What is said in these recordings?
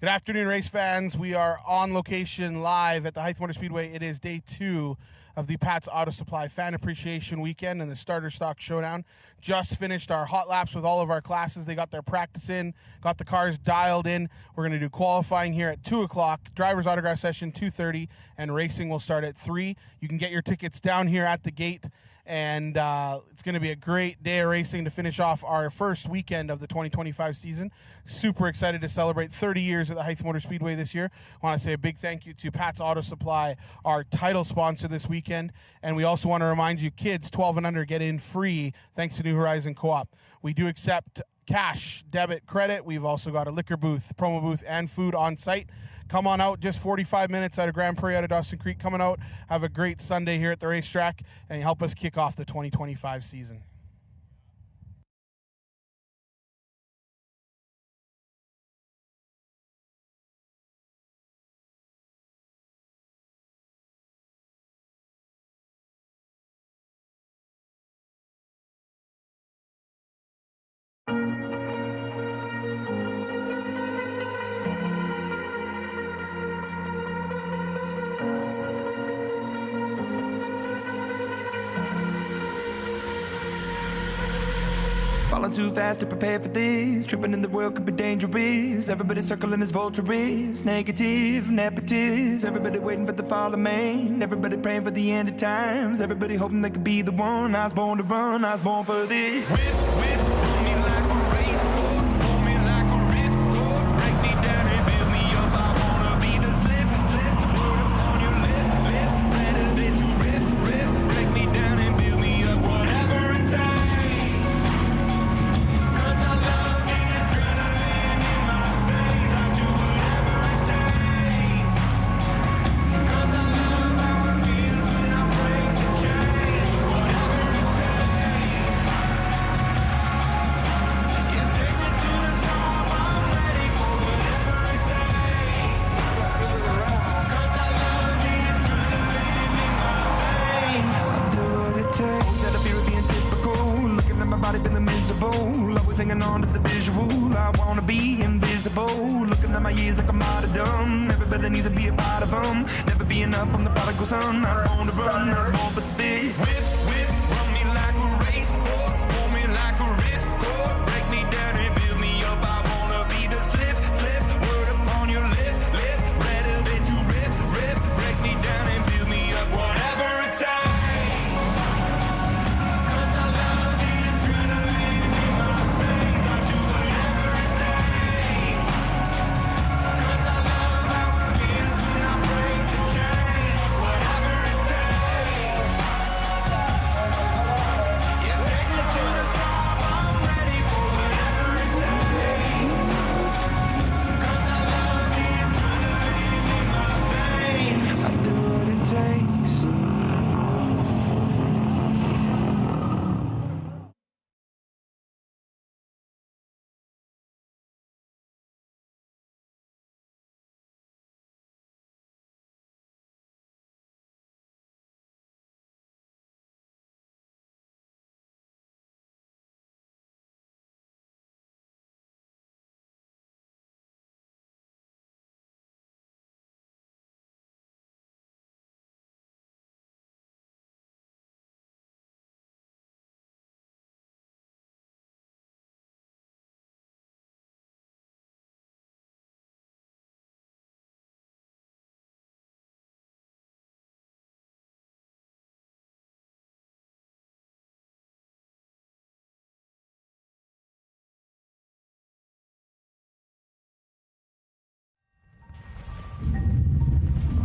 Good afternoon, race fans. We are on location live at the Hythe Motor Speedway. It is day 2 of the Pat's Auto Supply Fan Appreciation Weekend and the Starter Stock Showdown. Just finished our hot laps with all of our classes. They got their practice in, got the cars dialed in. We're going to do qualifying here at 2 o'clock, driver's autograph session 2:30, and racing will start at 3. You can get your tickets down here at the gate. And it's going to be a great day of racing to finish off our first weekend of the 2025 season. Super excited to celebrate 30 years at the Hythe Motor Speedway this year. I want to say a big thank you to Pat's Auto Supply, our title sponsor this weekend. And we also want to remind you, kids 12 and under get in free thanks to New Horizon Co-op. We do accept cash, debit, credit. We've also got a liquor booth, promo booth, and food on site. Come on out, just 45 minutes out of Grand Prairie, out of Dawson Creek. Coming out, have a great Sunday here at the racetrack, and help us kick off the 2025 season. Falling too fast to prepare for this. Tripping in the world could be dangerous. Everybody circling as vultures. Negative, nepotist. Everybody waiting for the fall of man. Everybody praying for the end of times. Everybody hoping they could be the one. I was born to run, I was born for this. Whip, whip, pull me like a racehorse. Pull me like a ripcord. Break me down and build me up. I wanna be the slip, slip. Word up on your lip, lip. Better that you rip, rip. Break me down and build me up. Whatever it takes. Hanging on to the visual, I wanna be invisible. Looking at my years like I'm out of dumb. Everybody needs to be a part of them. Never be enough from the prodigal son. I was born to run, I was born for this. Whip, whip, run me like a racehorse. Pull me like a ripcord. Break me down and build me up. I wanna be the slip, slip. Word up on your lip, lip. Better that you rip, rip. Break me down and build me up. Whatever it takes.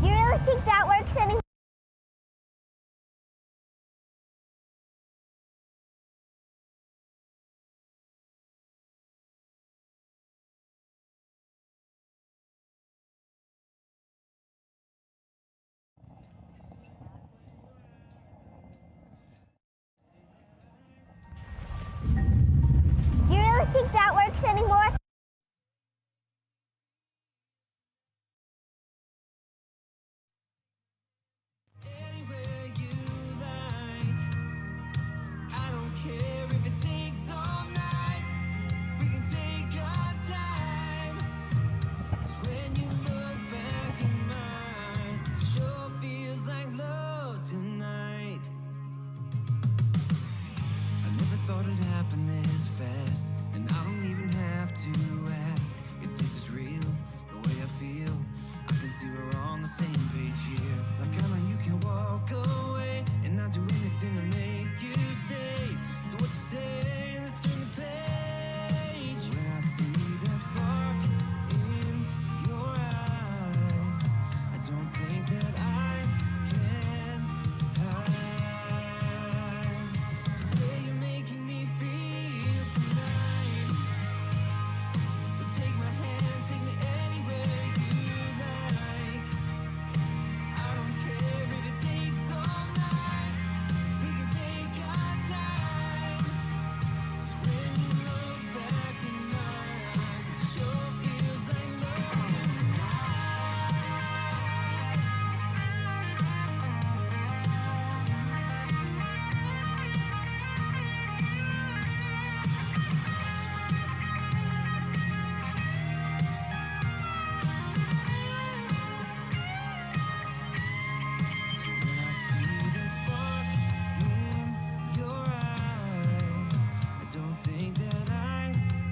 Do you really think that works anymore? Do you really think that works anymore? Swear the same page here. Like I know you can walk away and not do anything to make you stay. So what you say? Let's turn the page. When I see that spark in your eyes, I don't think that I can hide the way you're making me feel tonight. So take my hand, take me anywhere you like. I don't care if it takes all night. We can take our time. 'Cause when you look back in my eyes, it sure feels like love tonight. So when I see the spark in your eyes, I don't think that I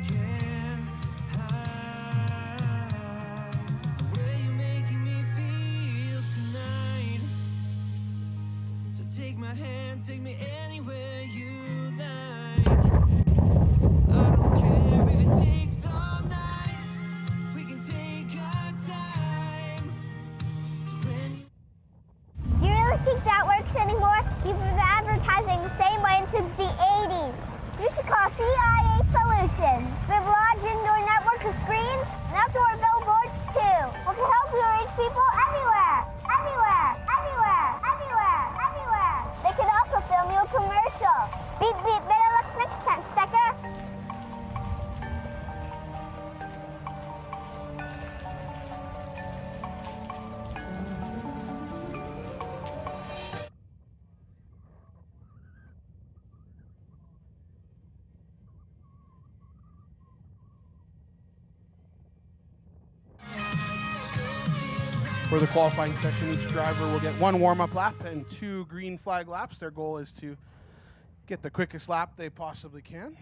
can hide the way you're making me feel tonight. So take my hand, take me anywhere you like. I don't care if it takes all night. We can take our time. So when you Do you really think that works anymore? You've been advertising the same way since the 80s. You should call CIA Solutions. We have a large indoor network of screens and outdoor billboards too. We can help you reach people everywhere. Everywhere. Everywhere. Everywhere. Everywhere. They can also film you a commercial. Beep, beep, better luck next time, sucker. For the qualifying session, each driver will get one warm-up lap and 2 green flag laps. Their goal is to get the quickest lap they possibly can.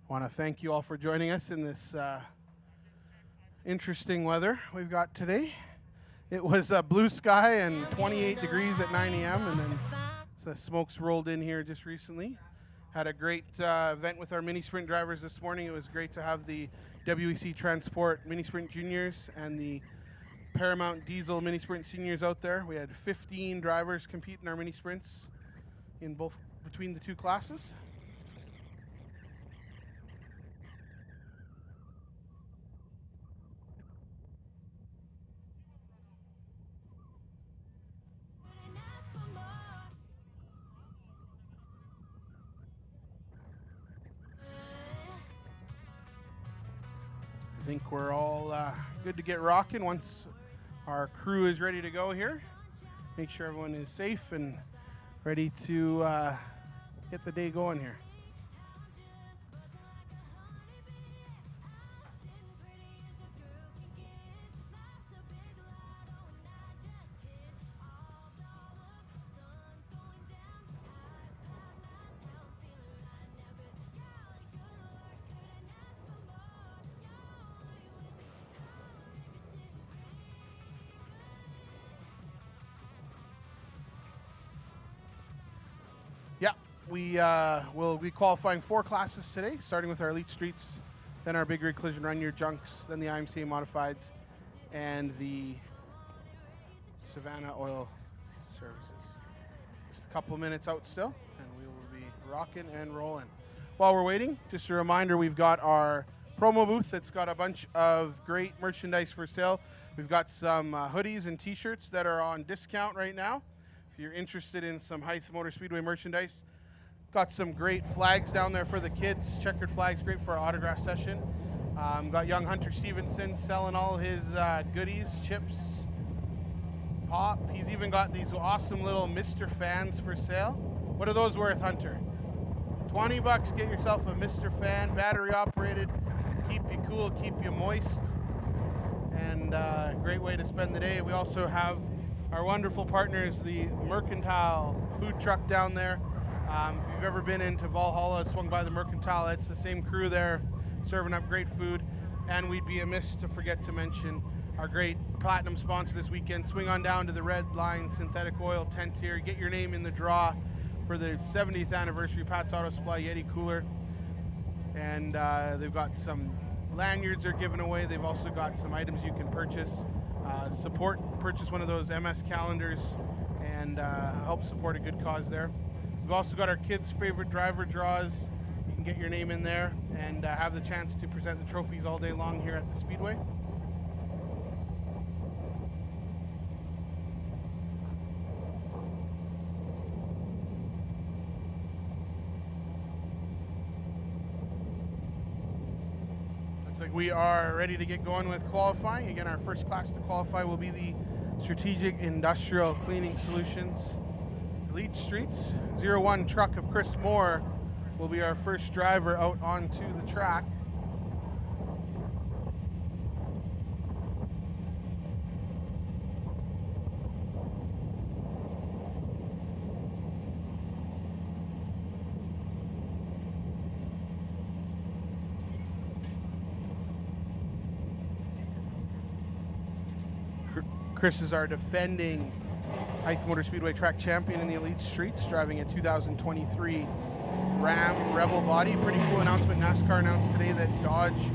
I want to thank you all for joining us in this interesting weather we've got today. It was blue sky and 28 degrees at 9 a.m. and then the smokes rolled in here just recently. Had a great event with our mini sprint drivers this morning. It was great to have the WEC Transport Mini Sprint Juniors and the Paramount Diesel Mini Sprint Seniors out there. We had 15 drivers compete in our mini sprints in both between the two classes. I think we're all good to get rocking once our crew is ready to go here. Make sure everyone is safe and ready to get the day going here. Yeah, we will be qualifying 4 classes today, starting with our Elite Streets, then our Big Rig Collision Run Your Junks, then the IMCA Modifieds, and the Savannah Oil Services. Just a couple minutes out still, and we will be rocking and rolling. While we're waiting, just a reminder, we've got our promo booth that's got a bunch of great merchandise for sale. We've got some hoodies and t-shirts that are on discount right now. If you're interested in some Hythe Motor Speedway merchandise, got some great flags down there for the kids. Checkered flags, great for our autograph session. Got young Hunter Stevenson selling all his goodies, chips, pop. He's even got these awesome little Mr. Fans for sale. What are those worth, Hunter? 20 bucks, get yourself a Mr. Fan, battery operated, keep you cool, keep you moist, and great way to spend the day. We also have our wonderful partners, the Mercantile food truck down there. If you've ever been into Valhalla, swung by the Mercantile, it's the same crew there serving up great food. And we'd be amiss to forget to mention our great platinum sponsor this weekend. Swing on down to the Red Line Synthetic Oil tent here. Get your name in the draw for the 70th anniversary Pat's Auto Supply Yeti cooler. And they've got some lanyards they're giving away. They've also got some items you can purchase. Purchase one of those MS calendars and help support a good cause there. We've also got our kids' favorite driver draws. You can get your name in there and have the chance to present the trophies all day long here at the Speedway. Looks like we are ready to get going with qualifying. Again, our first class to qualify will be the Strategic Industrial Cleaning Solutions Elite Streets. 01 truck of Chris Moore will be our first driver out onto the track. Chris is our defending Hythe Motor Speedway track champion in the Elite Streets, driving a 2023 Ram Rebel body. Pretty cool announcement. NASCAR announced today that Dodge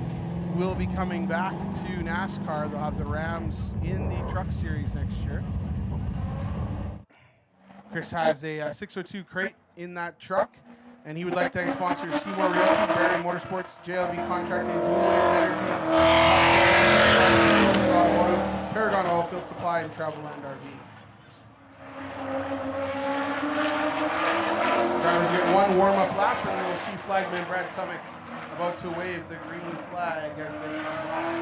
will be coming back to NASCAR. They'll have the Rams in the Truck Series next year. Chris has a 602 crate in that truck, and he would like to thank sponsors Seymour Realty, Barry Motorsports, JLB Contracting, Blue Wave Energy, Paragon Oilfield Supply, and Travelland RV. Drivers get one warm-up lap, and you will see flagman Brad Summick about to wave the green flag as they come by.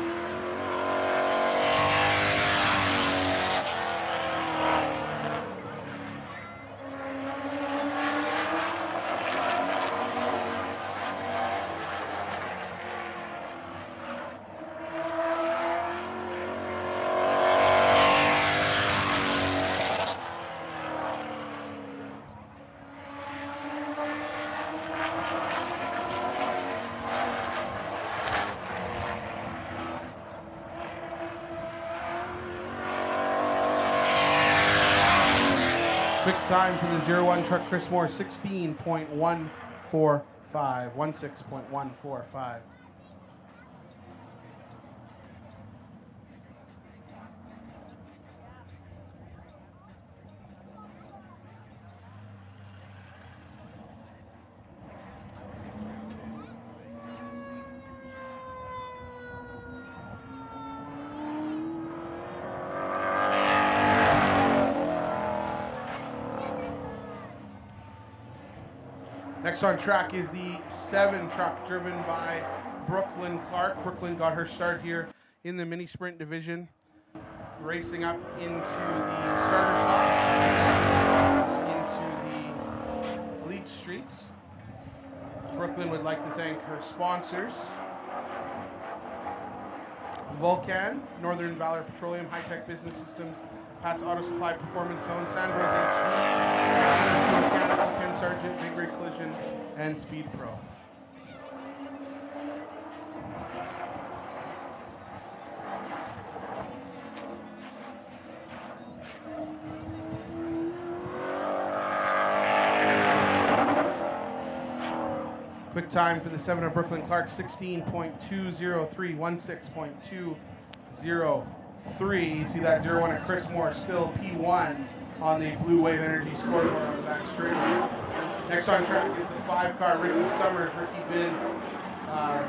Quick time for the 01 truck Chris Moore, 16.145, 16.145. Next on track is the 7 truck driven by Brooklyn Clark. Brooklyn got her start here in the mini sprint division, racing up into the starter stocks, into the elite streets. Brooklyn would like to thank her sponsors: Vulcan, Northern Valor Petroleum, Hythe Business Systems, Pat's Auto Supply, Performance Zone, Sandros HD, Mechanical, Ken Sargent, Big Rig Collision, and Speed Pro. Quick time for the 7 of Brooklyn Clark, 16.203, 16.203. You see that 01 of Chris Moore, still P1 on the Blue Wave Energy scoreboard on the back straightaway. Next on track is the 5-car Ricky Summers. Ricky been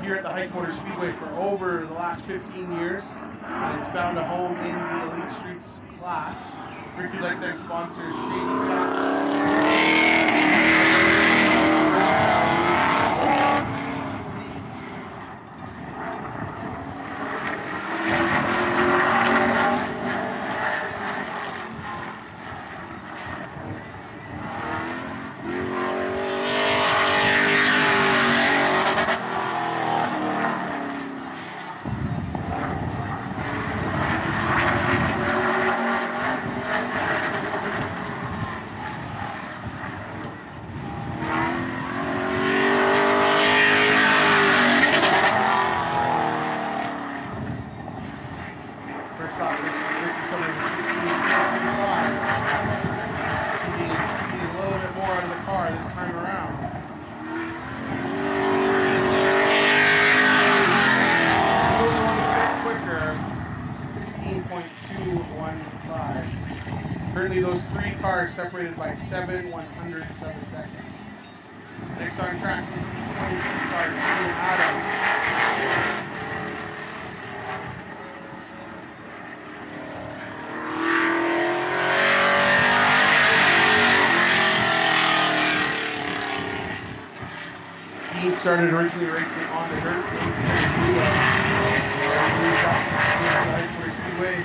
here at the Hythe Motor Speedway for over the last 15 years and has found a home in the Elite Streets class. Ricky would like to thank sponsors Shady Cat, those three cars separated by 7/100ths of a second. Next on track is the 23 car, Team Adams. Dean started originally racing on the dirt in San Diego. And moved up to the Hythe Motor Speedway.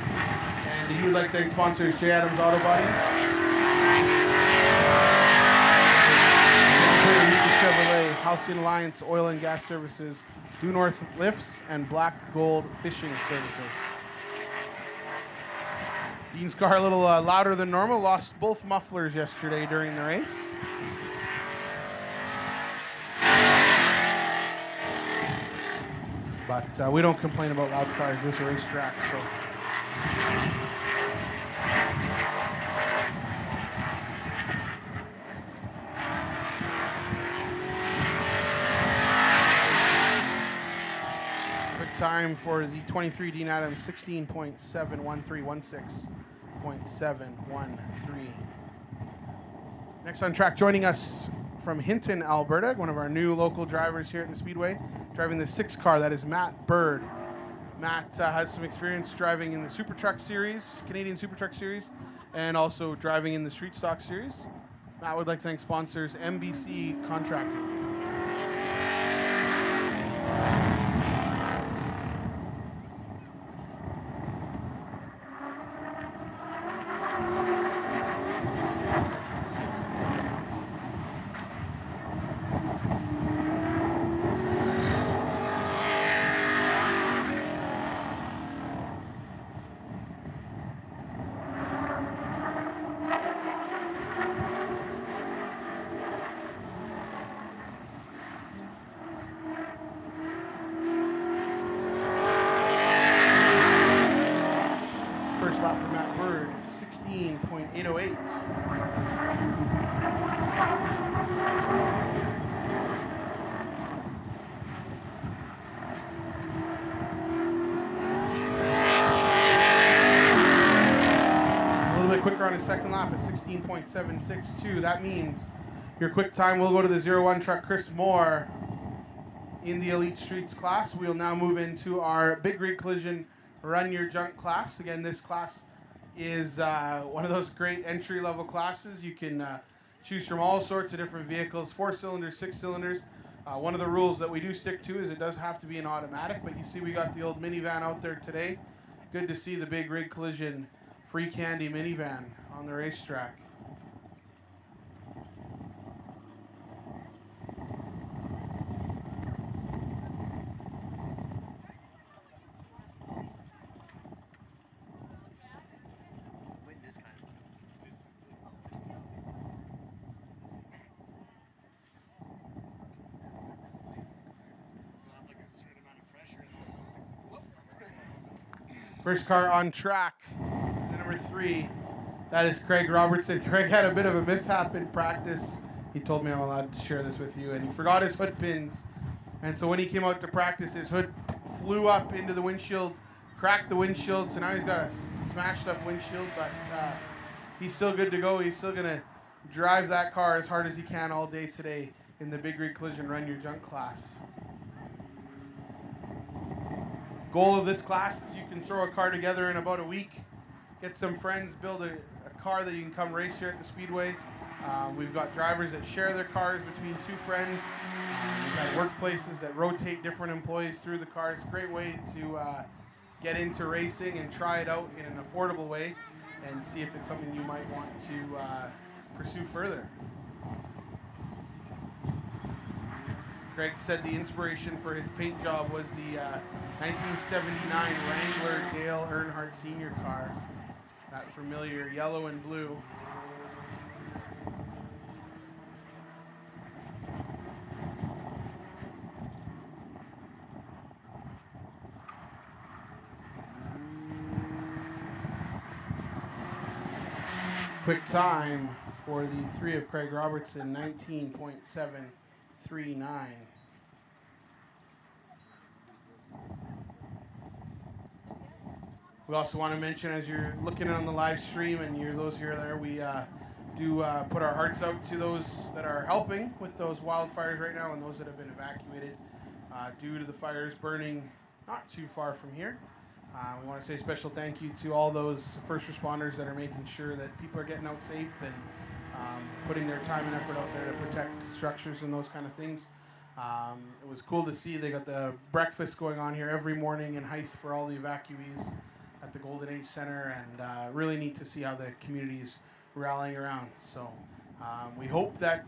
And he would like to thank sponsors J. Adams Auto Body, Chevrolet, Halcyon Alliance Oil and Gas Services, Due North Lifts, and Black Gold Fishing Services. Dean's car a little louder than normal, lost both mufflers yesterday during the race. But we don't complain about loud cars. This is a racetrack, so. Quick time for the 23 Dean Adams, 16.713, 16.713. Next on track, joining us from Hinton, Alberta, one of our new local drivers here at the Speedway, driving the 6 car, that is Matt Bird. Matt has some experience driving in the Super Truck Series, Canadian Super Truck Series, and also driving in the Street Stock Series. Matt would like to thank sponsors MBC Contracting. First lap for Matt Bird, 16.808. A little bit quicker on his second lap at 16.762. That means your quick time will go to the 01 truck, Chris Moore, in the Elite Streets class. We'll now move into our big rig collision run your junk class. Again, this class is one of those great entry-level classes. You can choose from all sorts of different vehicles, 4 cylinders, 6 cylinders. One of the rules that we do stick to is it does have to be an automatic, but you see we got the old minivan out there today. Good to see the big rig collision free candy minivan on the racetrack. First car on track, number 3, that is Craig Robertson. Craig had a bit of a mishap in practice. He told me I'm allowed to share this with you, and he forgot his hood pins. And so when he came out to practice, his hood flew up into the windshield, cracked the windshield, so now he's got a smashed up windshield, but he's still good to go. He's still going to drive that car as hard as he can all day today in the Big Rig Collision Run Your Junk class. Goal of this class is you can throw a car together in about a week, get some friends, build a car that you can come race here at the Speedway. We've got drivers that share their cars between 2 friends. We've got workplaces that rotate different employees through the cars. Great way to get into racing and try it out in an affordable way and see if it's something you might want to pursue further. Craig said the inspiration for his paint job was the 1979 Wrangler Dale Earnhardt Sr. car. That familiar yellow and blue. Quick time for the 3 of Craig Robertson, 19.739. We also want to mention, as you're looking on the live stream and those who are there, we do put our hearts out to those that are helping with those wildfires right now and those that have been evacuated due to the fires burning not too far from here. We want to say a special thank you to all those first responders that are making sure that people are getting out safe and putting their time and effort out there to protect structures and those kind of things. It was cool to see they got the breakfast going on here every morning in Hythe for all the evacuees at the Golden Age Center, and really neat to see how the community's rallying around. So we hope that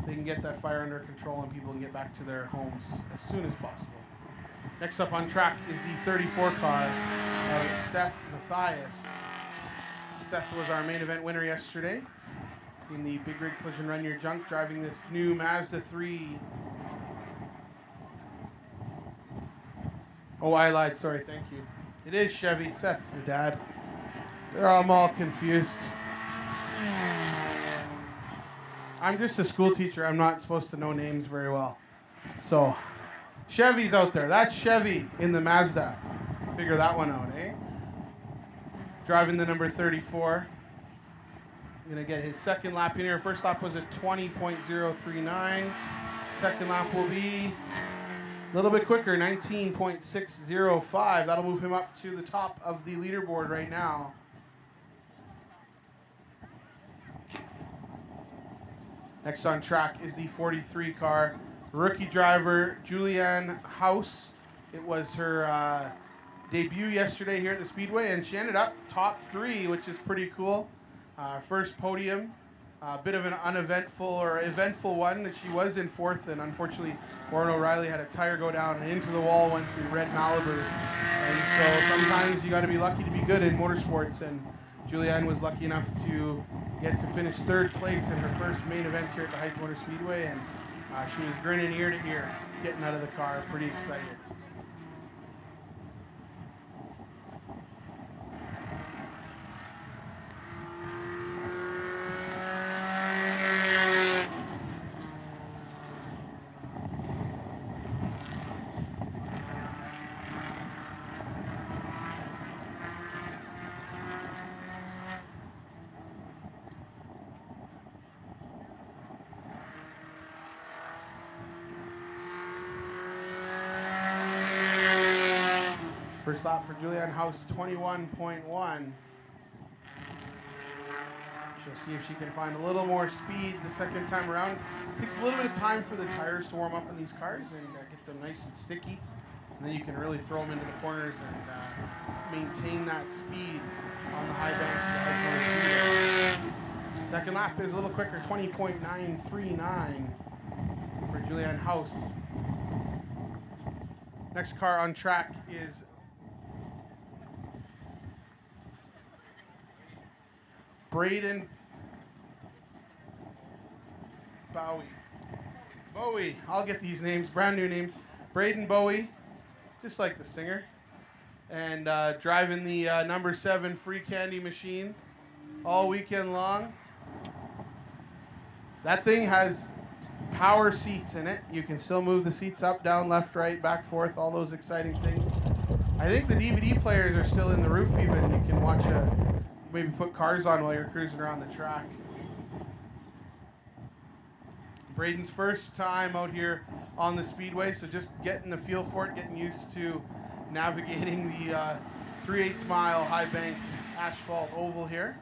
they can get that fire under control and people can get back to their homes as soon as possible. Next up on track is the 34 car of Seth Matthias. Seth was our main event winner yesterday in the Big Rig Collision Run Your Junk, driving this new Mazda 3. Oh, I lied. Sorry. Thank you. It is Chevy. Seth's the dad. I'm all confused. I'm just a school teacher. I'm not supposed to know names very well. So, Chevy's out there. That's Chevy in the Mazda. Figure that one out, eh? Driving the number 34. Going to get his second lap in here. First lap was at 20.039. Second lap will be a little bit quicker, 19.605. That'll move him up to the top of the leaderboard right now. Next on track is the 43 car. Rookie driver Julianne House. It was her debut yesterday here at the Speedway, and she ended up top 3, which is pretty cool. First podium. A bit of an uneventful or eventful one. She was in 4th, and unfortunately Warren O'Reilly had a tire go down and into the wall went the red Malibu. And so sometimes you got to be lucky to be good in motorsports, and Julianne was lucky enough to get to finish 3rd place in her first main event here at the Hythe Motor Speedway, and she was grinning ear to ear getting out of the car, pretty excited. First lap for Julianne House, 21.1. She'll see if she can find a little more speed the second time around. Takes a little bit of time for the tires to warm up in these cars and get them nice and sticky. And then you can really throw them into the corners and maintain that speed on the high banks of the Hythe Motor Speedway. Second lap is a little quicker, 20.939 for Julianne House. Next car on track is Braden Bowie. I'll get these names, brand new names. Braden Bowie, just like the singer. And driving the number 7 free candy machine all weekend long. That thing has power seats in it. You can still move the seats up, down, left, right, back, forth, all those exciting things. I think the DVD players are still in the roof even. You can watch maybe put cars on while you're cruising around the track. Braden's first time out here on the Speedway, so just getting the feel for it, getting used to navigating the 3/8 mile high banked asphalt oval here.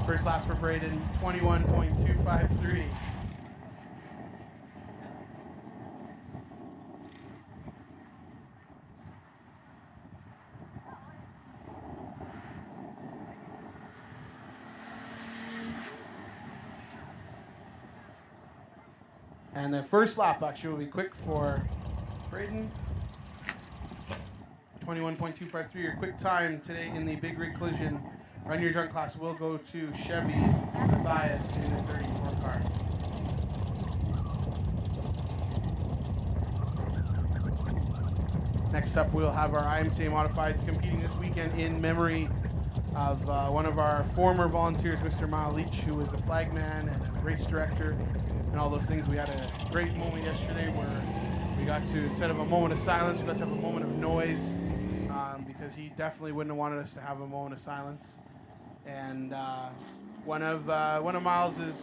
First lap for Braden, 21.253. And the first lap actually will be quick for Braden. 21.253, your quick time today in the Big Rig Collision Run Your Drunk class will go to Chevy Matthias in the 34 car. Next up, we'll have our IMCA Modifieds competing this weekend in memory of one of our former volunteers, Mr. Mile Leach, who was a flagman and a race director and all those things. We had a great moment yesterday where we got to, instead of a moment of silence, we got to have a moment of noise because he definitely wouldn't have wanted us to have a moment of silence. And one of Miles's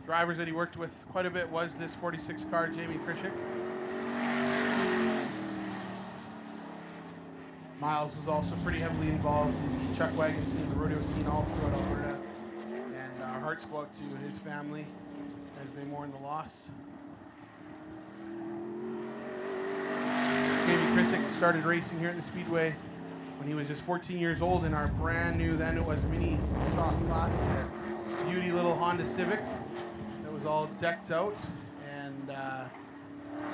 drivers that he worked with quite a bit was this 46 car, Jamie Krishik. Miles was also pretty heavily involved in the chuck wagon scene, the rodeo scene all throughout Alberta. And our hearts go out to his family as they mourn the loss. Jamie Krishik started racing here at the Speedway when he was just 14 years old in our brand new, then it was mini stock class, a beauty little Honda Civic that was all decked out, and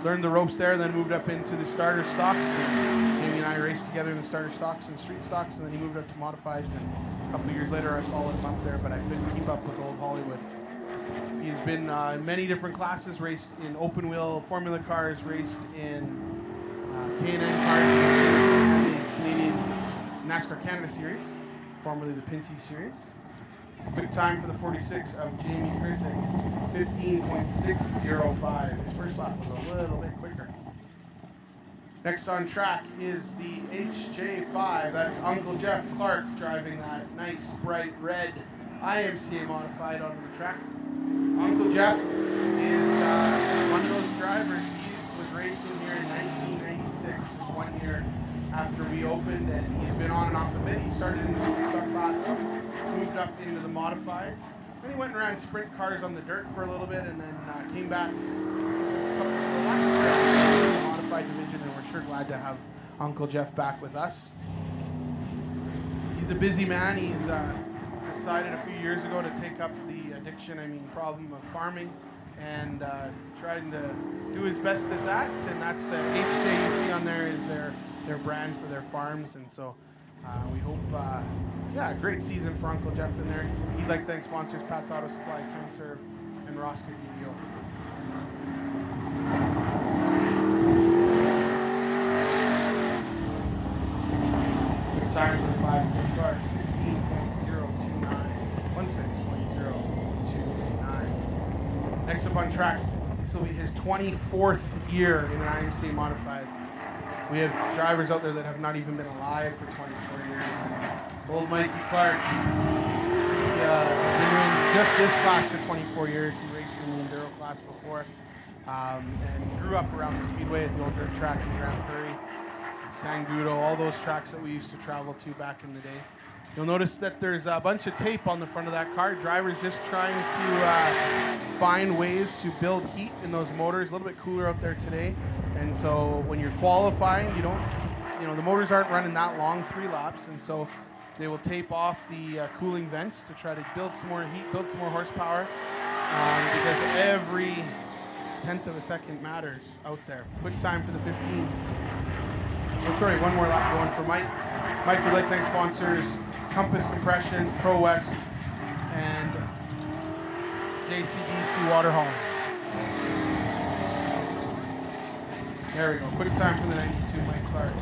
learned the ropes there, then moved up into the starter stocks. And Jamie and I raced together in the starter stocks and street stocks, and then he moved up to modifieds, and a couple of years later I followed him up there, but I couldn't keep up with old Hollywood. He's been in many different classes, raced in open wheel formula cars, raced in K&N cars, and the Canadian NASCAR Canada Series, formerly the Pinty Series. Quick time for the 46 of Jamie Krishik, 15.605. His first lap was a little bit quicker. Next on track is the HJ5. That's Uncle Jeff Clark driving that nice bright red IMCA modified onto the track. Uncle Jeff is one of those drivers. He was racing here in 1996, just 1 year after we opened, and he's been on and off a bit. He started in the street stock class, moved up into the modifieds. Then he went and ran sprint cars on the dirt for a little bit, and then came back just a couple of last year in the modified division, and we're sure glad to have Uncle Jeff back with us. He's a busy man. He's decided a few years ago to take up the problem of farming, and trying to do his best at that, and that's the HJ you see on there is their brand for their farms, and so we hope, great season for Uncle Jeff in there. He'd like to thank sponsors Pat's Auto Supply, KimServe, and Rosca DBO. Good time for the 5K car, 16.029, 16.029. Next up on track, this will be his 24th year in an IMCA Modified. We have drivers out there that have not even been alive for 24 years. And old Mikey Clark, he has been doing just this class for 24 years. He raced in the Enduro class before, and grew up around the Speedway at the old dirt track in Grand Prairie, Sangudo, all those tracks that we used to travel to back in the day. You'll notice that there's a bunch of tape on the front of that car. Drivers just trying to find ways to build heat in those motors. A little bit cooler out there today, and so when you're qualifying, the motors aren't running that long, 3 laps, and so they will tape off the cooling vents to try to build some more heat, build some more horsepower, because every tenth of a second matters out there. Quick time for the 15. Oh, sorry, one more lap going for Mike. Mike would like to thank sponsors Compass Compression, Pro West, and JCDC Water Hauling. There we go. Quick time for the 92, Mike Clark.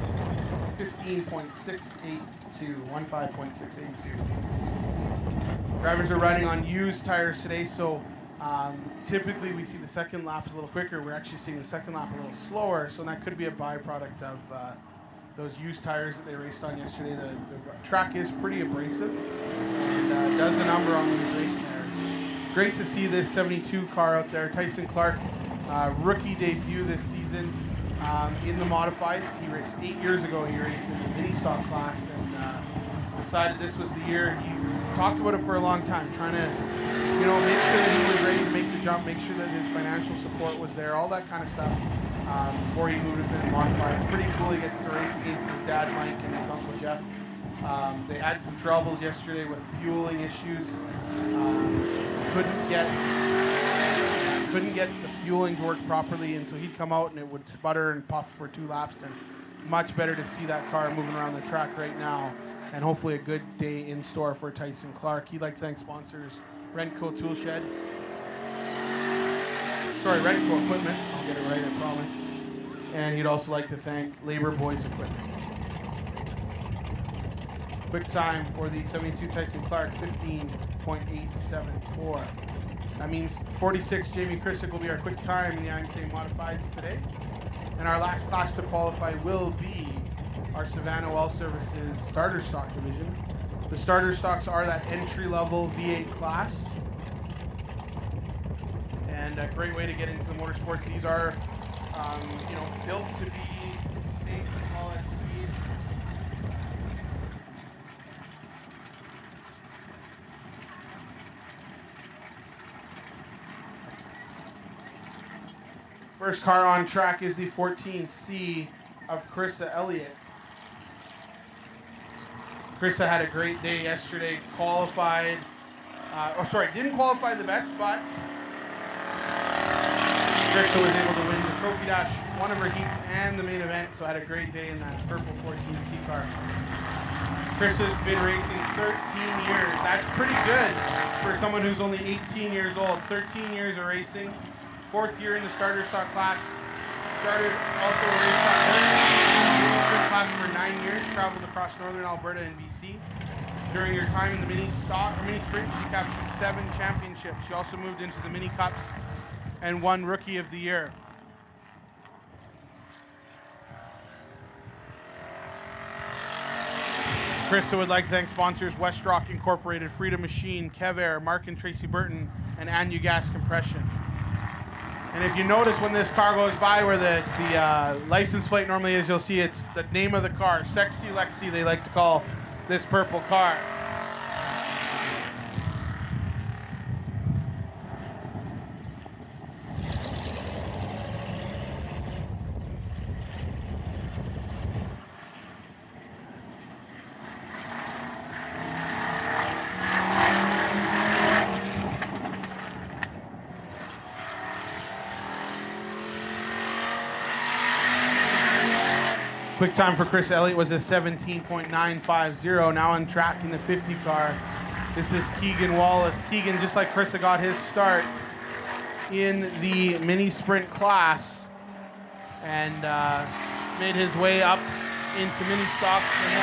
15.682, 15.682. Drivers are running on used tires today, so typically we see the second lap is a little quicker. We're actually seeing the second lap a little slower, so that could be a byproduct of those used tires that they raced on yesterday. The track is pretty abrasive and does a number on these race tires. Great to see this 72 car out there. Tyson Clark, rookie debut this season in the modifieds. He raced 8 years ago. He raced in the mini stock class and decided this was the year. He talked about it for a long time, trying to make sure that he was ready to make the jump, make sure that his financial support was there, all that kind of stuff. Before he moved into the modified. It's pretty cool he gets to race against his dad Mike and his uncle Jeff. They had some troubles yesterday with fueling issues. Couldn't get the fueling to work properly, and so he'd come out and it would sputter and puff for 2 laps. And much better to see that car moving around the track right now and hopefully a good day in store for Tyson Clark. He'd like to thank sponsors Rentco Tool Shed. Sorry, Rentco Equipment. I'll get it right, I promise. And he'd also like to thank Labor Boys Equipment. Quick time for the 72 Tyson Clark, 15.874. That means 46 Jamie Christick will be our quick time in the IMCA Modifieds today. And our last class to qualify will be our Savannah Well Services starter stock division. The starter stocks are that entry-level V8 class. And a great way to get into the motorsports. These are, built to be safe and all at speed. First car on track is the 14C of Carissa Elliott. Carissa had a great day yesterday, qualified, didn't qualify the best, but Carissa was able to win the Trophy Dash, one of her heats, and the main event, so had a great day in that purple 14C car. Carissa's been racing 13 years. That's pretty good for someone who's only 18 years old. 13 years of racing. 4th year in the starter stock class. Started also a race stock sprint class for 9 years. Traveled across northern Alberta and BC. During her time in the mini sprint, she captured 7 championships. She also moved into the mini cups and won Rookie of the Year. Carissa would like to thank sponsors Westrock Incorporated, Freedom Machine, Kevair, Mark and Tracy Burton, and Anu Gas Compression. And if you notice when this car goes by where the license plate normally is, you'll see it's the name of the car, Sexy Lexi, they like to call this purple car. Quick time for Chris Elliott was a 17.950. Now on track in the 50 car. This is Keegan Wallace. Keegan, just like Chris, got his start in the mini sprint class and made his way up into mini stocks and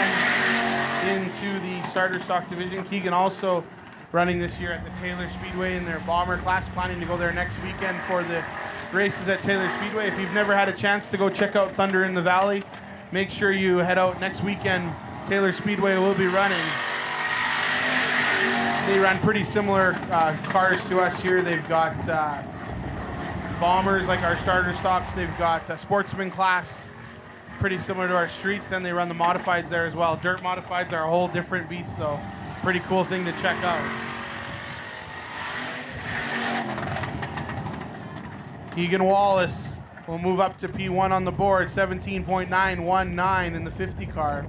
then into the starter stock division. Keegan also running this year at the Taylor Speedway in their bomber class, planning to go there next weekend for the races at Taylor Speedway. If you've never had a chance to go check out Thunder in the Valley, make sure you head out next weekend. Taylor Speedway will be running. They run pretty similar cars to us here. They've got bombers like our starter stocks. They've got a sportsman class, pretty similar to our streets, and they run the modifieds there as well. Dirt modifieds are a whole different beast though. Pretty cool thing to check out. Keegan Wallace will move up to P1 on the board, 17.919 in the 50 car.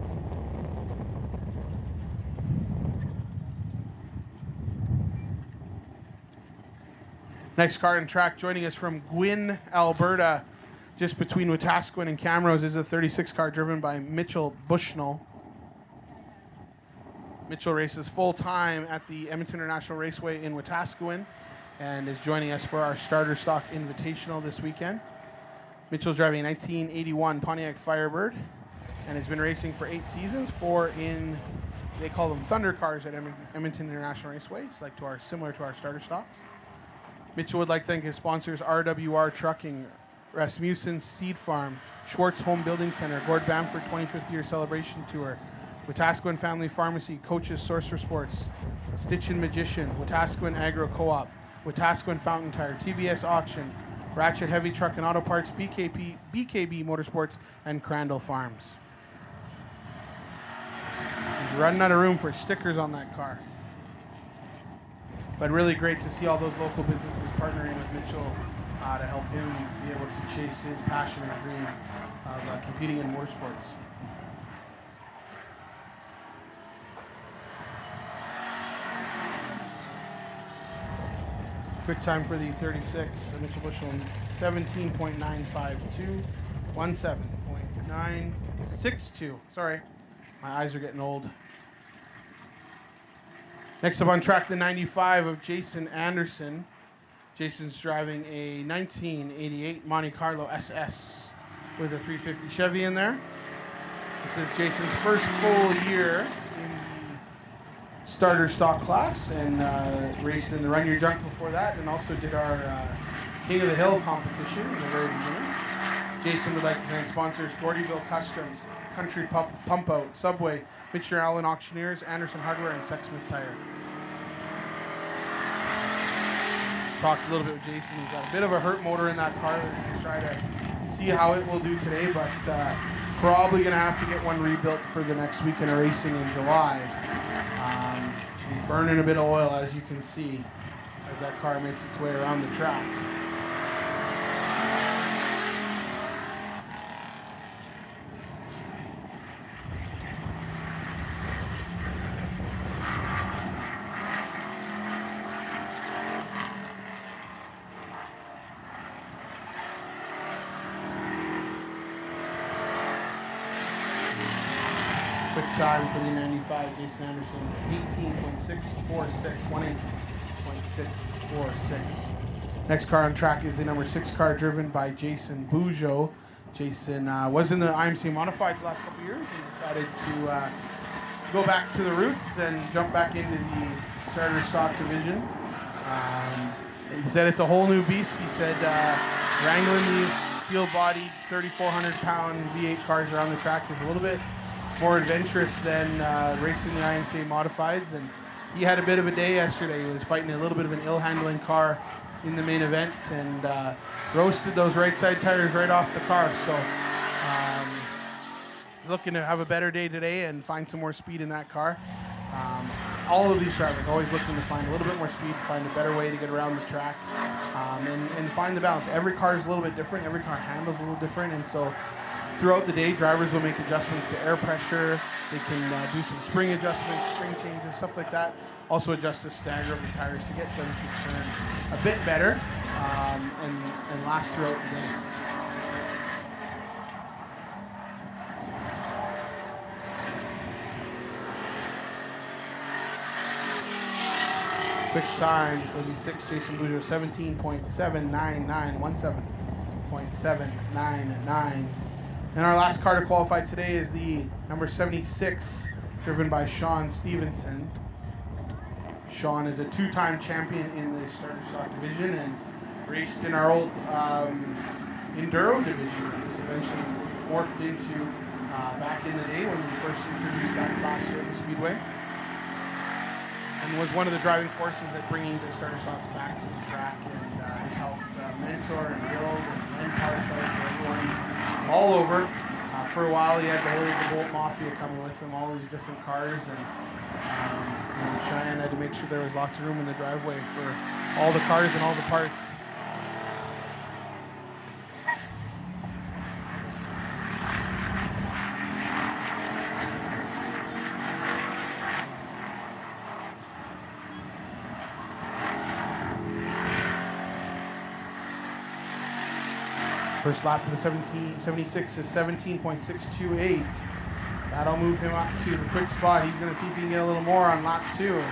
Next car in track joining us from Gwyn, Alberta, just between Wetaskiwin and Camrose, is a 36 car driven by Mitchell Bushnell. Mitchell races full-time at the Edmonton International Raceway in Wetaskiwin and is joining us for our starter stock invitational this weekend. Mitchell's driving a 1981 Pontiac Firebird and has been racing for 8 seasons, 4 in, they call them Thunder cars at Edmonton International Raceway, it's like similar to our starter stocks. Mitchell would like to thank his sponsors RWR Trucking, Rasmussen Seed Farm, Schwartz Home Building Center, Gord Bamford 25th Year Celebration Tour, Wetaskiwin Family Pharmacy, Coaches Source for Sports, Stitch and Magician, Wetaskiwin Agro Co-op, Wetaskiwin Fountain Tire, TBS Auction, Ratchet Heavy Truck and Auto Parts, BKB Motorsports, and Crandall Farms. He's running out of room for stickers on that car. But really great to see all those local businesses partnering with Mitchell to help him be able to chase his passion and dream of competing in motorsports. Quick time for the 36, Mitchell Bushel, 17.952, 17.962. Sorry, my eyes are getting old. Next up on track, the 95 of Jason Anderson. Jason's driving a 1988 Monte Carlo SS with a 350 Chevy in there. This is Jason's first full year in the starter stock class, and raced in the Run Your Junk before that, and also did our King of the Hill competition in the very beginning. Jason would like to thank sponsors Gordyville Customs, Country Pump Out, Subway, Mitchell Allen Auctioneers, Anderson Hardware, and Sexsmith Tire. Talked a little bit with Jason. He's got a bit of a hurt motor in that car. They're going to try to see how it will do today, but probably going to have to get one rebuilt for the next weekend of racing in July. She's burning a bit of oil, as you can see, as that car makes its way around the track. Quick time for the 95, Jason Anderson, 18.646, 18.646. Next car on track is the number 6 car driven by Jason Bujo. Jason was in the IMCA Modifieds the last couple of years and decided to go back to the roots and jump back into the starter stock division. He said it's a whole new beast. He said wrangling these steel-bodied 3,400-pound V8 cars around the track is a little bit more adventurous than racing the IMCA Modifieds, and he had a bit of a day yesterday. He was fighting a little bit of an ill-handling car in the main event and roasted those right side tires right off the car. So looking to have a better day today and find some more speed in that car. All of these drivers always looking to find a little bit more speed, find a better way to get around the track, and find the balance. Every car is a little bit different. Every car handles a little different, and so throughout the day, drivers will make adjustments to air pressure. They can do some spring adjustments, spring changes, stuff like that. Also adjust the stagger of the tires to get them to turn a bit better and last throughout the day. Quick time for the 6 Jason Bujo, 17.799, 17.799. And our last car to qualify today is the number 76, driven by Sean Stevenson. Sean is a 2-time champion in the starter stock division and raced in our old enduro division that this eventually morphed into back in the day when we first introduced that class here at the Speedway. And was one of the driving forces at bringing the starter stocks back to the track, and has helped mentor and build and lend parts out to everyone all over. For a while, he had the Bolt Mafia coming with him, all these different cars, and Cheyenne had to make sure there was lots of room in the driveway for all the cars and all the parts. First lap for the 76 is 17.628. That'll move him up to the quick spot. He's going to see if he can get a little more on lap 2.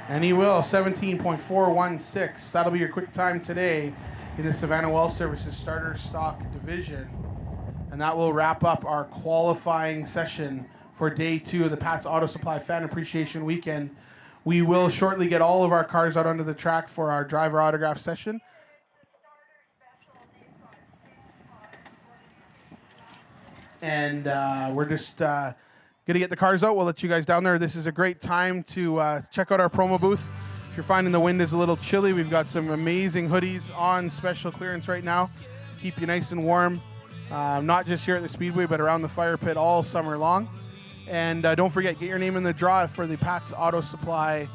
And he will, 17.416. That'll be your quick time today in the Savannah Well Services starter stock division. And that will wrap up our qualifying session for day 2 of the Pat's Auto Supply Fan Appreciation Weekend. We will shortly get all of our cars out onto the track for our driver autograph session. And we're just going to get the cars out. We'll let you guys down there. This is a great time to check out our promo booth. If you're finding the wind is a little chilly, we've got some amazing hoodies on special clearance right now. Keep you nice and warm, not just here at the Speedway, but around the fire pit all summer long. And don't forget, get your name in the draw for the Pat's Auto Supply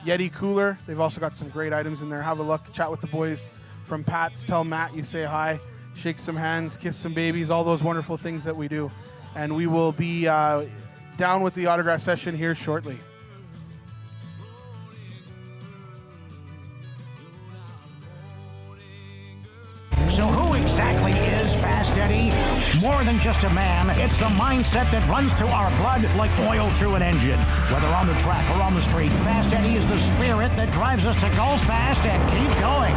Yeti cooler. They've also got some great items in there. Have a look, chat with the boys from Pat's. Tell Matt you say hi, shake some hands, kiss some babies, all those wonderful things that we do. And we will be down with the autograph session here shortly. So who exactly is Fast Eddie? More than just a man, it's the mindset that runs through our blood like oil through an engine. Whether on the track or on the street, Fast Eddie is the spirit that drives us to go fast and keep going.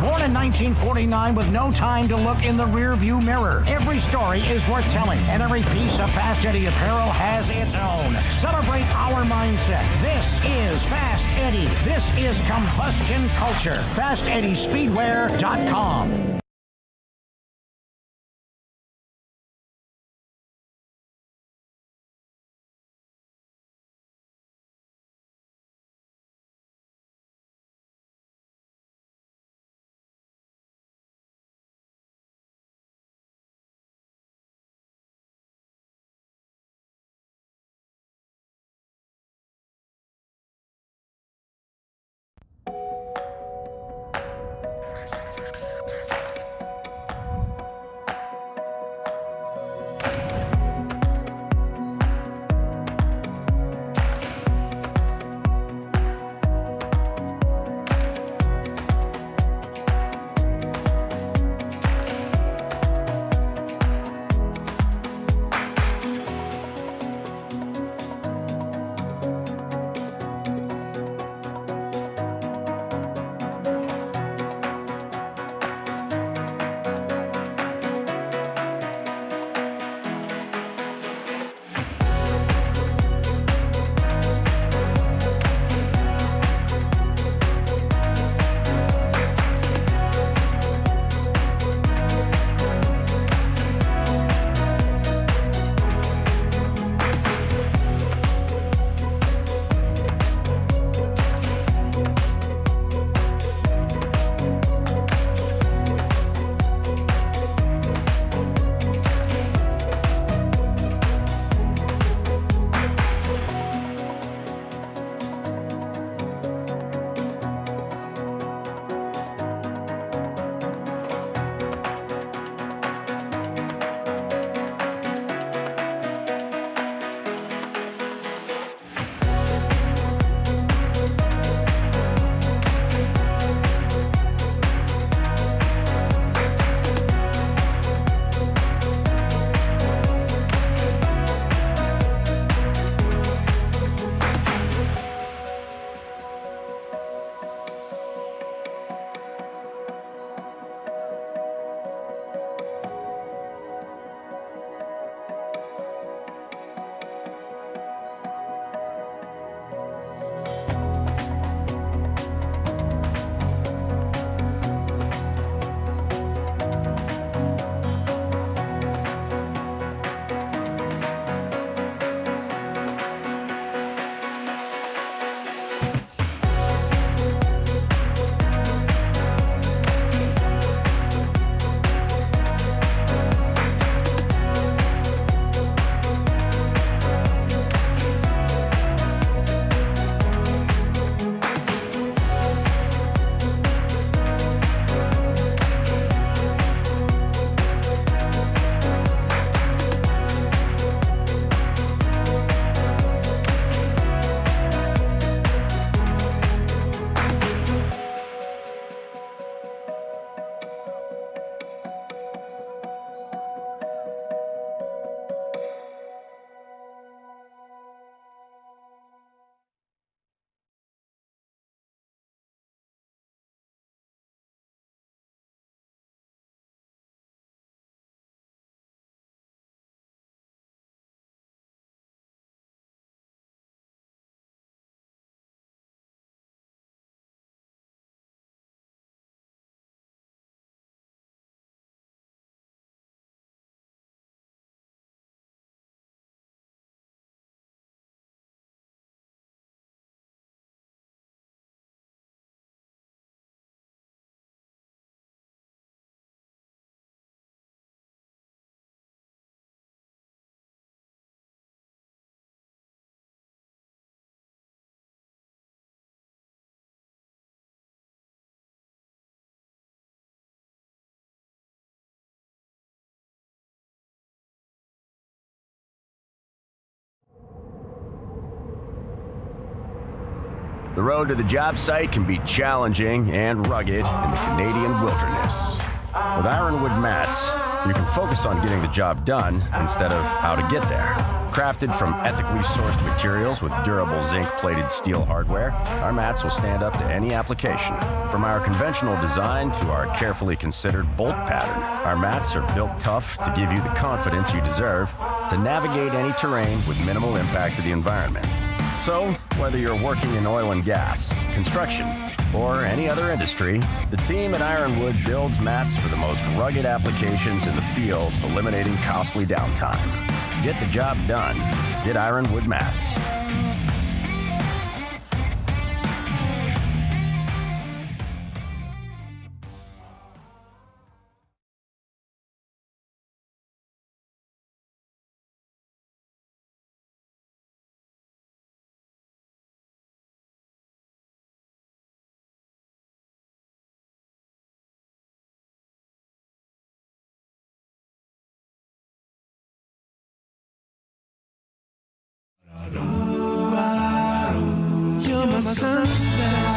Born in 1949 with no time to look in the rear-view mirror, every story is worth telling, and every piece of Fast Eddie apparel has its own. Celebrate our mindset. This is Fast Eddie. This is combustion culture. FastEddieSpeedwear.com. The road to the job site can be challenging and rugged in the Canadian wilderness. With Ironwood mats, you can focus on getting the job done instead of how to get there. Crafted from ethically sourced materials with durable zinc-plated steel hardware, our mats will stand up to any application. From our conventional design to our carefully considered bolt pattern, our mats are built tough to give you the confidence you deserve to navigate any terrain with minimal impact to the environment. So, whether you're working in oil and gas, construction, or any other industry, the team at Ironwood builds mats for the most rugged applications in the field, eliminating costly downtime. Get the job done. Get Ironwood mats. You're my sunset.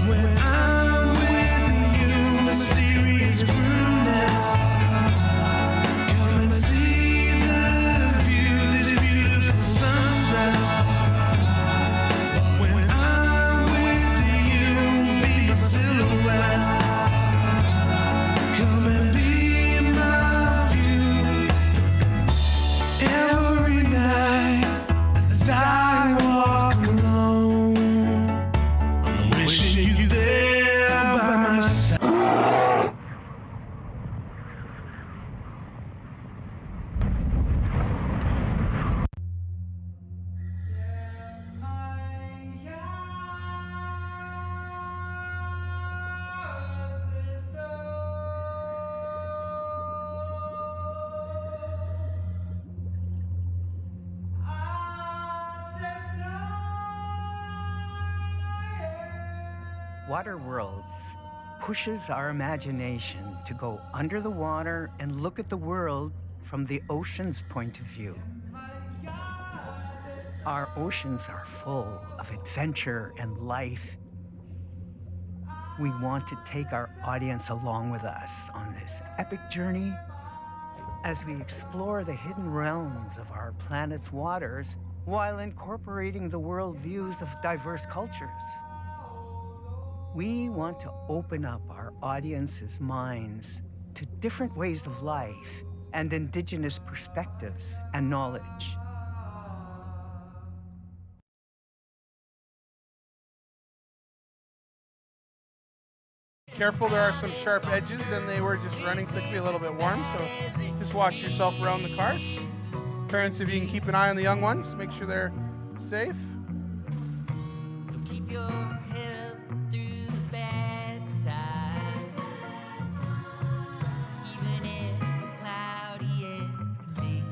When I'm with you, mysterious brunettes. Come and see the view, this beautiful sunset. When I'm with you, be my silhouette. Come and be my view. Every night as I walk alone, I'm wishing you there by my side. Water Worlds pushes our imagination to go under the water and look at the world from the ocean's point of view. Our oceans are full of adventure and life. We want to take our audience along with us on this epic journey as we explore the hidden realms of our planet's waters while incorporating the worldviews of diverse cultures. We want to open up our audience's minds to different ways of life and indigenous perspectives and knowledge. Careful, there are some sharp edges and they were just running, so they could be a little bit warm, so just watch yourself around the cars. Parents, if you can keep an eye on the young ones, make sure they're safe. So keep your head up through the bad times, even if it's cloudy as can be.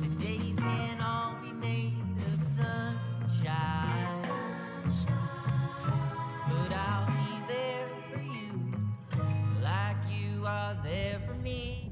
The days can't all be made of sunshine, but I'll be there for you, like you are there for me.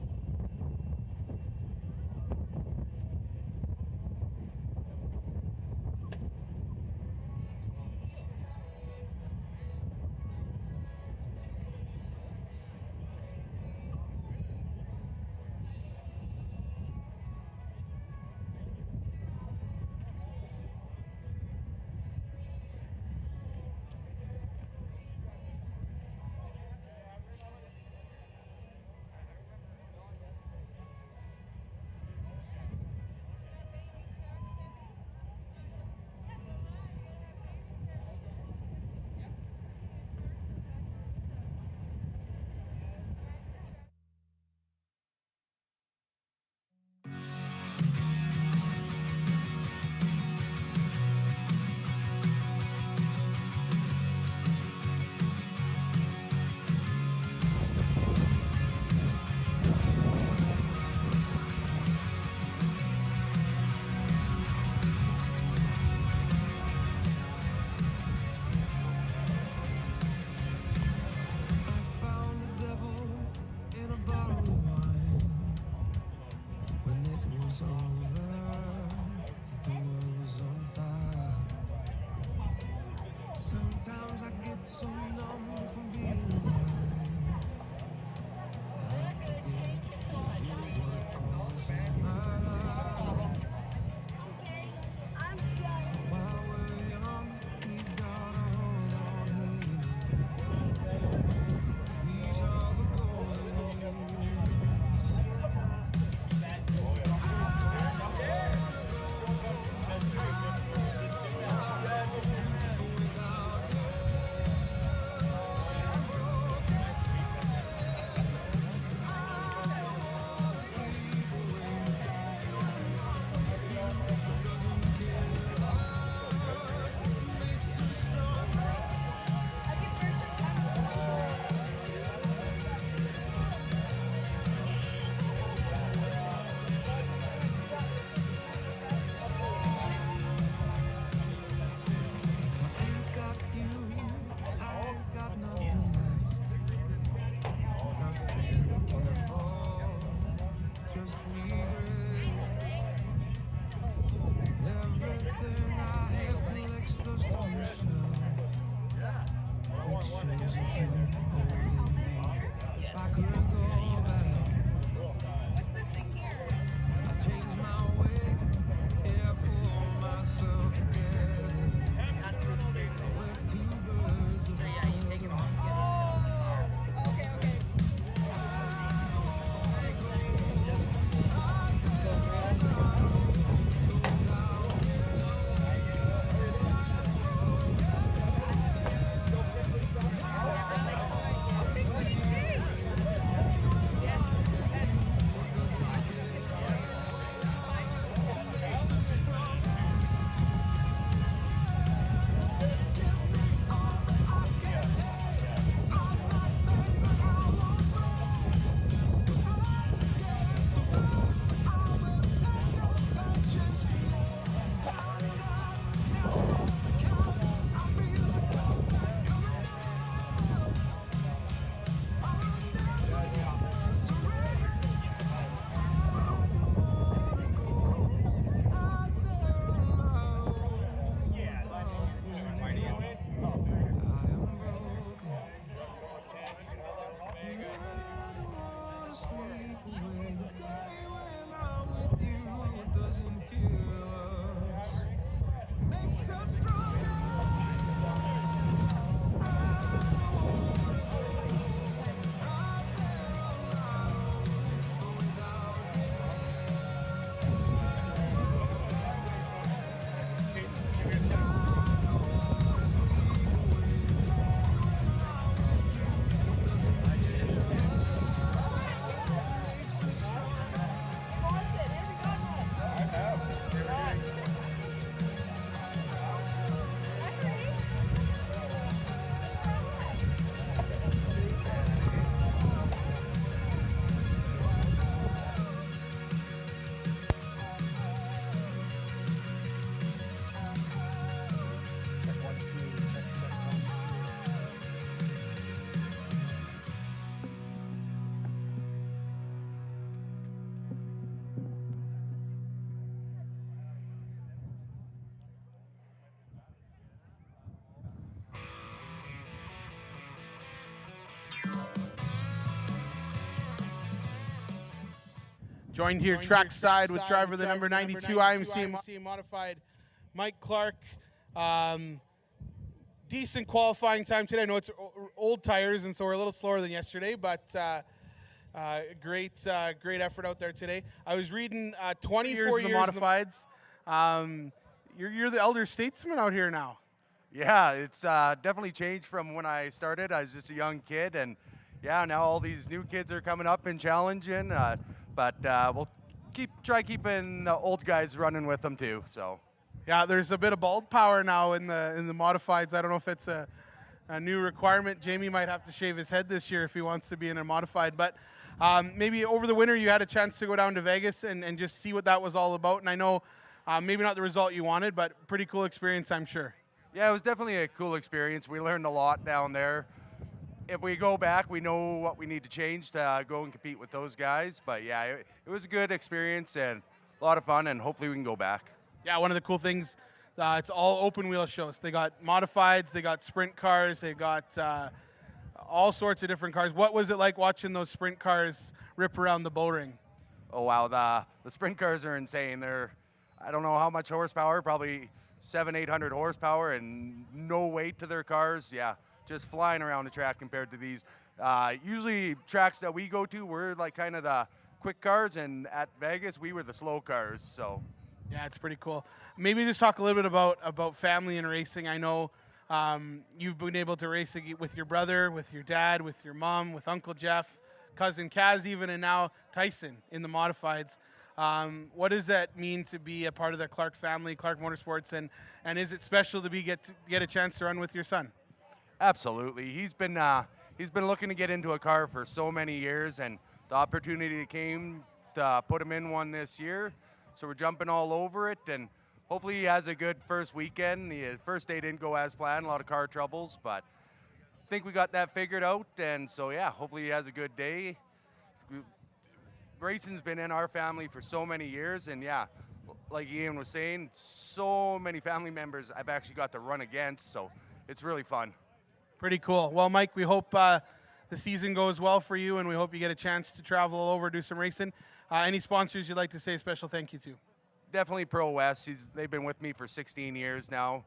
Joined here trackside with driver the number 92 IMCA Modified, Mike Clark. Decent qualifying time today. I know it's old tires, and so we're a little slower than yesterday, but great effort out there today. I was reading 24 years in the Modifieds. You're the elder statesman out here now. Yeah, it's definitely changed from when I started. I was just a young kid, and yeah, now all these new kids are coming up and challenging. But we'll try keeping the old guys running with them too. So. Yeah, there's a bit of bald power now in the Modifieds. I don't know if it's a new requirement. Jamie might have to shave his head this year if he wants to be in a Modified. But maybe over the winter you had a chance to go down to Vegas and just see what that was all about. And I know maybe not the result you wanted, but pretty cool experience, I'm sure. Yeah, it was definitely a cool experience. We learned a lot down there. If we go back, we know what we need to change to go and compete with those guys. But yeah, it was a good experience and a lot of fun, and hopefully we can go back. Yeah, one of the cool things It's all open wheel shows. They got modifieds, they got sprint cars, they got all sorts of different cars. What was it like watching those sprint cars rip around the bull ring? Oh wow, the sprint cars are insane. They're, I don't know how much horsepower, probably 700-800 horsepower, and no weight to their cars. Yeah, just flying around the track compared to these. Usually tracks that we go to, we're like kind of the quick cars, and at Vegas we were the slow cars. So yeah, it's pretty cool. Maybe just talk a little bit about family and racing. I know you've been able to race with your brother, with your dad, with your mom, with Uncle Jeff, cousin Kaz even, and now Tyson in the modifieds. What does that mean to be a part of the Clark family, Clark Motorsports, and is it special to get a chance to run with your son? Absolutely. He's been looking to get into a car for so many years, and the opportunity came to put him in one this year. So we're jumping all over it, and hopefully he has a good first weekend. The first day didn't go as planned, a lot of car troubles, but I think we got that figured out, and so yeah, hopefully he has a good day. Racing's been in our family for so many years, and yeah, like Ian was saying, so many family members I've actually got to run against, so it's really fun. Pretty cool. Well, Mike, we hope the season goes well for you, and we hope you get a chance to travel all over, do some racing. Any sponsors you'd like to say a special thank you to? Definitely Pro West. They've been with me for 16 years now.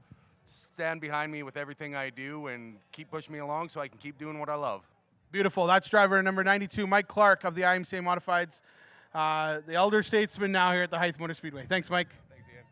Stand behind me with everything I do and keep pushing me along so I can keep doing what I love. Beautiful. That's driver number 92, Mike Clark of the IMCA Modifieds. The elder statesman now here at the Hythe Motor Speedway. Thanks, Mike. Thanks, Ian.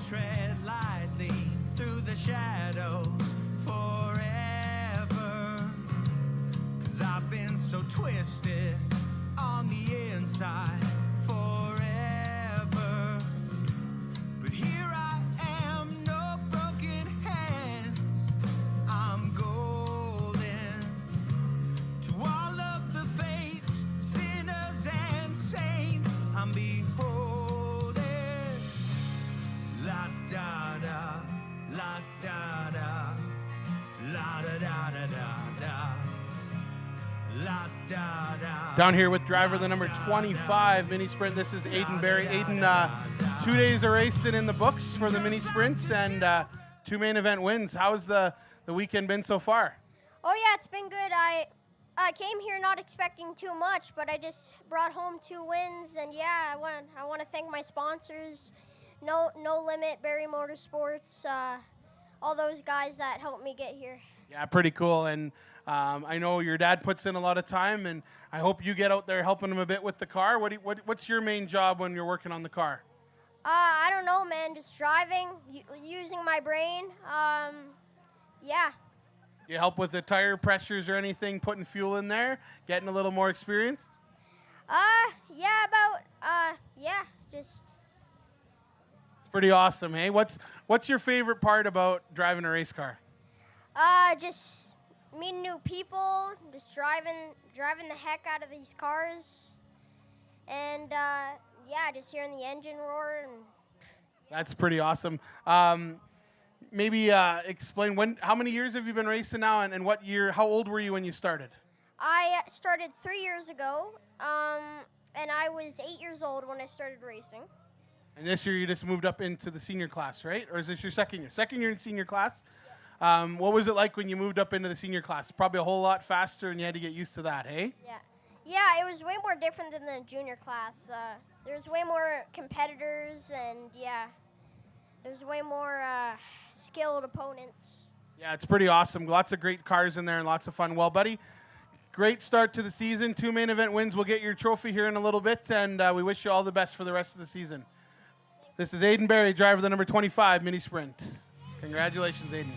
Tread lightly through the shadows forever, 'cause I've been so twisted on the inside forever, but here I am, no broken hands, I'm golden to all of the fates, sinners and saints, I'm beholden. La da da, la da da, la da da da da, la da da. Down here with driver the number 25 mini sprint. This is Aiden Berry. Aiden, 2 days of racing in the books for the mini sprints and 2 main event wins. How's the weekend been so far? Oh yeah, it's been good. I came here not expecting too much, but I just brought home 2 wins, and yeah, I want to thank my sponsors. No Limit, Barry Motorsports, all those guys that helped me get here. Yeah, pretty cool. And I know your dad puts in a lot of time, and I hope you get out there helping him a bit with the car. What's your main job when you're working on the car? I don't know, man. Just driving, using my brain. Yeah. You help with the tire pressures or anything, putting fuel in there, getting a little more experienced? Yeah, just. Pretty awesome, hey? What's your favorite part about driving a race car? Just meeting new people, just driving the heck out of these cars, and yeah, just hearing the engine roar. And that's pretty awesome. Maybe explain how many years have you been racing now, and what year? How old were you when you started? I started 3 years ago, and I was 8 years old when I started racing. And this year you just moved up into the senior class, right? Or is this your second year? Second year in senior class? What was it like when you moved up into the senior class? Probably a whole lot faster, and you had to get used to that, hey? Yeah, it was way more different than the junior class. There's way more competitors, and yeah, there's way more skilled opponents. Yeah, it's pretty awesome. Lots of great cars in there and lots of fun. Well, buddy, great start to the season. 2 main event wins. We'll get your trophy here in a little bit, and we wish you all the best for the rest of the season. This is Aiden Berry, driver the number 25 mini sprint. Congratulations, Aiden.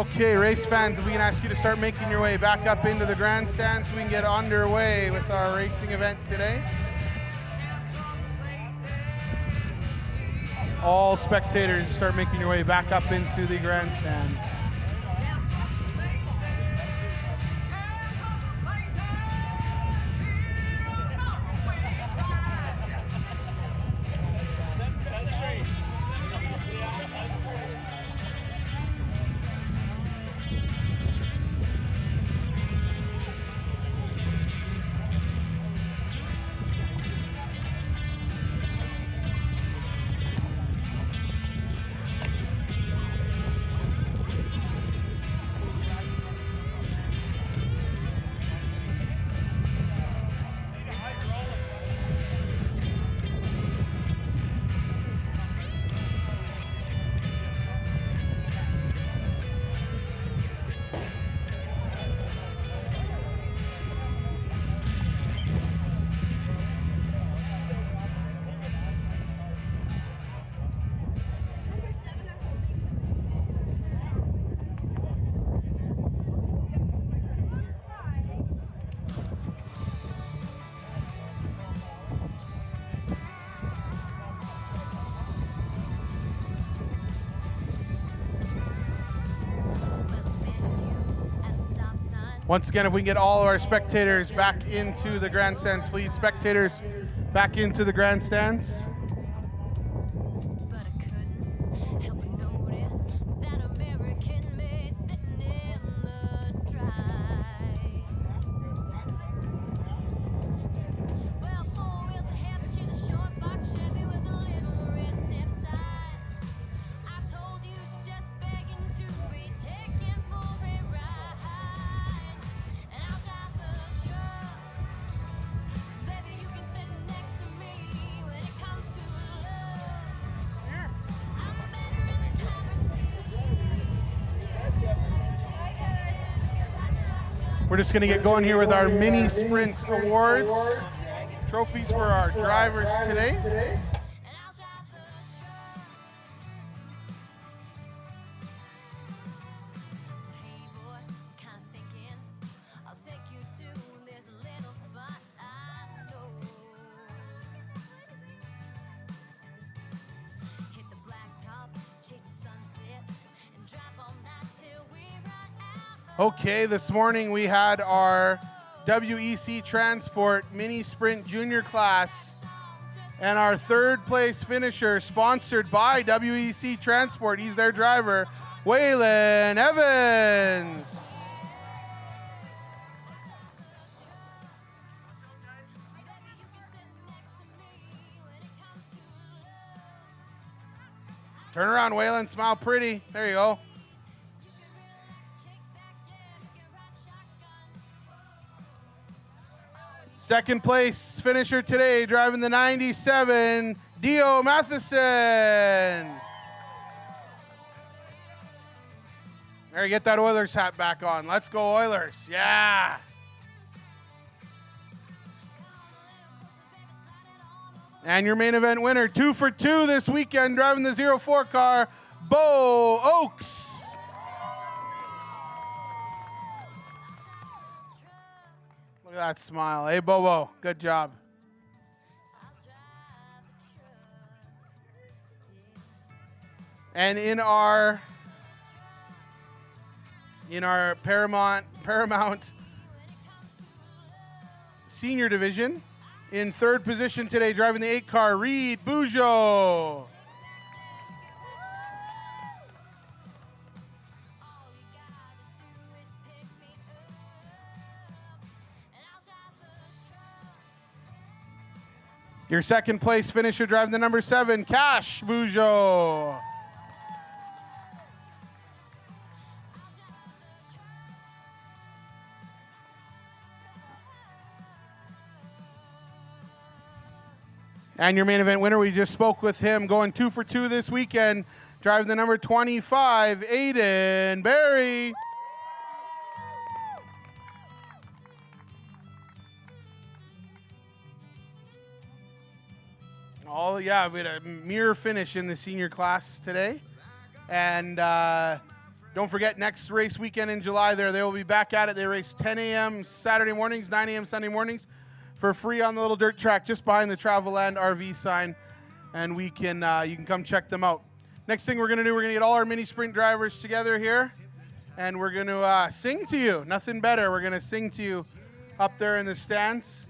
Okay, race fans, if we can ask you to start making your way back up into the grandstand so we can get underway with our racing event today. All spectators, start making your way back up into the grandstands. Once again, if we can get all of our spectators back into the grandstands, please. Spectators, back into the grandstands. We're just going to get going here with our mini sprint awards. Trophies for our drivers today. Okay, this morning we had our WEC Transport Mini Sprint Junior class, and our third place finisher, sponsored by WEC Transport, he's their driver, Waylon Evans. Turn around, Waylon, smile pretty. There you go. Second place finisher today, driving the 97, Dio Matheson. There, get that Oilers hat back on. Let's go Oilers, yeah. And your main event winner, 2 for 2 this weekend, driving the 04 car, Bo Oakes. Look at that smile. Hey, Bobo, good job. And in our Paramount Senior Division, in third position today, driving the 8 car, Reed Bujo. Your second place finisher, driving the number 7, Cash Bujo. And your main event winner, we just spoke with him, going 2 for 2 this weekend, driving the number 25, Aiden Barry. Yeah, we had a mirror finish in the senior class today. And Don't forget, next race weekend in July there, they will be back at it. They race 10 a.m. Saturday mornings, 9 a.m. Sunday mornings for free on the little dirt track just behind the Travel Land RV sign, and you can come check them out. Next thing we're going to do, we're going to get all our mini sprint drivers together here, and we're going to sing to you. Nothing better. We're going to sing to you up there in the stands.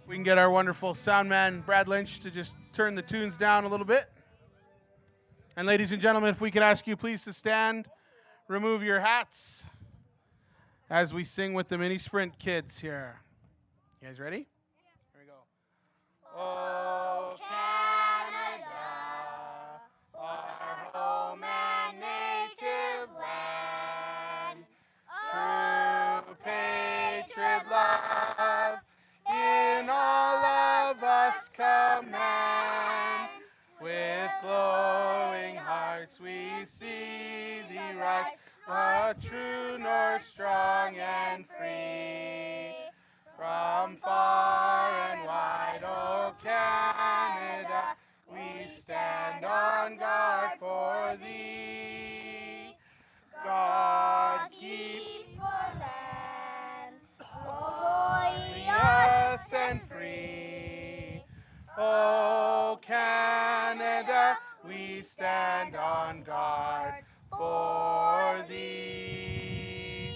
We can get our wonderful sound man, Brad Lynch, to just turn the tunes down a little bit. And ladies and gentlemen, if we could ask you please to stand, remove your hats as we sing with the mini sprint kids here. You guys ready? Here we go. Oh, Canada, our home and native land, true patriot love in all of us command. With glowing hearts we see thee rise, a true north, strong and free. From far and wide, oh Canada, we stand on guard for thee. God keep our land glorious and free. Oh Canada, we stand on guard for thee.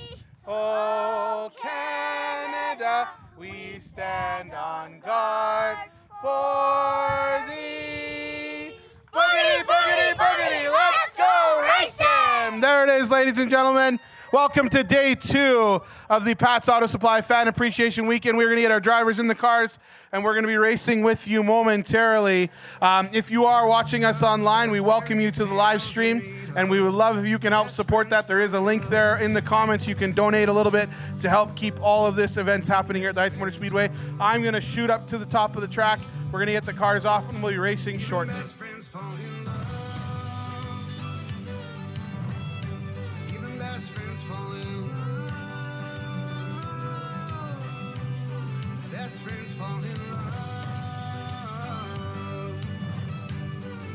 Oh Canada, we stand on guard for thee. Boogity, boogity, boogity, let's go racing! There it is, ladies and gentlemen. Welcome to day 2 of the Pat's Auto Supply Fan Appreciation Weekend. We're going to get our drivers in the cars, and we're going to be racing with you momentarily. If you are watching us online, we welcome you to the live stream, and we would love if you can help support that. There is a link there in the comments. You can donate a little bit to help keep all of this events happening here at the Hythe Motor Speedway. I'm going to shoot up to the top of the track. We're going to get the cars off, and we'll be racing shortly. Best friends fall in love.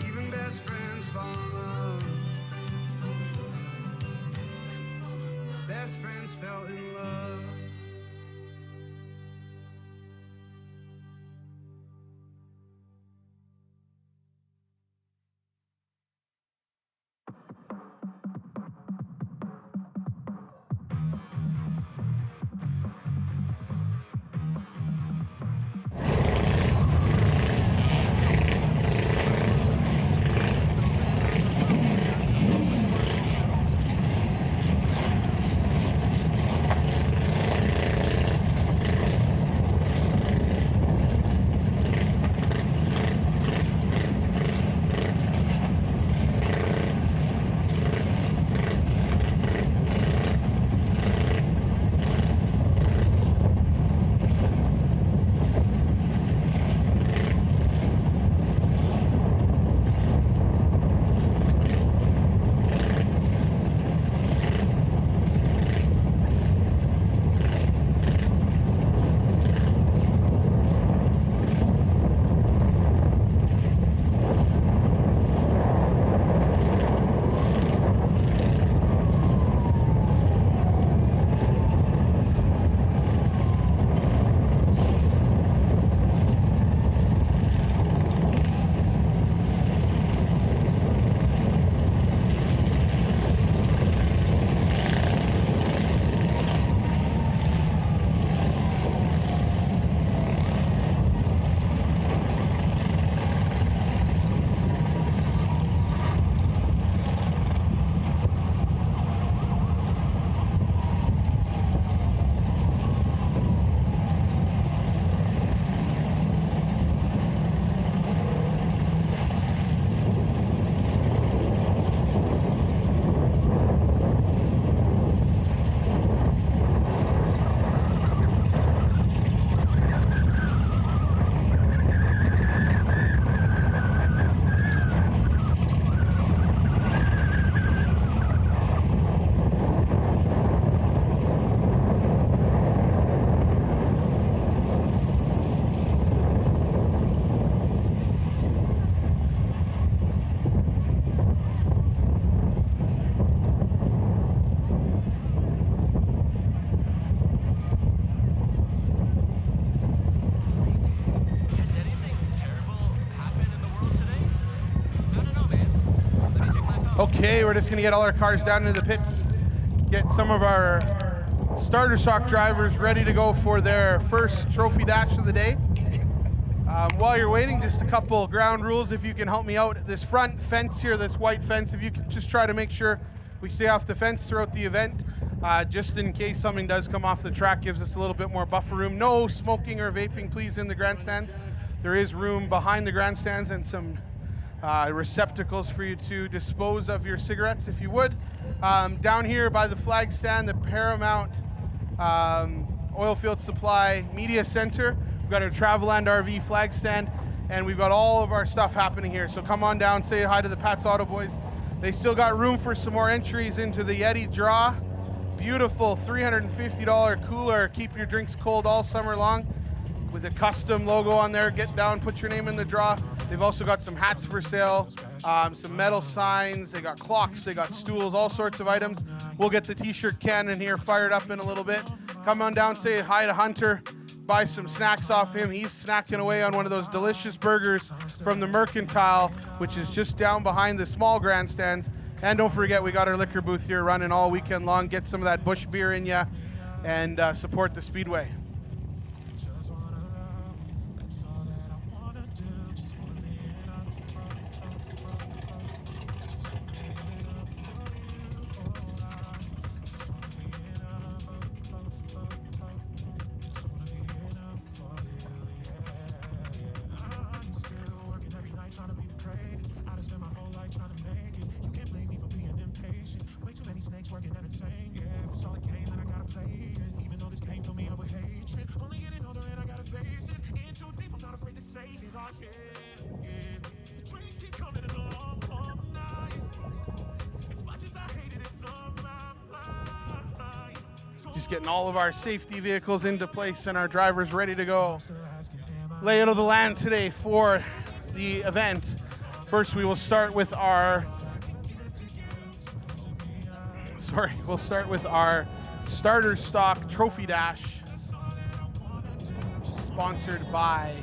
Even best friends fall in love. Best friends fell in love. Okay, we're just going to get all our cars down into the pits, get some of our starter stock drivers ready to go for their first trophy dash of the day. While you're waiting, just a couple ground rules. If you can help me out, this front fence here, this white fence, if you can just try to make sure we stay off the fence throughout the event, just in case something does come off the track, gives us a little bit more buffer room. No smoking or vaping, please, in the grandstands. There is room behind the grandstands and some receptacles for you to dispose of your cigarettes, if you would. Down here by the flag stand, the Paramount Oilfield Supply Media Center, we've got our Traveland RV flag stand, and we've got all of our stuff happening here. So come on down, say hi to the Pat's Auto Boys. They still got room for some more entries into the Yeti draw. Beautiful $350 cooler, keep your drinks cold all summer long, with a custom logo on there. Get down, put your name in the draw. They've also got some hats for sale, some metal signs, they got clocks, they got stools, all sorts of items. We'll get the t-shirt cannon here fired up in a little bit. Come on down, say hi to Hunter, buy some snacks off him. He's snacking away on one of those delicious burgers from the Mercantile, which is just down behind the small grandstands. And don't forget, we got our liquor booth here running all weekend long. Get some of that Bush beer in ya and support the Speedway. Just getting all of our safety vehicles into place and our drivers ready to go. Layout of the land today for the event. First, we will start with our starter stock trophy dash, sponsored by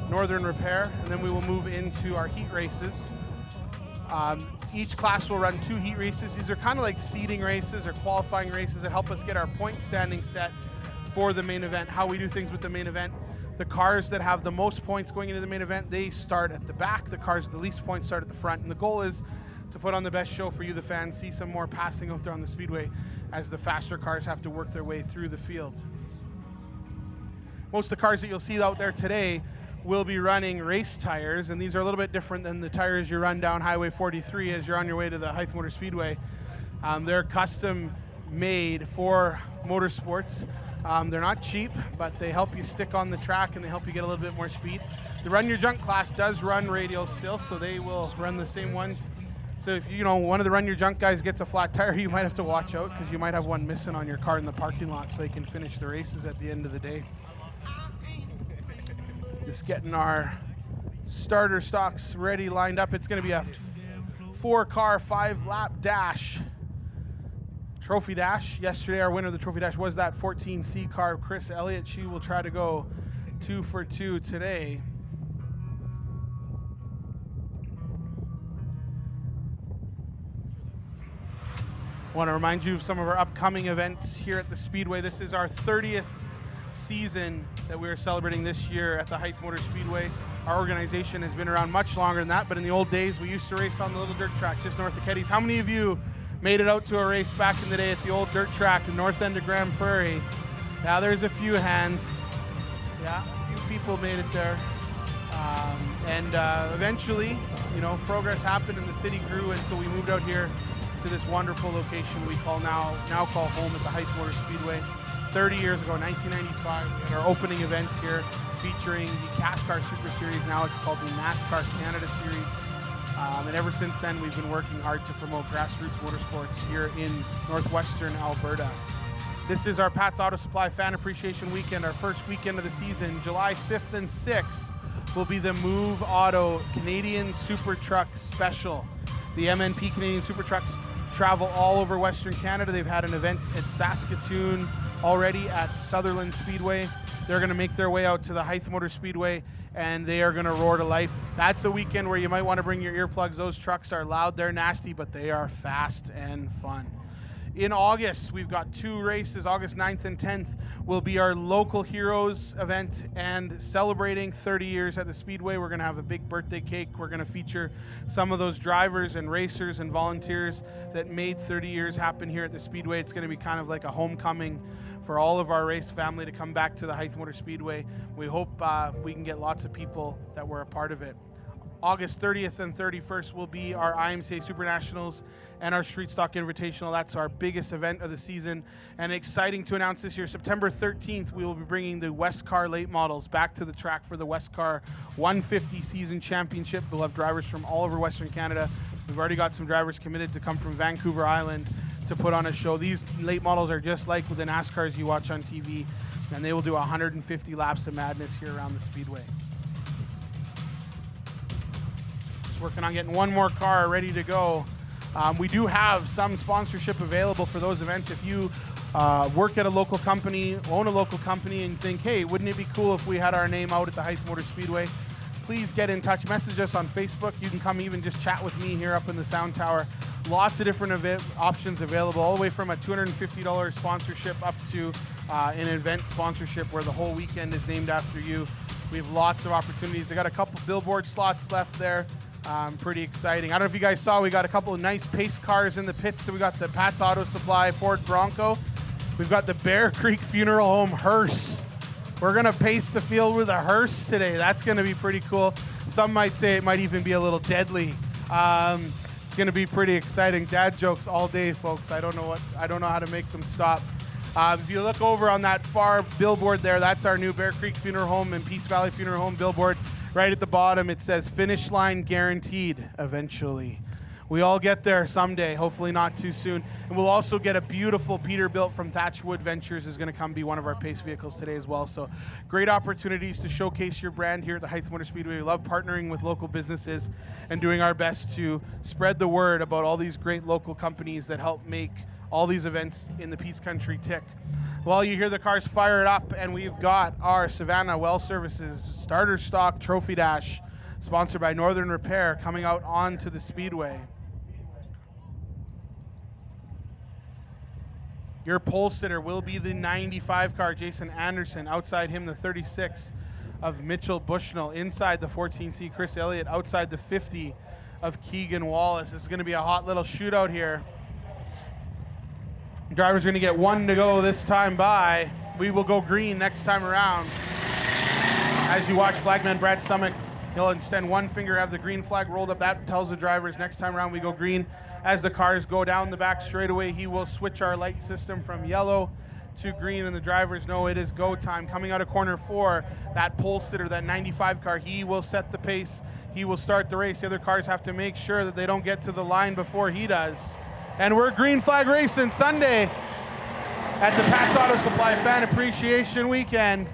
Northern Repair, and then we will move into our heat races. Each class will run 2 heat races. These are kind of like seeding races or qualifying races that help us get our point standing set for the main event. How we do things with the main event: the cars that have the most points going into the main event, they start at the back. The cars with the least points start at the front. And the goal is to put on the best show for you, the fans, see some more passing out there on the Speedway as the faster cars have to work their way through the field. Most of the cars that you'll see out there today will be running race tires, and these are a little bit different than the tires you run down Highway 43 as you're on your way to the Hythe Motor Speedway. They're custom made for motorsports. They're not cheap, but they help you stick on the track and they help you get a little bit more speed. The Run Your Junk class does run radials still, so they will run the same ones. So if one of the Run Your Junk guys gets a flat tire, you might have to watch out because you might have one missing on your car in the parking lot so they can finish the races at the end of the day. Just getting our starter stocks ready, lined up. It's going to be a 4-car, 5-lap dash, trophy dash. Yesterday, our winner of the trophy dash was that 14C car, Chris Elliott. She will try to go 2 for 2 today. I want to remind you of some of our upcoming events here at the Speedway. This is our 30th season that we are celebrating this year at the Hythe Motor Speedway. Our organization has been around much longer than that, but in the old days we used to race on the little dirt track just north of Keddy's. How many of you made it out to a race back in the day at the old dirt track in north end of Grand Prairie? Yeah, there's a few hands. Yeah, a few people made it there. Eventually, progress happened and the city grew, and so we moved out here to this wonderful location we call now call home at the Hythe Motor Speedway. 30 years ago, 1995, we had our opening event here featuring the CASCAR Super Series. Now it's called the NASCAR Canada Series. And ever since then, we've been working hard to promote grassroots motorsports here in northwestern Alberta. This is our Pat's Auto Supply Fan Appreciation Weekend, our first weekend of the season. July 5th and 6th will be the Move Auto Canadian Super Truck Special. The MNP Canadian Super Trucks travel all over Western Canada. They've had an event at Saskatoon, already at Sutherland Speedway. They're going to make their way out to the Hythe Motor Speedway, and they are going to roar to life. That's a weekend where you might want to bring your earplugs. Those trucks are loud, they're nasty, but they are fast and fun. In August, we've got 2 races. August 9th and 10th will be our Local Heroes event, and celebrating 30 years at the Speedway. We're going to have a big birthday cake. We're going to feature some of those drivers and racers and volunteers that made 30 years happen here at the Speedway. It's going to be kind of like a homecoming for all of our race family to come back to the Hythe Motor Speedway. We hope we can get lots of people that were a part of it. August 30th and 31st will be our IMCA Super Nationals and our Street Stock Invitational. That's our biggest event of the season. And exciting to announce this year, September 13th, we will be bringing the Westcar late models back to the track for the Westcar 150 season championship. We'll have drivers from all over Western Canada. We've already got some drivers committed to come from Vancouver Island to put on a show. These late models are just like with the NASCARs you watch on TV, and they will do 150 laps of madness here around the Speedway. Just working on getting one more car ready to go. We do have some sponsorship available for those events. If you work at a local company, own a local company, and think, hey, wouldn't it be cool if we had our name out at the Hythe Motor Speedway? Please get in touch. Message us on Facebook. You can come even just chat with me here up in the Sound Tower. Lots of different options available, all the way from a $250 sponsorship up to an event sponsorship where the whole weekend is named after you. We have lots of opportunities. I got a couple billboard slots left there. Pretty exciting. I don't know if you guys saw, we got a couple of nice pace cars in the pits. So we got the Pat's Auto Supply Ford Bronco. We've got the Bear Creek Funeral Home hearse. We're going to pace the field with a hearse today. That's going to be pretty cool. Some might say it might even be a little deadly. It's going to be pretty exciting. Dad jokes all day, folks. I don't know how to make them stop. If you look over on that far billboard there, that's our new Bear Creek Funeral Home and Peace Valley Funeral Home billboard. Right at the bottom, it says finish line guaranteed eventually. We all get there someday, hopefully not too soon. And we'll also get a beautiful Peterbilt from Thatchwood Ventures is going to come be one of our pace vehicles today as well. So great opportunities to showcase your brand here at the Hythe Motor Speedway. We love partnering with local businesses and doing our best to spread the word about all these great local companies that help make all these events in the Peace Country tick. Well, you hear the cars fire it up, and we've got our Savannah Well Services Starter Stock Trophy Dash, sponsored by Northern Repair, coming out onto the Speedway. Your pole sitter will be the 95 car, Jason Anderson. Outside him, the 36 of Mitchell Bushnell. Inside the 14C, Chris Elliott. Outside the 50 of Keegan Wallace. This is going to be a hot little shootout here. Driver's going to get one to go this time by. We will go green next time around. As you watch flagman Brad Summick, he'll extend one finger, have the green flag rolled up. That tells the drivers next time around we go green. As the cars go down the back straightaway, he will switch our light system from yellow to green, and the drivers know it is go time. Coming out of corner 4, that pole sitter, that 95 car, he will set the pace. He will start the race. The other cars have to make sure that they don't get to the line before he does. And we're green flag racing Sunday at the Pat's Auto Supply Fan Appreciation Weekend.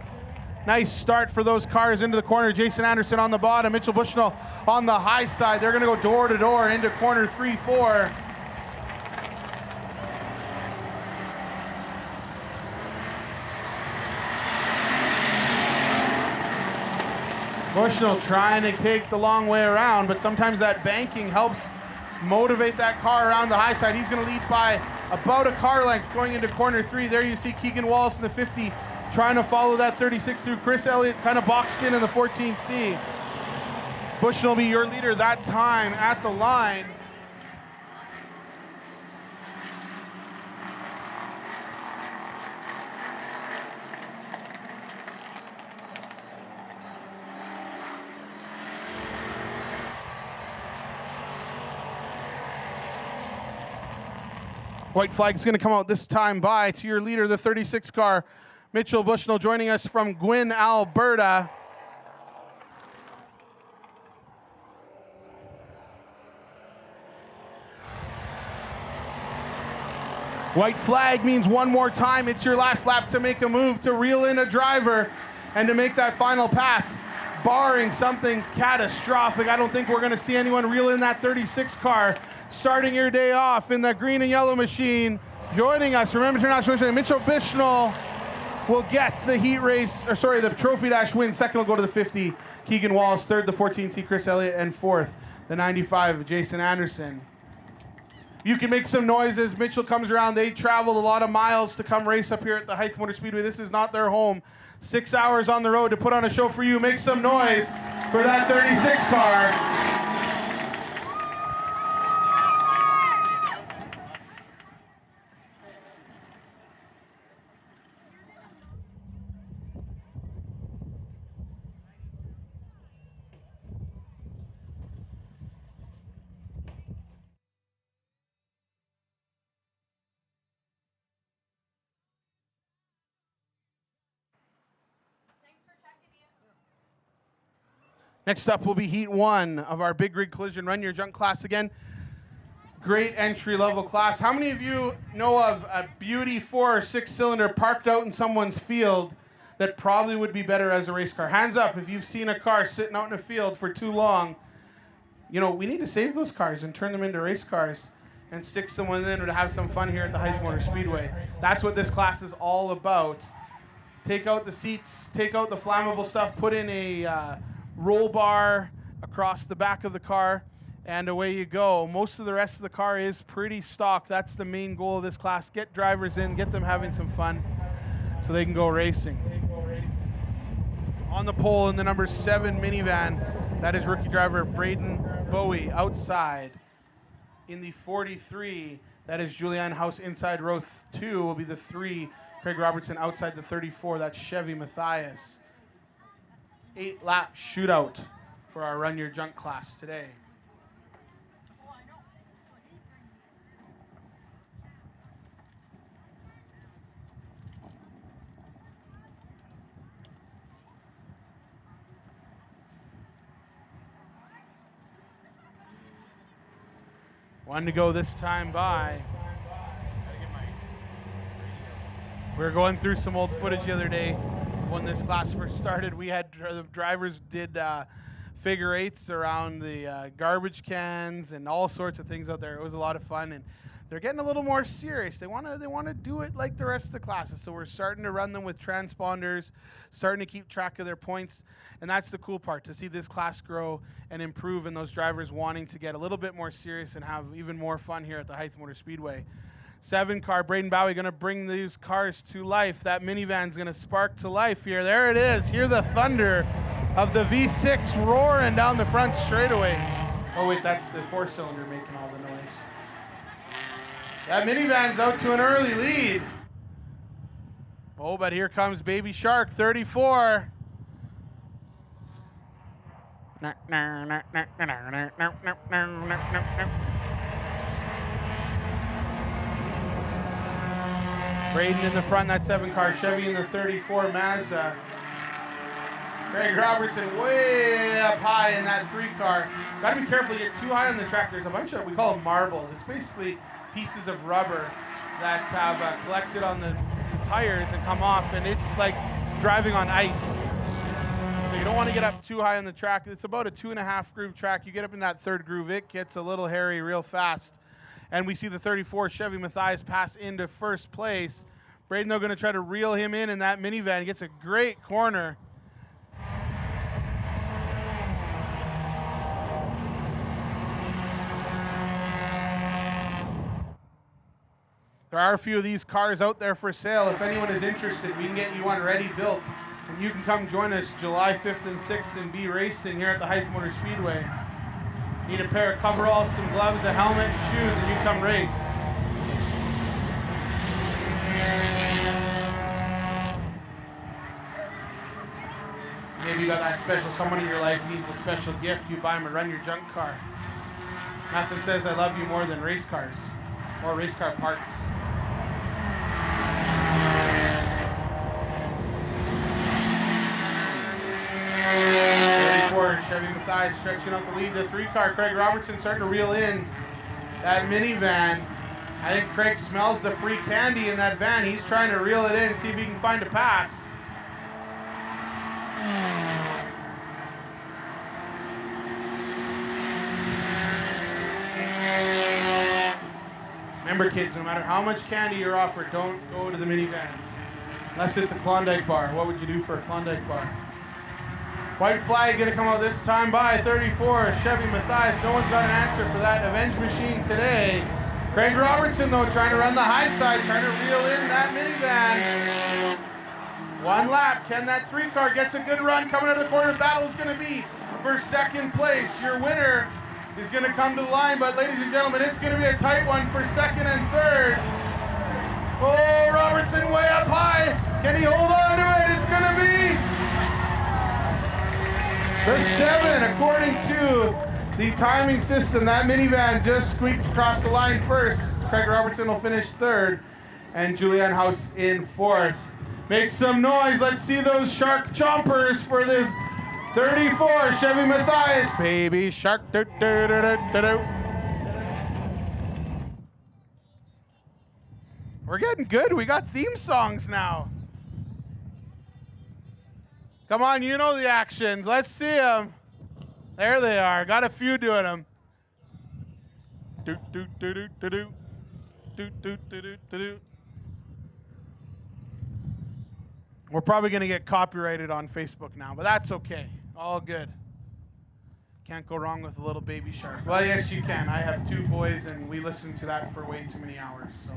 Nice start for those cars into the corner. Jason Anderson on the bottom, Mitchell Bushnell on the high side. They're going to go door to door into corner 3-4. Bushnell trying to take the long way around, but sometimes that banking helps motivate that car around the high side. He's going to lead by about a car length going into corner 3. There you see Keegan Wallace in the 50 trying to follow that 36 through. Chris Elliott kind of boxed in the 14C. Bushnell will be your leader that time at the line. White flag's going to come out this time by to your leader, the 36 car, Mitchell Bushnell, joining us from Gwyn, Alberta. White flag means one more time. It's your last lap to make a move, to reel in a driver, and to make that final pass. Barring something catastrophic, I don't think we're going to see anyone reel in that 36 car. Starting your day off in the green and yellow machine Joining us, remember International Mitchell Bishnell will get the heat race, or sorry, the trophy dash win. Second will go to the 50, Keegan Wallace. Third, the 14C, Chris Elliott. And fourth, the 95, Jason Anderson. You can make some noise as Mitchell comes around. They traveled a lot of miles to come race up here at the Hythe Motor Speedway. This is not their home. 6 hours on the road to put on a show for you. Make some noise for that 36 car. Next up will be Heat 1 of our Big Rig Collision Run Your Junk class again. Great entry-level class. How many of you know of a beauty 4 or 6 cylinder parked out in someone's field that probably would be better as a race car? Hands up if you've seen a car sitting out in a field for too long. You know, we need to save those cars and turn them into race cars and stick someone in to have some fun here at the Hythe Motor Speedway. That's what this class is all about. Take out the seats, take out the flammable stuff, put in a roll bar across the back of the car, and away you go. Most of the rest of the car is pretty stock. That's the main goal of this class. Get drivers in, get them having some fun so they can go racing. On the pole in the number 7 minivan, that is rookie driver Braden Bowie. Outside in the 43, that is Julianne House. Inside row 2 will be the 3, Craig Robertson. Outside the 34, that's Chevy Matthias. 8-lap shootout for our Run Your Junk class today. One to go this time by. We were going through some old footage the other day. When this class first started, we had the drivers did figure 8s around the garbage cans and all sorts of things out there. It was a lot of fun, and they're getting a little more serious. They want to do it like the rest of the classes. So we're starting to run them with transponders, starting to keep track of their points, and that's the cool part, to see this class grow and improve, and those drivers wanting to get a little bit more serious and have even more fun here at the Hythe Motor Speedway. 7 car, Braden Bowie going to bring these cars to life. That minivan's going to spark to life here. There it is. Hear the thunder of the V6 roaring down the front straightaway. Oh wait, that's the 4-cylinder making all the noise. That minivan's out to an early lead. Oh, but here comes Baby Shark, 34. Braden in the front, that 7 car, Chevy in the 34 Mazda. Craig Robertson way up high in that 3 car. Gotta be careful, you get too high on the track. There's a bunch of, we call them marbles. It's basically pieces of rubber that have collected on the tires and come off, and it's like driving on ice. So you don't want to get up too high on the track. It's about a 2.5 groove track. You get up in that 3rd groove, it gets a little hairy real fast. And we see the 34 Chevy Matthias pass into first place. Braden, though, going to try to reel him in that minivan. Gets a great corner. There are a few of these cars out there for sale. If anyone is interested, we can get you one ready built. And you can come join us July 5th and 6th and be racing here at the Hythe Motor Speedway. Need a pair of coveralls, some gloves, a helmet, and shoes, and you come race. Maybe you got that special someone in your life needs a special gift. You buy them a Run Your Junk car. Nothing says I love you more than race cars or race car parts. Chevy Matthias stretching out the lead. The 3 car, Craig Robertson, starting to reel in that minivan. I think Craig smells the free candy in that van. He's trying to reel it in, see if he can find a pass. Remember, Remember, kids, no matter how much candy you're offered, don't go to the minivan. Unless it's a Klondike bar. What would you do for a Klondike bar? White flag going to come out this time by 34, Chevy Matthias. No one's got an answer for that Avenge machine today. Craig Robertson, though, trying to run the high side, trying to reel in that minivan. One lap. Can that 3-car gets a good run coming out of the corner? Battle is going to be for second place. Your winner is going to come to the line, but ladies and gentlemen, it's going to be a tight one for second and third. Oh, Robertson way up high. Can he hold on to it? It's going to be the 7, according to the timing system. That minivan just squeaked across the line first. Craig Robertson will finish third, and Julianne House in fourth. Make some noise. Let's see those shark chompers for the 34 Chevy Matthias. Baby shark. Do, do, do, do, do, do. We're getting good. We got theme songs now. Come on, you know the actions. Let's see them. There they are. Got a few doing them. Do, do, do, do, do, do. Do, do, do, do, do, do. We're probably going to get copyrighted on Facebook now, but that's okay. All good. Can't go wrong with a little baby shark. Well, yes, you can. I have 2 boys, and we listen to that for way too many hours. So,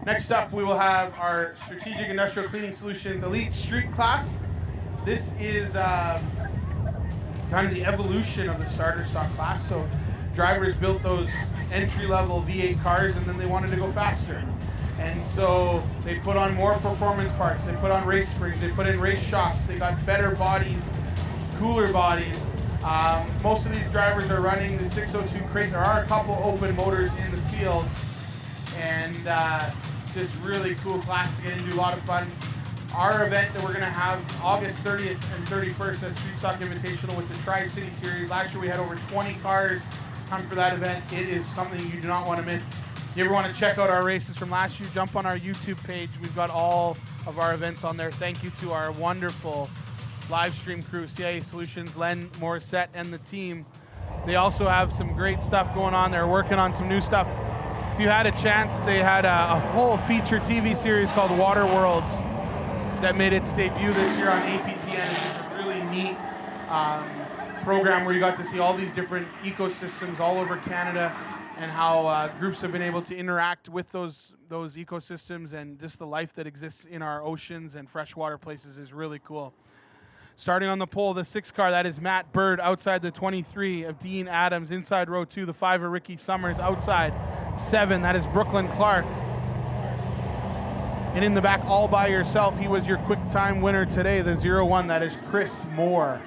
next up, we will have our Strategic Industrial Cleaning Solutions Elite Street class. This is kind of the evolution of the starter stock class. So, drivers built those entry-level V8 cars, and then they wanted to go faster. And so they put on more performance parts, they put on race springs, they put in race shocks, they got better bodies, cooler bodies. Most of these drivers are running the 602 crate. There are a couple open motors in the field, and just really cool class to get into, a lot of fun. Our event that we're going to have August 30th and 31st at Street Stock Invitational with the Tri-City Series. Last year we had over 20 cars come for that event. It is something you do not want to miss. If you ever want to check out our races from last year, jump on our YouTube page. We've got all of our events on there. Thank you to our wonderful live stream crew, CIA Solutions, Len Morissette, and the team. They also have some great stuff going on. They're working on some new stuff. If you had a chance, they had a whole feature TV series called Water Worlds that made its debut this year on APTN. It's a really neat program where you got to see all these different ecosystems all over Canada, and how groups have been able to interact with those ecosystems, and just the life that exists in our oceans and freshwater places is really cool. Starting on the pole, the 6-car, that is Matt Bird. Outside, the 23 of Dean Adams. Inside row 2, the 5 of Ricky Summers. Outside, 7, that is Brooklyn Clark. And in the back, all by yourself, he was your quick time winner today, the 01, that is Chris Moore.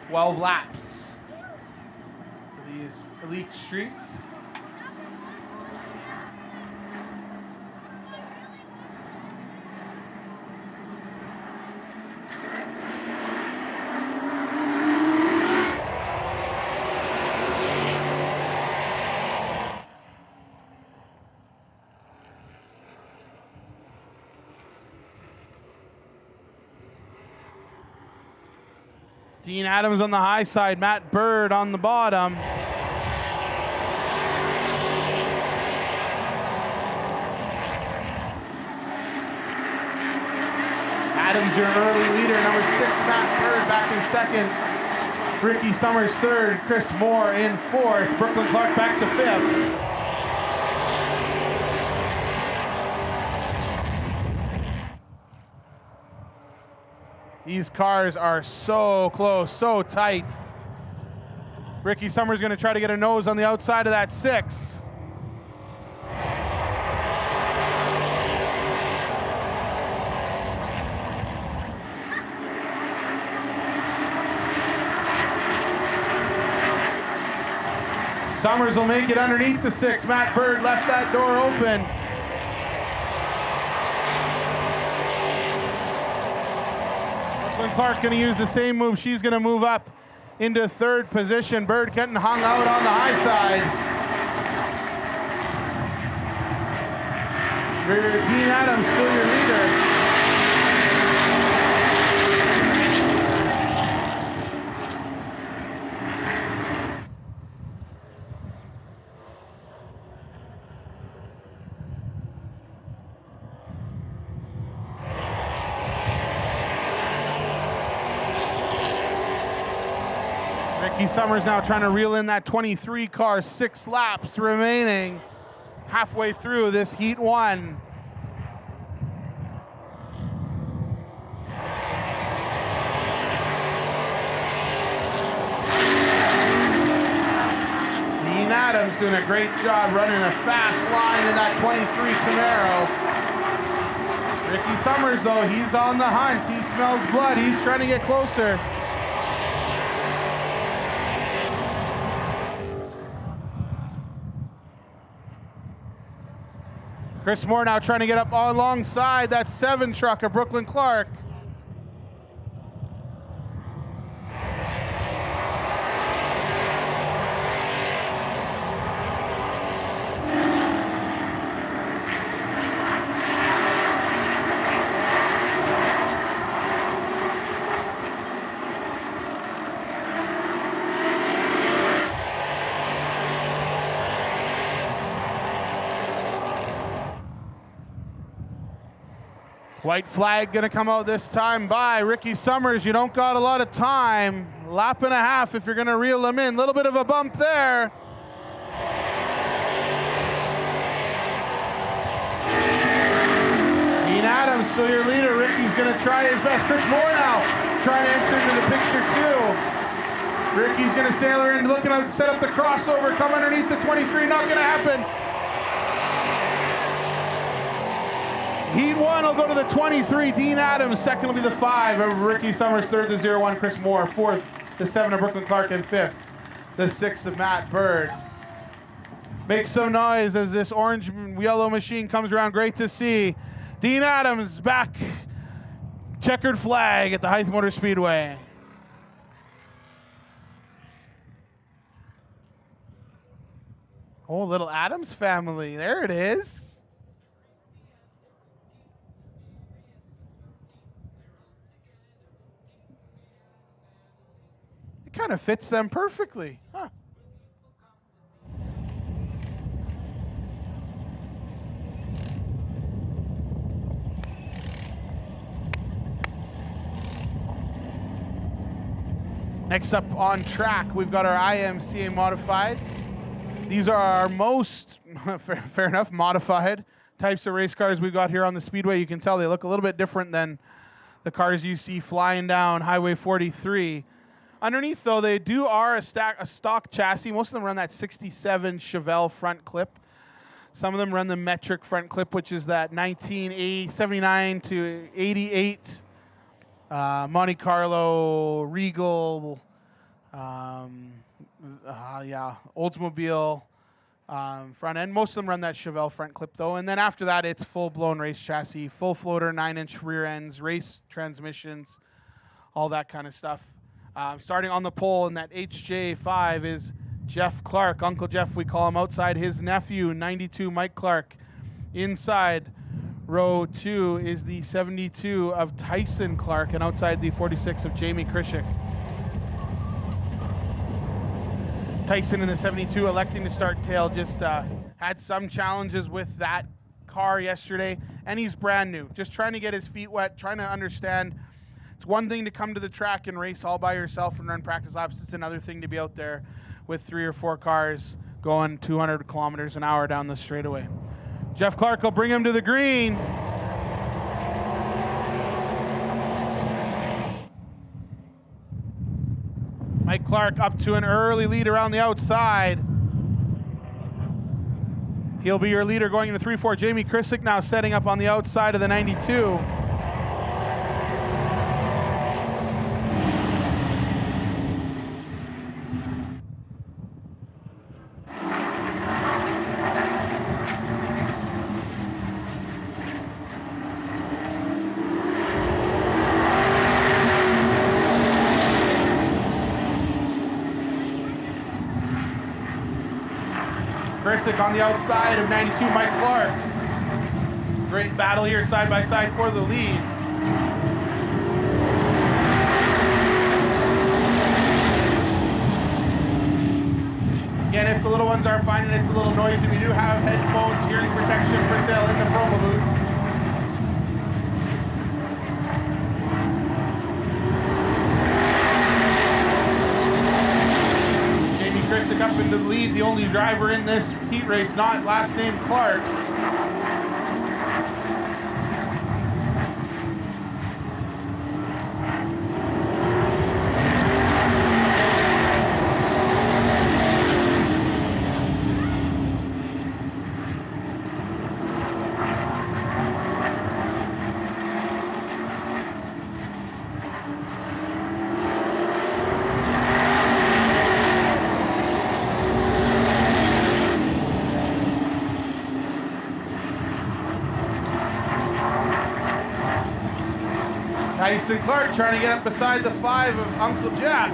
12 laps. These elite streets. Dean Adams on the high side, Matt Bird on the bottom. Adams, your early leader. Number 6, Matt Bird back in second. Ricky Summers third. Chris Moore in fourth. Brooklyn Clark back to 5th. These cars are so close, so tight. Ricky Summers going to try to get a nose on the outside of that 6. Summers will make it underneath the 6. Matt Bird left that door open. Brooklyn Clark going to use the same move. She's going to move up into 3rd position. Bird getting hung out on the high side. Dean Adams still your leader. Ricky Summers now trying to reel in that 23 car, 6 laps remaining halfway through this Heat 1. Dean Adams doing a great job running a fast line in that 23 Camaro. Ricky Summers, though, he's on the hunt. He smells blood. He's trying to get closer. Chris Moore now trying to get up alongside that 7 truck of Brooklyn Clark. White flag gonna come out this time by Ricky Summers. You don't got a lot of time. Lap and a half if you're gonna reel them in. Little bit of a bump there. Dean Adams, still your leader. Ricky's gonna try his best. Chris Moore now trying to enter into the picture too. Ricky's gonna sail her in, looking to set up the crossover, come underneath the 23, not gonna happen. Heat 1 will go to the 23, Dean Adams. Second will be the 5 of Ricky Summers. Third, the 01, Chris Moore. Fourth, the 7 of Brooklyn Clark. And fifth, the 6 of Matt Bird. Make some noise as this orange and yellow machine comes around. Great to see. Dean Adams back. Checkered flag at the Hythe Motor Speedway. Oh, little Adams family. There it is. Kind of fits them perfectly, huh? Next up on track, we've got our IMCA Modifieds. These are our most, fair enough, modified types of race cars we've got here on the Speedway. You can tell they look a little bit different than the cars you see flying down Highway 43. Underneath, though, they are a stock chassis. Most of them run that 67 Chevelle front clip. Some of them run the metric front clip, which is that 1979 to 88 Monte Carlo, Regal, Oldsmobile front end. Most of them run that Chevelle front clip, though. And then after that, it's full-blown race chassis, full floater, 9-inch rear ends, race transmissions, all that kind of stuff. Starting on the pole in that HJ5 is Jeff Clark, Uncle Jeff, we call him, outside his nephew, 92 Mike Clark. Inside row 2 is the 72 of Tyson Clark, and outside the 46 of Jamie Krishik. Tyson in the 72 electing to start tail, just had some challenges with that car yesterday, and he's brand new. Just trying to get his feet wet, trying to understand. It's one thing to come to the track and race all by yourself and run practice laps. It's another thing to be out there with 3 or 4 cars going 200 kilometers an hour down the straightaway. Jeff Clark will bring him to the green. Mike Clark up to an early lead around the outside. He'll be your leader going into 3-4. Jamie Krisick now setting up on the outside of the 92. Krisick on the outside of 92, Mike Clark. Great battle here side by side for the lead. Again, if the little ones are finding it's a little noisy, we do have headphones, hearing protection for sale in the promo booth. Krisick up into the lead, the only driver in this heat race, not last name Clark. Tyson Clark trying to get up beside the 5 of Uncle Jeff.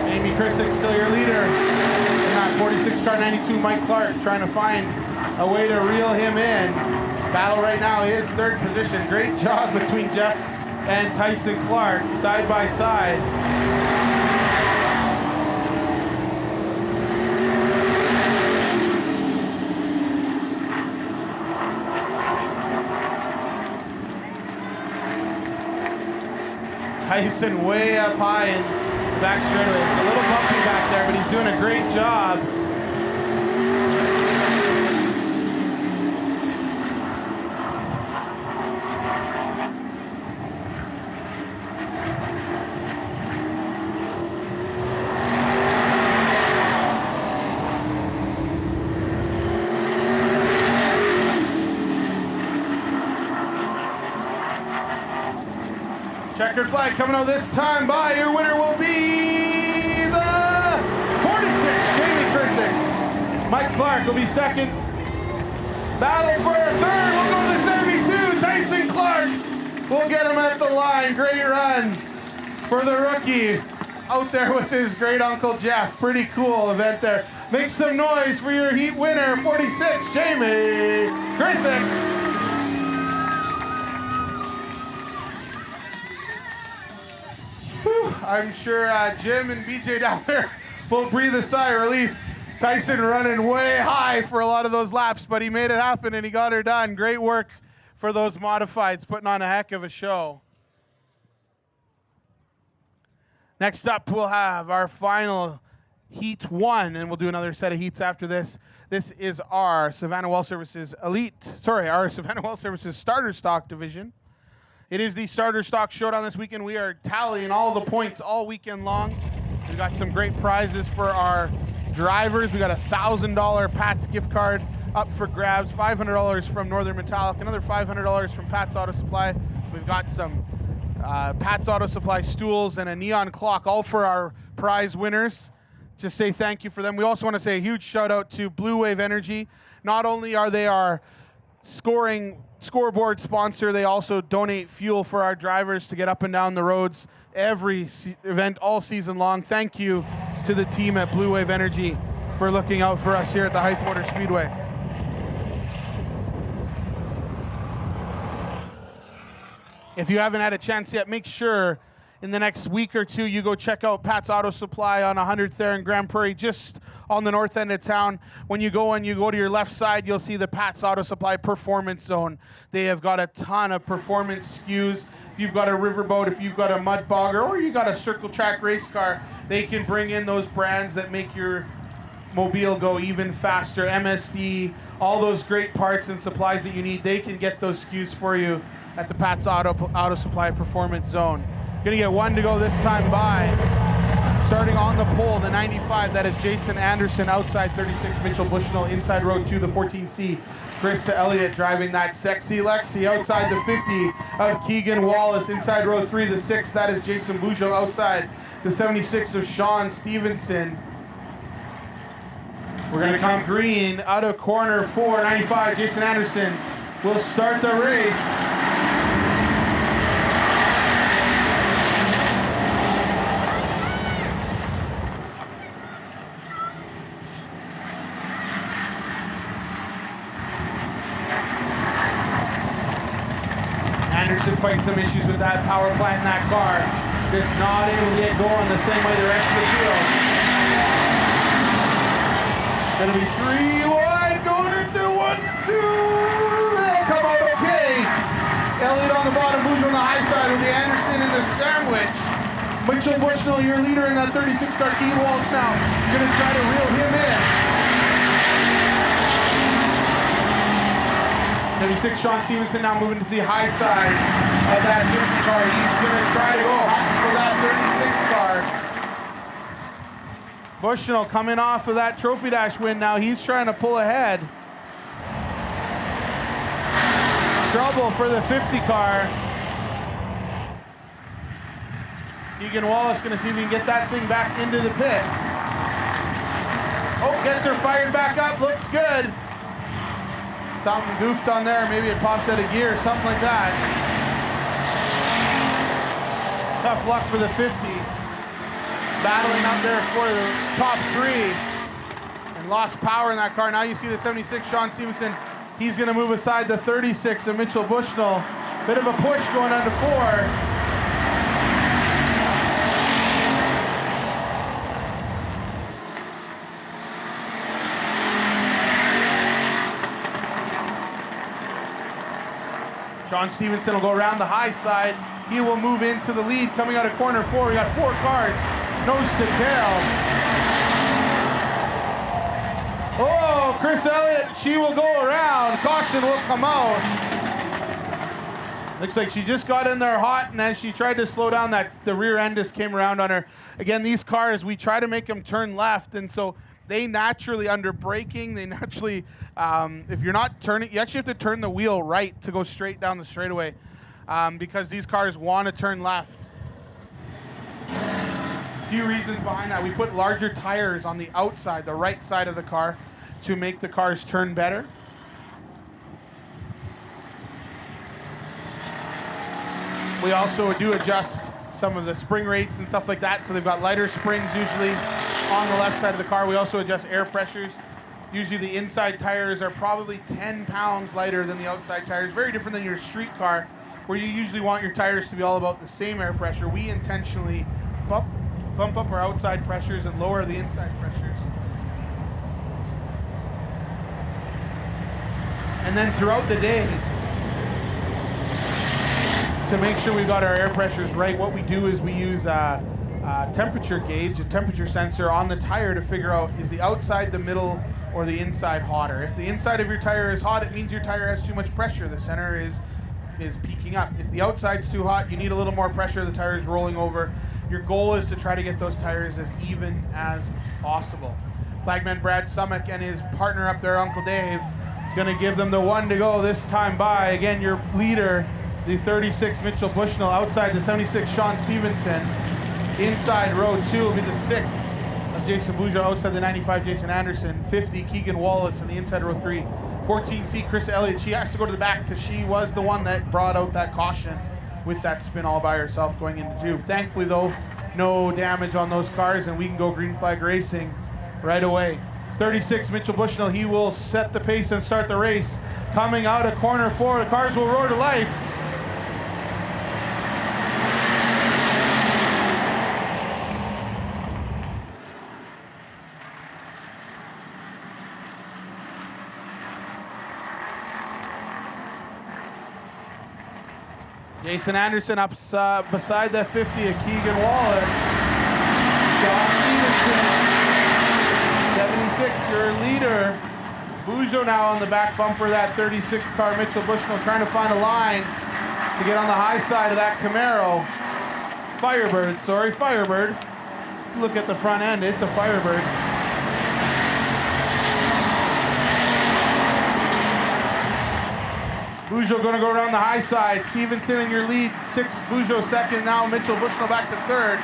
Amy Krisick still your leader. In that 46 car 92, Mike Clark trying to find a way to reel him in. Battle right now is third position. Great job between Jeff and Tyson Clark, side by side. Tyson way up high in the back straightaway. It's a little bumpy back there, but he's doing a great job. Checkered flag coming out this time by. Your winner will be the 46, Jamie Krisick. Mike Clark will be second. Battle for third. We'll go to the 72. Tyson Clark will get him at the line. Great run for the rookie out there with his great Uncle Jeff. Pretty cool event there. Make some noise for your heat winner, 46, Jamie Krisick. I'm sure Jim and BJ down there will breathe a sigh of relief. Tyson running way high for a lot of those laps, but he made it happen and he got her done. Great work for those modifieds, putting on a heck of a show. Next up, we'll have our final Heat 1, and we'll do another set of heats after this. This is our Savannah Well Services our Savannah Well Services Starter Stock Division. It is the Starter Stock Showdown this weekend. We are tallying all the points all weekend long. We've got some great prizes for our drivers. We got a $1,000 Pat's gift card up for grabs, $500 from Northern Metallic, another $500 from Pat's Auto Supply. We've got some Pat's Auto Supply stools and a neon clock, all for our prize winners. Just say thank you for them. We also want to say a huge shout out to Blue Wave Energy. Not only are they our scoreboard sponsor, they also donate fuel for our drivers to get up and down the roads every event all season long. Thank you to the team at Blue Wave Energy for looking out for us here at the Hythe Motor Speedway. If you haven't had a chance yet, make sure in the next week or two you go check out Pat's Auto Supply on 100th there in Grand Prairie, just on the north end of town. When you go to your left side, you'll see the Pat's Auto Supply Performance Zone. They have got a ton of performance SKUs. If you've got a riverboat, if you've got a mud bogger, or you got a circle track race car, they can bring in those brands that make your mobile go even faster. MSD, all those great parts and supplies that you need, they can get those SKUs for you at the Pat's Auto Supply Performance Zone. Gonna get one to go this time by. Starting on the pole, the 95, that is Jason Anderson. Outside 36, Mitchell Bushnell. Inside row 2, the 14C, Chris Elliott driving that sexy Lexi. Outside the 50 of Keegan Wallace. Inside row 3, the 6, that is Jason Bujo. Outside the 76 of Sean Stevenson. We're gonna come green out of corner 4, 95, Jason Anderson will start the race. Anderson fighting some issues with that power plant in that car. Just not able to get going the same way the rest of the field. Gonna be 3 wide, going into 1, 2. They'll come out okay. Elliott on the bottom, Bouger on the high side with the Anderson in the sandwich. Mitchell Bushnell, your leader in that 36 car. Keegan Wallace now gonna try to reel him in. 76 Sean Stevenson now moving to the high side of that 50 car. He's gonna try to go hunting for that 36 car. Bushnell coming off of that Trophy Dash win now. He's trying to pull ahead. Trouble for the 50 car. Keegan Wallace gonna see if he can get that thing back into the pits. Oh, gets her fired back up, looks good. Something goofed on there, maybe it popped out of gear, something like that. Tough luck for the 50. Battling up there for the top 3. And lost power in that car. Now you see the 76, Sean Stevenson. He's gonna move aside the 36 of Mitchell Bushnell. Bit of a push going on to 4. Sean Stevenson will go around the high side. He will move into the lead coming out of corner 4. We got 4 cars, nose to tail. Oh, Chris Elliott, she will go around. Caution will come out. Looks like she just got in there hot, and as she tried to slow down, the rear end just came around on her. Again, these cars, we try to make them turn left, and so they naturally, under braking, they naturally, if you're not turning, you actually have to turn the wheel right to go straight down the straightaway because these cars want to turn left. A few reasons behind that. We put larger tires on the outside, the right side of the car, to make the cars turn better. We also do adjust some of the spring rates and stuff like that, so they've got lighter springs usually on the left side of the car. We also adjust air pressures. Usually the inside tires are probably 10 pounds lighter than the outside tires. Very different than your street car, where you usually want your tires to be all about the same air pressure. We intentionally bump up our outside pressures and lower the inside pressures. And then throughout the day, to make sure we got our air pressures right, what we do is we use a temperature gauge, a temperature sensor on the tire to figure out, is the outside, the middle, or the inside hotter. If the inside of your tire is hot, it means your tire has too much pressure. The center is peaking up. If the outside's too hot, you need a little more pressure, the tire is rolling over. Your goal is to try to get those tires as even as possible. Flagman Brad Summick and his partner up there, Uncle Dave, gonna give them the 1 to go this time by. Again, your leader, the 36 Mitchell Bushnell, outside the 76 Sean Stevenson. Inside row 2 will be the 6 of Jason Bouger, outside the 95 Jason Anderson. 50 Keegan Wallace, and the inside row 3 14C Chris Elliott. She has to go to the back because she was the one that brought out that caution with that spin all by herself going into 2. Thankfully though, no damage on those cars, and we can go green flag racing right away. 36 Mitchell Bushnell, he will set the pace and start the race. Coming out of corner 4, the cars will roar to life. Jason Anderson up beside that 50 of Keegan Wallace. Sean Stevenson, 76, your leader. Bouger now on the back bumper of that 36 car. Mitchell Bushnell trying to find a line to get on the high side of that Camaro. Firebird. Look at the front end, it's a Firebird. Bouger going to go around the high side. Stevenson in your lead, 6, Bouger second. Now Mitchell Bushnell back to 3rd.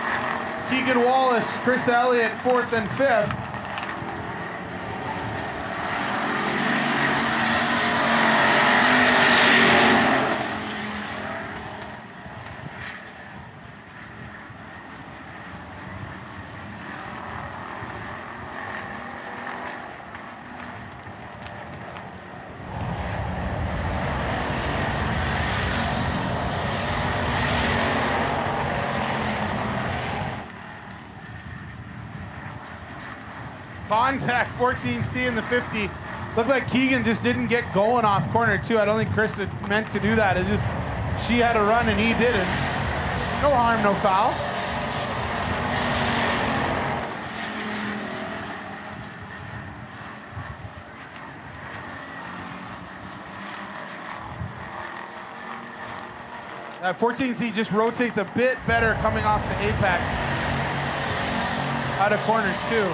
Keegan Wallace, Chris Elliott 4th and 5th. Contact 14C in the 50. Looked like Keegan just didn't get going off corner 2. I don't think Chris had meant to do that. It just, she had a run and he didn't. No harm, no foul. That 14C just rotates a bit better coming off the apex out of corner 2.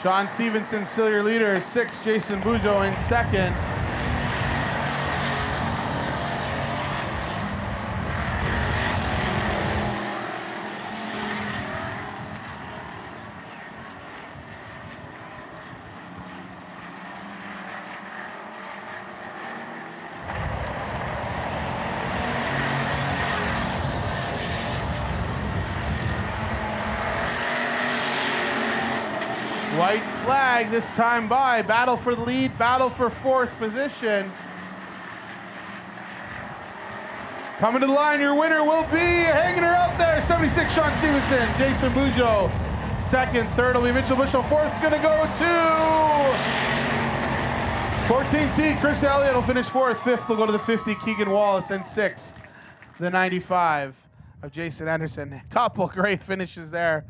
Sean Stevenson still your leader, 6. Jason Bujo in 2nd. White flag this time by. Battle for the lead, battle for 4th position. Coming to the line, your winner will be hanging her out there. 76, Sean Stevenson. Jason Bujo, 2nd. 3rd will be Mitchell Bushell. 4th's gonna go to 14C. Chris Elliott will finish 4th. 5th will go to the 50, Keegan Wallace. And 6th, the 95 of Jason Anderson. Couple great finishes there.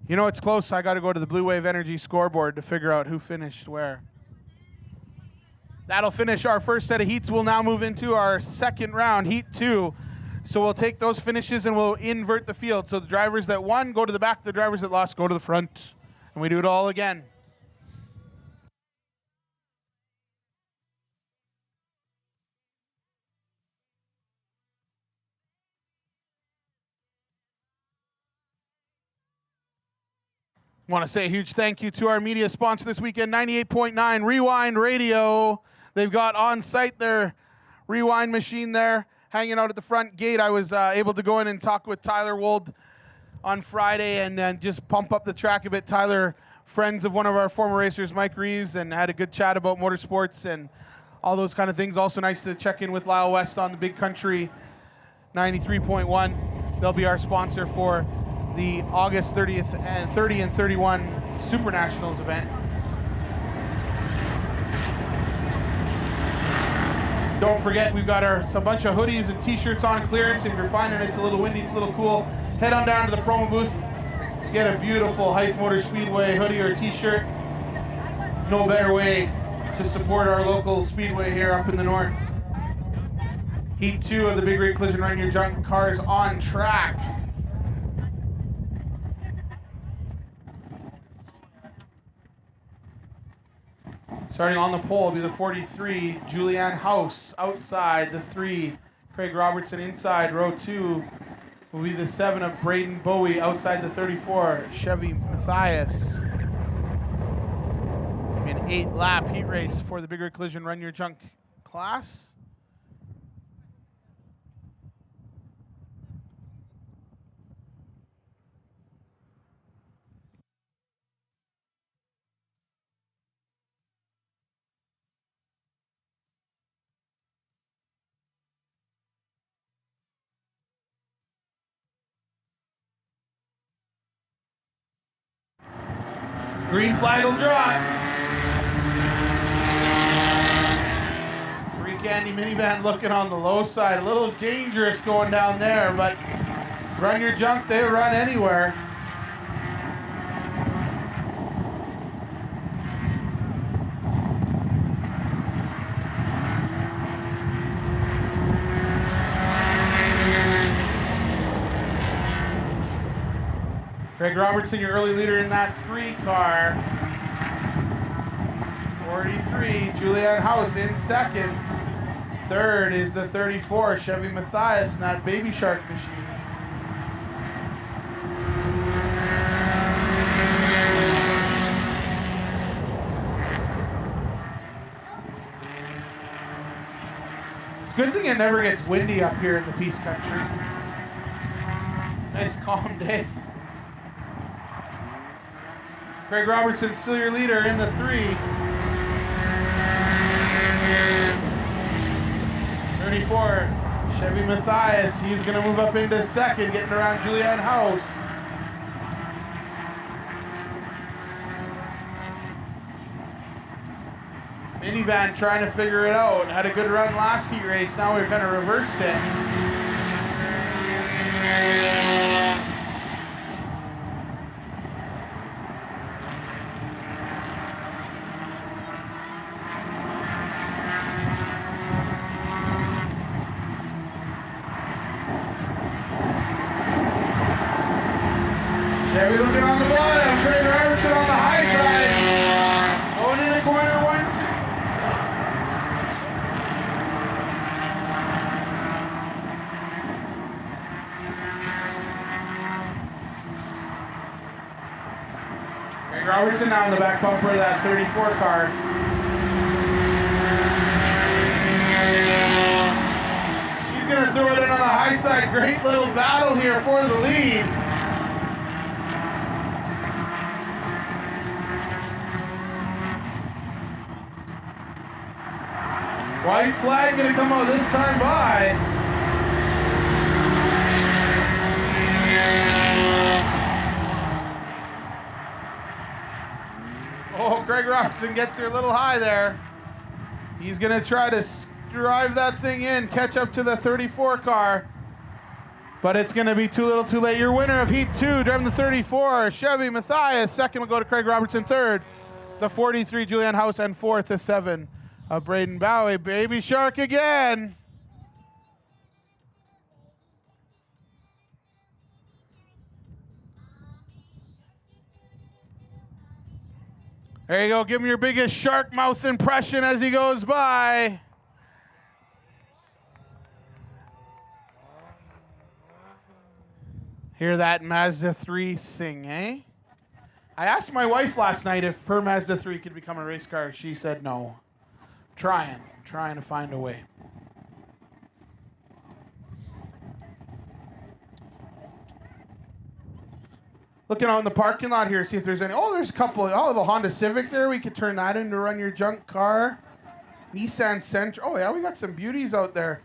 You know, it's close. I got to go to the Blue Wave Energy scoreboard to figure out who finished where. That'll finish our first set of heats. We'll now move into our 2nd round, Heat 2. So we'll take those finishes and we'll invert the field. So the drivers that won go to the back, the drivers that lost go to the front. And we do it all again. Want to say a huge thank you to our media sponsor this weekend, 98.9 Rewind Radio. They've got on site their rewind machine there, hanging out at the front gate. I was able to go in and talk with Tyler Wold on Friday and just pump up the track a bit. Tyler, friends of one of our former racers, Mike Reeves, and had a good chat about motorsports and all those kind of things. Also nice to check in with Lyle West on the Big Country 93.1. They'll be our sponsor for the August 30th and 30 and 31 Super Nationals event. Don't forget, we've got a bunch of hoodies and t-shirts on clearance. If you're finding it's a little windy, it's a little cool, head on down to the promo booth, get a beautiful Hythe Motor Speedway hoodie or t-shirt. No better way to support our local Speedway here up in the north. Heat 2 of the Big Rig Collision Run Your Junk cars on track. Starting on the pole will be the 43, Julianne House. Outside, the 3, Craig Robertson. Inside, row 2 will be the 7 of Braden Bowie. Outside the 34, Chevy Matthias. An 8-lap heat race for the Big Rig Collision Run Your Junk class. Green flag will drop. Free Candy minivan looking on the low side. A little dangerous going down there, but Run Your Junk, they run anywhere. Craig Robertson, your early leader in that 3 car. 43, Julianne House in 2nd. 3rd is the 34, Chevy Matthias in that Baby Shark machine. It's a good thing it never gets windy up here in the Peace Country. Nice calm day. Craig Robertson still your leader in the 3. 34, Chevy Matthias. He's going to move up into second, getting around Julianne House. Minivan trying to figure it out. Had a good run last heat race. Now we've kind of reversed it. Chevy looking on the bottom. Craig Robertson on the high side. Going in the corner, 1, 2. Craig Robertson now in the back bumper of that 34 car. He's going to throw it in on the high side. Great little battle here for the lead. White flag going to come out this time by. Oh, Craig Robertson gets her a little high there. He's going to try to drive that thing in, catch up to the 34 car. But it's going to be too little too late. Your winner of Heat 2, driving the 34, Chevy Matthias. Second will go to Craig Robertson. Third, the 43, Julianne House. And fourth, the 7. Braden Bowie, Baby Shark again. There you go. Give him your biggest shark mouth impression as he goes by. Hear that Mazda 3 sing, eh? I asked my wife last night if her Mazda 3 could become a race car. She said no. Trying to find a way. Looking out in the parking lot here, see if there's any. Oh, there's a couple. Oh, the Honda Civic there. We could turn that into run your junk car. Nissan Sentra. Oh yeah, we got some beauties out there.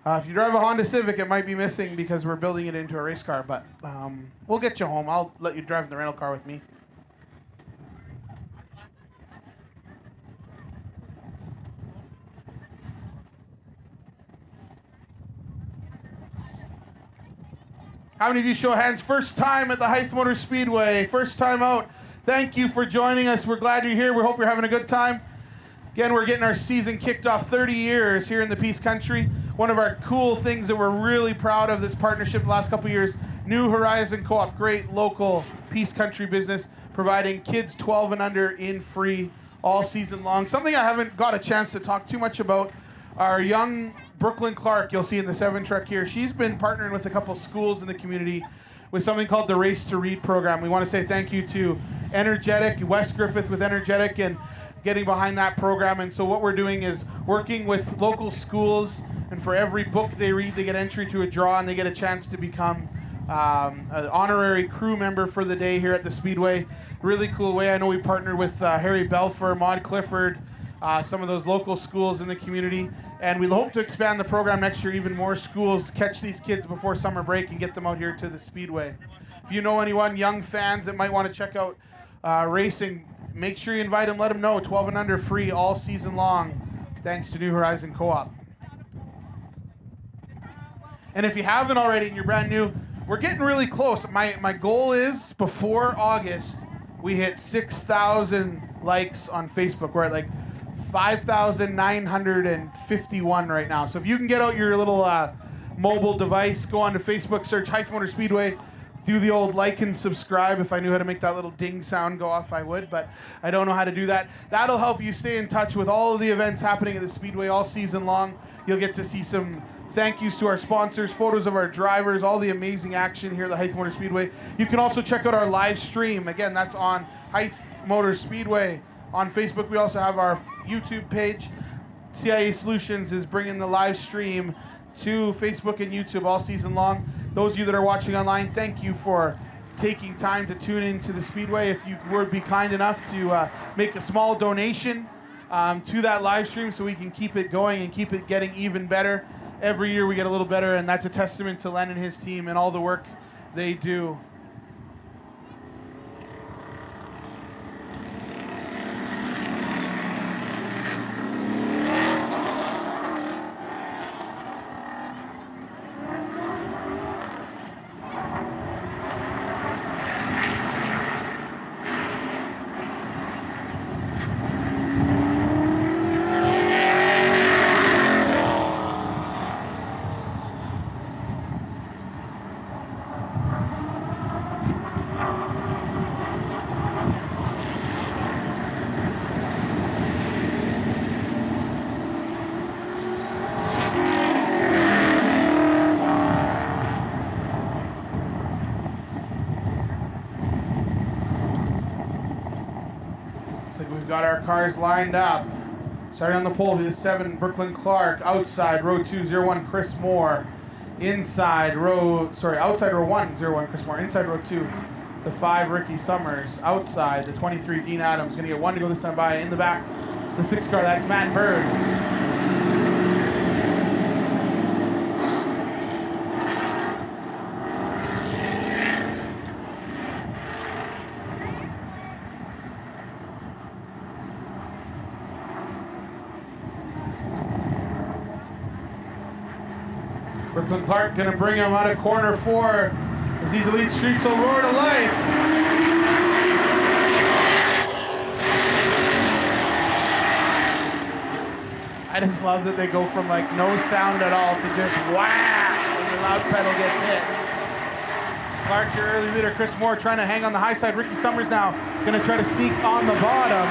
If you drive a Honda Civic, it might be missing because we're building it into a race car. But we'll get you home. I'll let you drive in the rental car with me. How many of you show hands? First time at the Hythe Motor Speedway. First time out. Thank you for joining us. We're glad you're here. We hope you're having a good time. Again, we're getting our season kicked off 30 years here in the Peace Country. One of our cool things that we're really proud of this partnership the last couple of years, New Horizon Co-op, great local Peace Country business, providing kids 12 and under in free all season long. Something I haven't got a chance to talk too much about, our young Brooklyn Clark, you'll see in the 7 truck here, she's been partnering with a couple schools in the community with something called the Race to Read program. We want to say thank you to Energetic, Wes Griffith with Energetic, and getting behind that program. And so what we're doing is working with local schools, and for every book they read, they get entry to a draw and they get a chance to become an honorary crew member for the day here at the Speedway. Really cool way. I know we partnered with Harry Belfer, Maud Clifford, some of those local schools in the community, and we hope to expand the program next year. Even more schools catch these kids before summer break and get them out here to the Speedway. If you know anyone, young fans that might want to check out racing, make sure you invite them, let them know. 12 and under free all season long, thanks to New Horizon Co-op. And if you haven't already and you're brand new, we're getting really close. My goal is before August, we hit 6,000 likes on Facebook. We're at like 5,951 right now. So if you can get out your little mobile device, go onto Facebook, search Hythe Motor Speedway, do the old like and subscribe. If I knew how to make that little ding sound go off, I would, but I don't know how to do that. That'll help you stay in touch with all of the events happening at the Speedway all season long. You'll get to see some thank yous to our sponsors, photos of our drivers, all the amazing action here at the Hythe Motor Speedway. You can also check out our live stream. Again, that's on Hythe Motor Speedway on Facebook. We also have our YouTube page. CIA Solutions is bringing the live stream to Facebook and YouTube all season long. Those of you that are watching online, thank you for taking time to tune into the Speedway. If you would be kind enough to make a small donation to that live stream so we can keep it going and keep it getting even better. every year we get a little better, and that's a testament to Len and his team and all the work they do. We've got our cars lined up. Starting on the pole will be the 7, Brooklyn Clark. Outside, row 2, 01, Chris Moore. Outside row 1, 01, Chris Moore. Inside row 2, the 5, Ricky Summers. Outside, the 23, Dean Adams. Gonna get 1 to go this time by. In the back, the 6 car, that's Matt Bird. Brooklyn Clark gonna bring him out of corner 4 as he's elite street, so roar to life. I just love that they go from like no sound at all to just wow when the loud pedal gets hit. Clark, your early leader, Chris Moore trying to hang on the high side. Ricky Summers now gonna try to sneak on the bottom.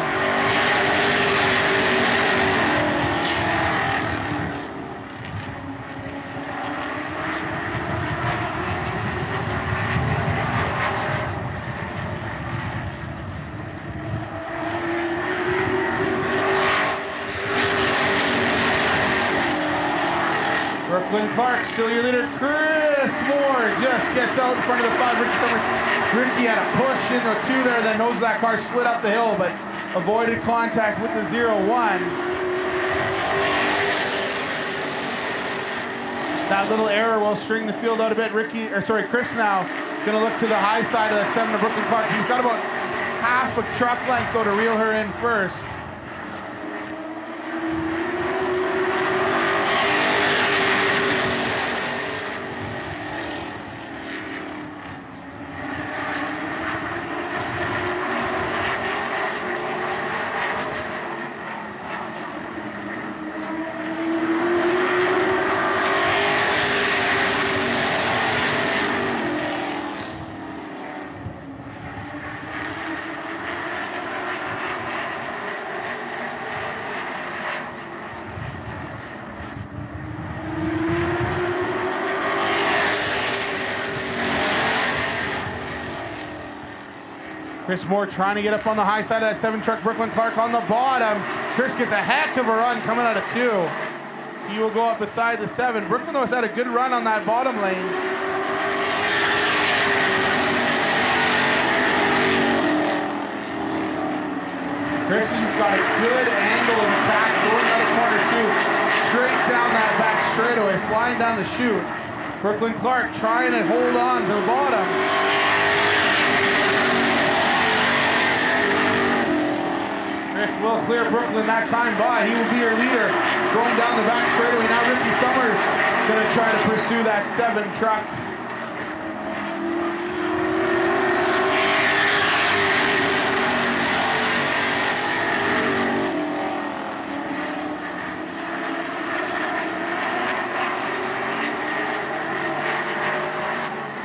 Brooklyn Clark, still your leader. Chris Moore just gets out in front of the 5, Ricky Summers. Ricky had a push into 2 there, then knows that car slid up the hill, but avoided contact with the 01. That little error will string the field out a bit. Chris now gonna look to the high side of that 7 to Brooklyn Clark. He's got about half a truck length though to reel her in first. Chris Moore trying to get up on the high side of that 7 truck. Brooklyn Clark on the bottom. Chris gets a heck of a run coming out of 2. He will go up beside the 7. Brooklyn has had a good run on that bottom lane. Chris has just got a good angle of attack going out of corner 2. Straight down that back straightaway, flying down the chute. Brooklyn Clark trying to hold on to the bottom. Chris will clear Brooklyn that time by. He will be your leader going down the back straightaway. Now Ricky Summers going to try to pursue that 7 truck.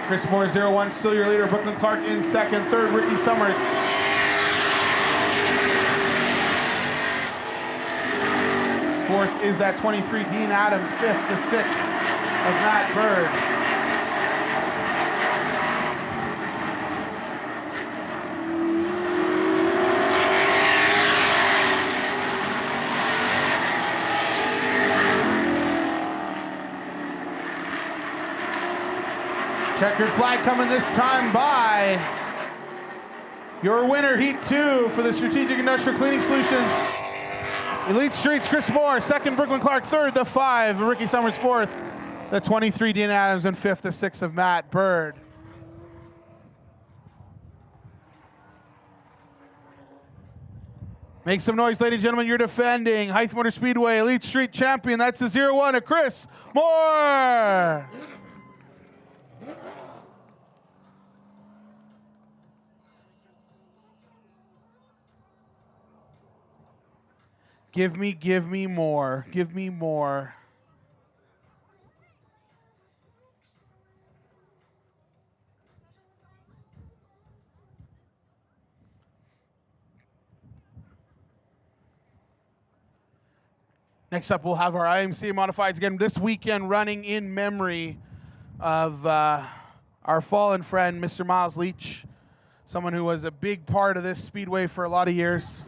Chris Moore 01 still your leader. Brooklyn Clark in 2nd. 3rd Ricky Summers. 4th is that 23 Dean Adams. 5th, the 6th of Matt Bird. Checkered flag coming this time by your winner, Heat 2 for the Strategic Industrial Cleaning Solutions. Elite Streets, Chris Moore. Second, Brooklyn Clark. Third, the 5, Ricky Summers. Fourth, the 23, Dean Adams. And fifth, the 6 of Matt Bird. Make some noise, ladies and gentlemen. You're defending Hythe Motor Speedway Elite Street champion. That's the 0-1 of Chris Moore. Give me more. Give me more. Next up, we'll have our IMCA Modifieds again this weekend, running in memory of our fallen friend, Mr. Miles Leach, someone who was a big part of this speedway for a lot of years.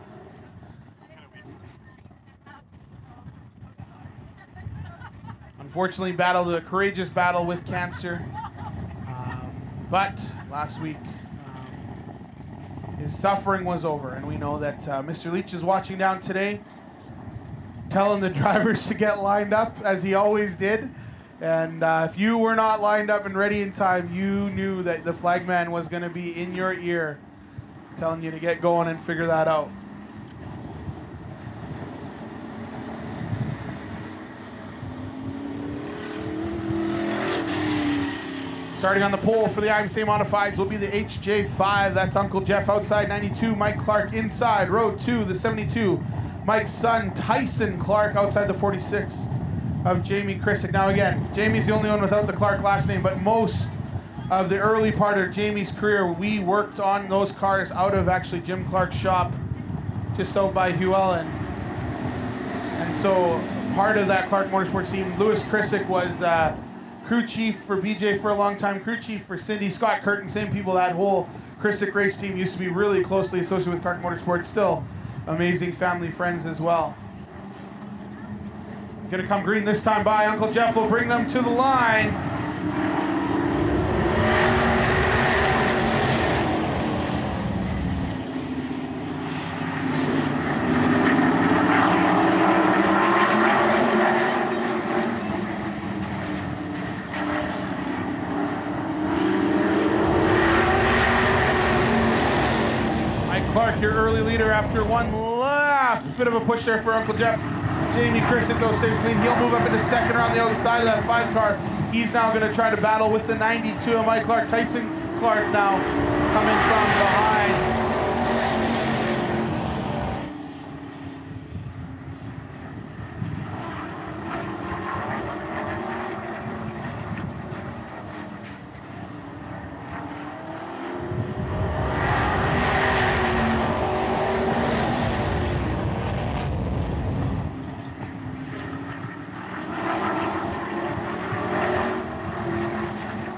Unfortunately, battled a courageous battle with cancer, but last week his suffering was over, and we know that Mr. Leach is watching down today, telling the drivers to get lined up as he always did. And if you were not lined up and ready in time, you knew that the flagman was going to be in your ear telling you to get going and figure that out. Starting on the pole for the IMCA Modifieds will be the HJ5. That's Uncle Jeff outside 92. Mike Clark inside. Row 2, the 72. Mike's son, Tyson Clark, outside the 46 of Jamie Krissick. Now again, Jamie's the only one without the Clark last name, but most of the early part of Jamie's career, we worked on those cars out of actually Jim Clark's shop just out by Hugh Ellen. And so part of that Clark Motorsports team, Lewis Krissick was crew chief for BJ for a long time, crew chief for Cindy, Scott Curtin, same people. That whole Krissick race team used to be really closely associated with Clark Motorsports, still amazing family friends as well. Gonna come green this time by. Uncle Jeff will bring them to the line. Clark, your early leader after one lap. Bit of a push there for Uncle Jeff. Jamie Krissick, though, stays clean. He'll move up into second around the outside of that 5 car. He's now going to try to battle with the 92 of Mike Clark. Tyson Clark now coming from behind.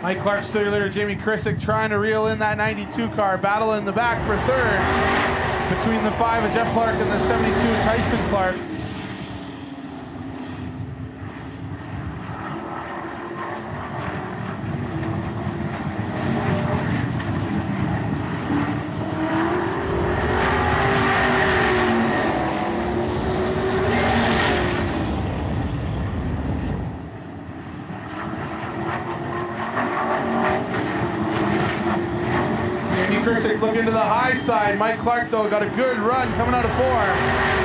Mike Clark, still your leader. Jamie Krissick trying to reel in that 92 car. Battle in the back for third between the 5 of Jeff Clark and the 72 Tyson Clark. Krissick looking to the high side. Mike Clark, though, got a good run coming out of 4.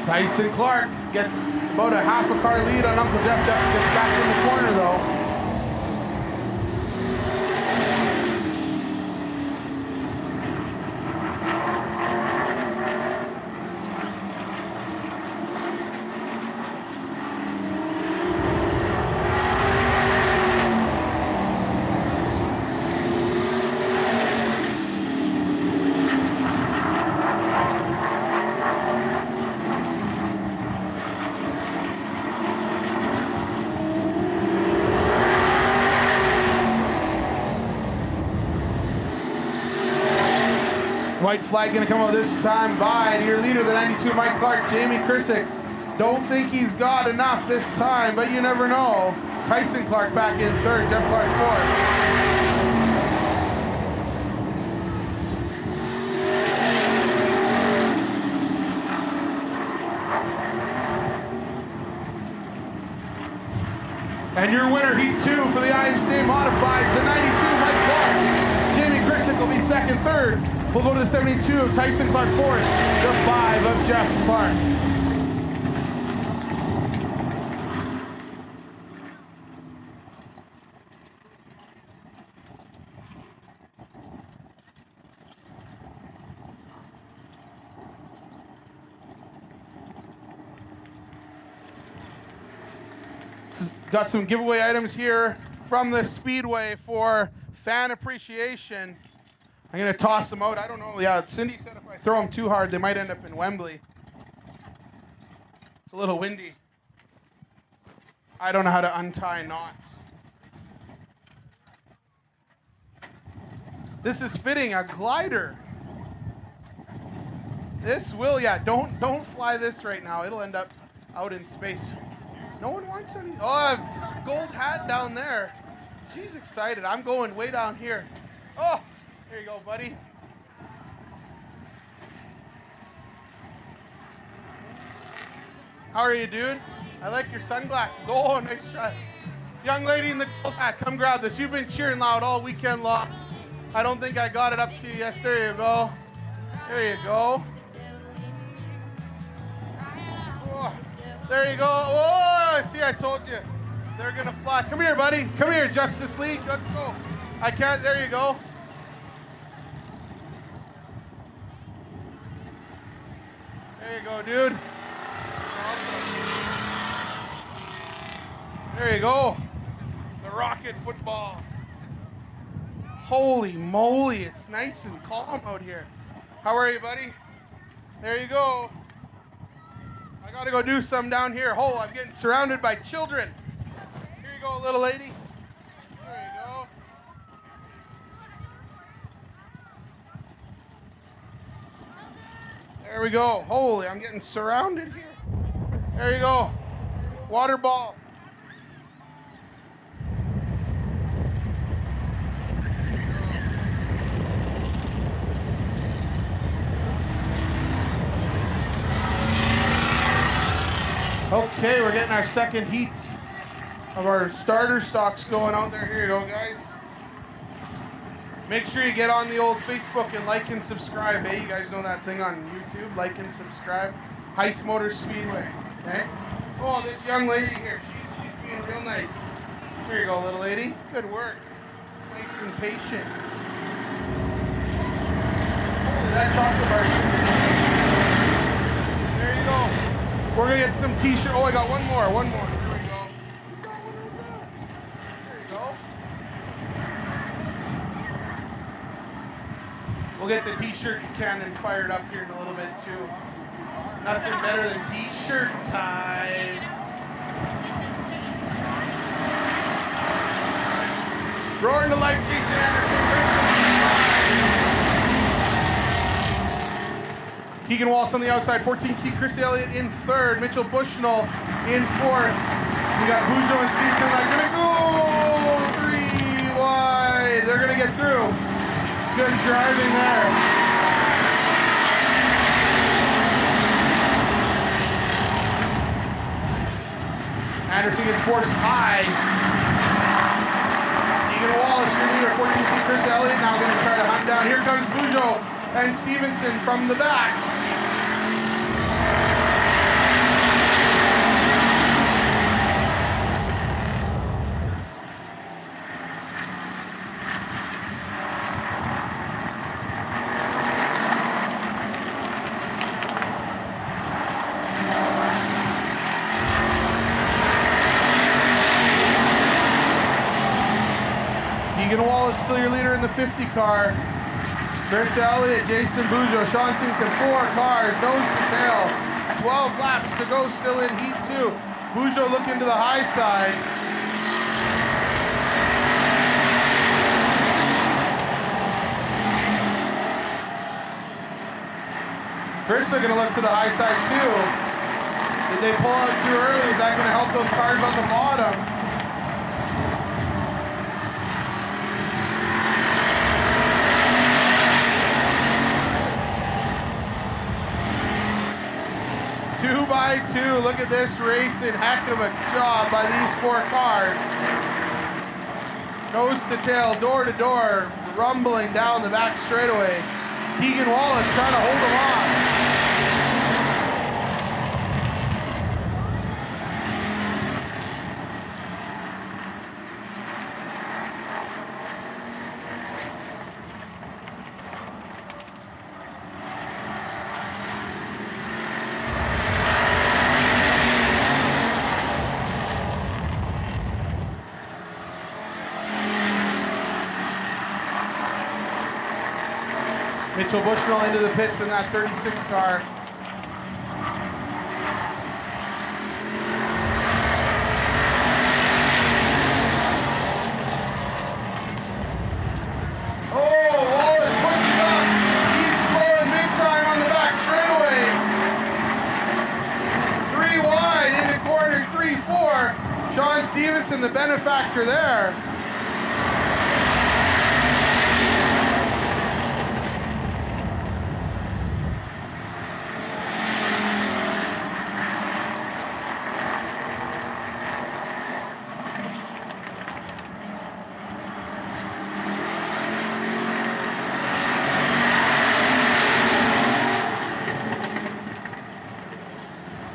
Tyson Clark gets about a half a car lead on Uncle Jeff. Jeff gets back in the corner, though. White flag gonna come out this time by your leader, the 92 Mike Clark, Jamie Krisick. Don't think he's got enough this time, but you never know. Tyson Clark back in third, Jeff Clark fourth. And your winner, Heat 2 for the IMCA Modifieds, the 92 Mike Clark. Jamie Krisick will be second, third. We'll go to the 72 of Tyson Clark fourth, the 5 of Jeff Clark. Got some giveaway items here from the Speedway for fan appreciation. I'm gonna toss them out. I don't know. Yeah, Cindy said if I throw them too hard, they might end up in Wembley. It's a little windy. I don't know how to untie knots. This is fitting, a glider. This will, yeah, don't fly this right now. It'll end up out in space. No one wants any. Oh, gold hat down there. She's excited. I'm going way down here. Oh, here you go, buddy. How are you, dude? I like your sunglasses. Oh, nice shot. Young lady in the gold hat, come grab this. You've been cheering loud all weekend long. I don't think I got it up to you. Yes, there you go. There you go. Oh, there you go. Oh, see, I told you. They're going to fly. Come here, buddy. Come here, Justice League. Let's go. I can't. There you go. There you go, dude. There you go. The rocket football. Holy moly, it's nice and calm out here. How are you, buddy? There you go. I gotta go do some down here. Oh, I'm getting surrounded by children. Here you go, little lady. There you go. There we go. Holy, I'm getting surrounded here. There you go. Water ball. Okay, we're getting our second heat of our starter stocks going out there. Here you go, guys. Make sure you get on the old Facebook and like and subscribe. Hey, you guys know that thing on YouTube? Like and subscribe. Hythe Motor Speedway. Okay. Oh, this young lady here, she's being real nice. Here you go, little lady. Good work. Nice and patient. Holy, that chocolate bar. There you go. We're gonna get some t-shirts. Oh, I got one more. Here we go. You got one right there. There you go. We'll get the t-shirt cannon fired up here in a little bit too. Nothing better than t-shirt time. Roaring to life, Jason Anderson. Keegan Wallace on the outside, 14T, Chris Elliott in third, Mitchell Bushnell in fourth. We got Bujo and Stevenson like gonna go 3 wide. They're gonna get through. Good driving there. Anderson gets forced high. Keegan Wallace, your leader, 14T, Chris Elliott now gonna try to hunt down. Here comes Bujo and Stevenson from the back. Keegan Wallace still your leader in the 50 car. Chris Elliott, Jason Bujo, Sean Simpson, 4 cars, nose to tail. 12 laps to go, still in heat 2. Bujo looking to the high side. Chris are gonna look to the high side too. Did they pull out too early? Is that gonna help those cars on the bottom? Two by two, look at this racing. Heck of a job by these 4 cars. Nose to tail, door to door, rumbling down the back straightaway. Keegan Wallace trying to hold him off. Mitchell Bushnell into the pits in that 36 car. Oh, Wallace pushes up. He's slowing big time on the back straightaway. 3 wide into corner 3-4. Sean Stevenson, the benefactor there.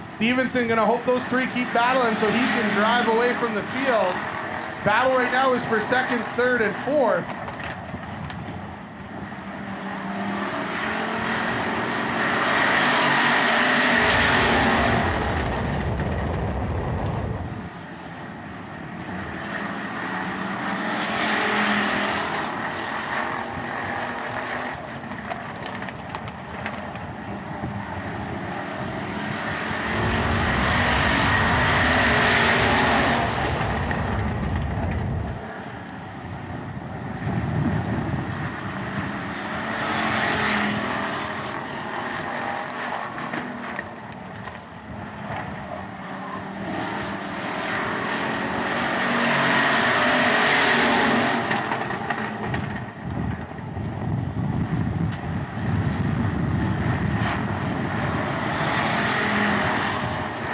Stevenson gonna hope those 3 keep battling so he can drive away from the field. Battle right now is for 2nd, 3rd, and 4th.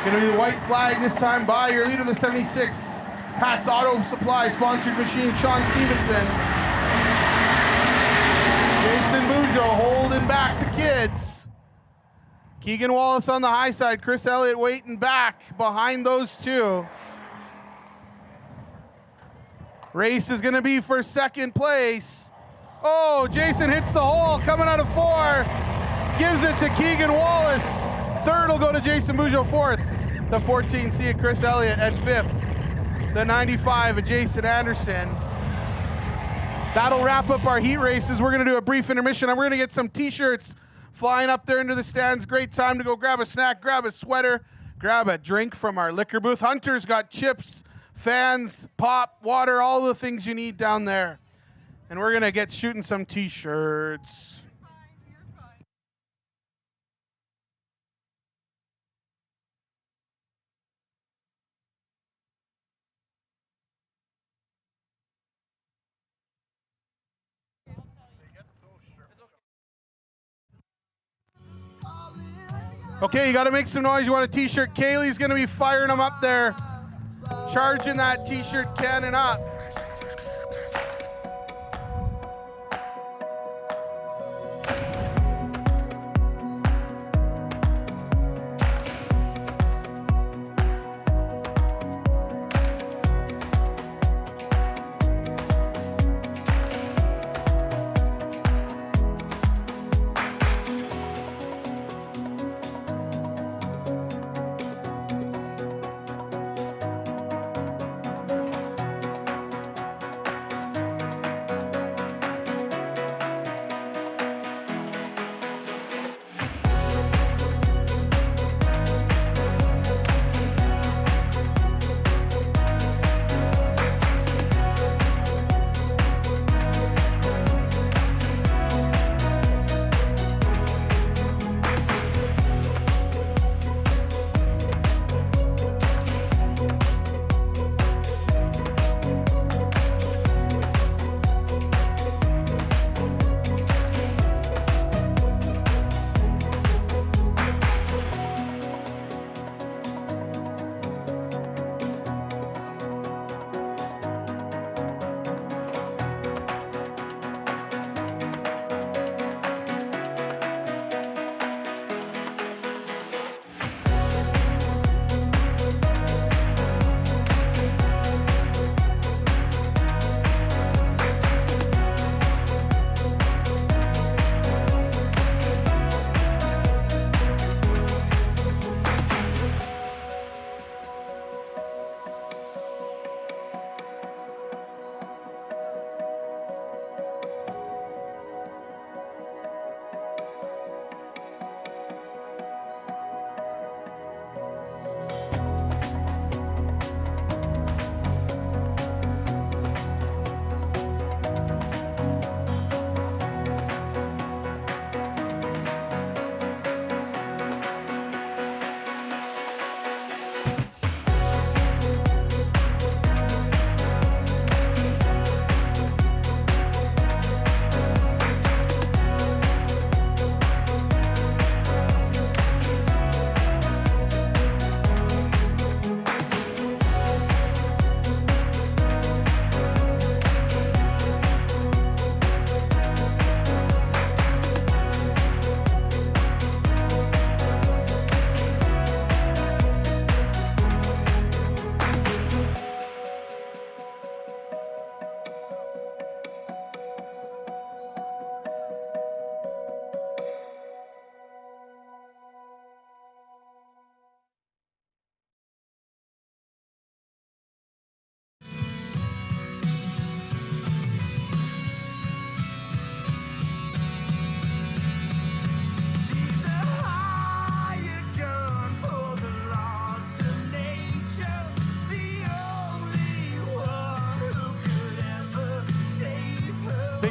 Gonna be the white flag this time by your leader, the 76, Pat's Auto Supply sponsored machine, Sean Stevenson. Jason Bujo holding back the kids. Keegan Wallace on the high side, Chris Elliott waiting back behind those 2. Race is gonna be for 2nd place. Oh, Jason hits the hole coming out of 4. Gives it to Keegan Wallace. 3rd will go to Jason Bujo. 4th, the 14 C Chris Elliott. At 5th, the 95 of Jason Anderson. That'll wrap up our heat races. We're gonna do a brief intermission and we're gonna get some t-shirts flying up there into the stands. Great time to go grab a snack, grab a sweater, grab a drink from our liquor booth. Hunter's got chips, fans, pop, water, all the things you need down there. And we're gonna get shooting some t-shirts. Okay, you got to make some noise. You want a t-shirt? Kaylee's going to be firing them up there, charging that t-shirt cannon up.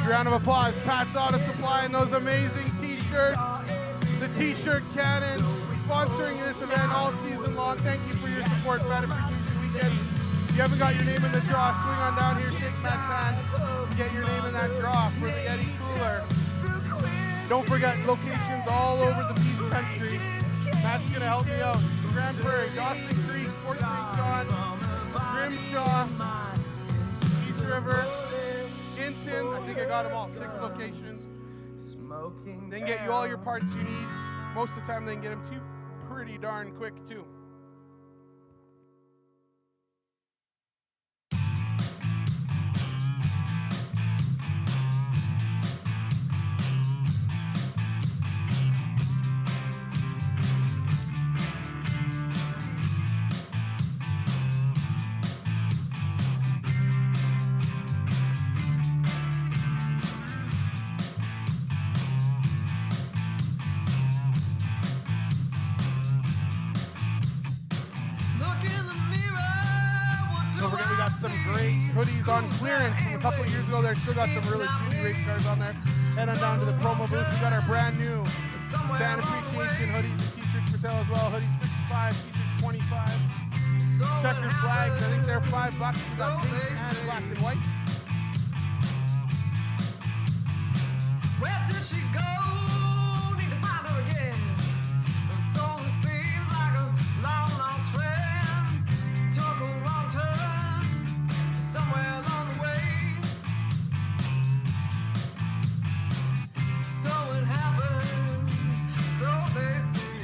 Big round of applause. Pat's Auto Supply and those amazing t-shirts. The t-shirt cannon sponsoring this event all season long. Thank you for your support, Fan Appreciation Weekend. If you haven't got your name in the draw, swing on down here, shake Matt's hand, and get your name in that draw for the Yeti Cooler. Don't forget, locations all over the Peace Country. Matt's gonna help me out. Grand Prairie, Dawson Creek, Fort St. John, Grimshaw, Peace River, Hinton. I think I got them all, 6 locations. They can get you all your parts you need. Most of the time they can get them too pretty darn quick too. Some great hoodies on clearance from a couple of years ago. They've still got some really beauty race cars on there. Head on down to the promo booth. We got our brand new Fan Appreciation hoodies and t-shirts for sale as well. Hoodies 55, t-shirts 25. Checkered flags, I think they're $5. We got pink and black and white. Where did she go? Need to find her again. The song seems like a long lost friend. Took a wrong turn somewhere along the way. So it happens, so they say.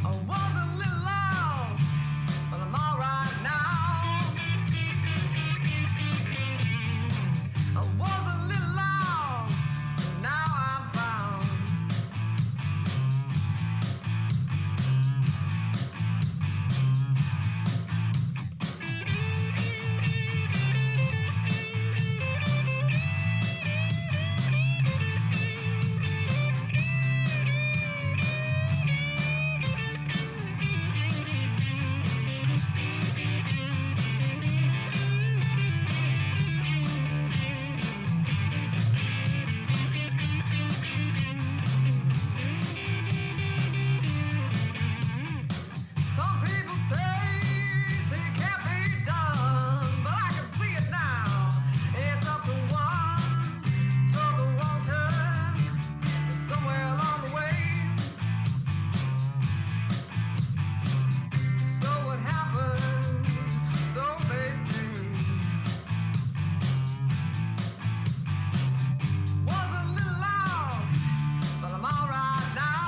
I was a little lost, but I'm alright now. I was a little lost, but now I'm found. Some people say it can't be done, but I can see it now. It's up to one, took a wrong turn somewhere along the way. So what happens, so they say. Was a little lost, but I'm alright now.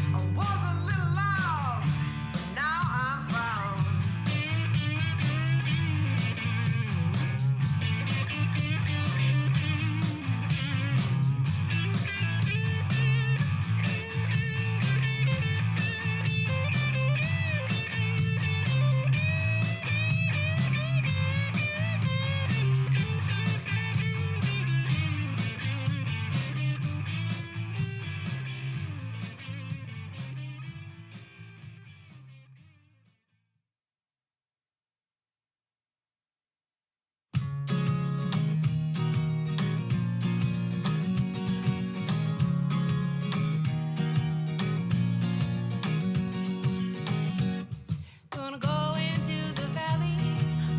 I was a little lost, but now I'm found. Gonna go into the valley,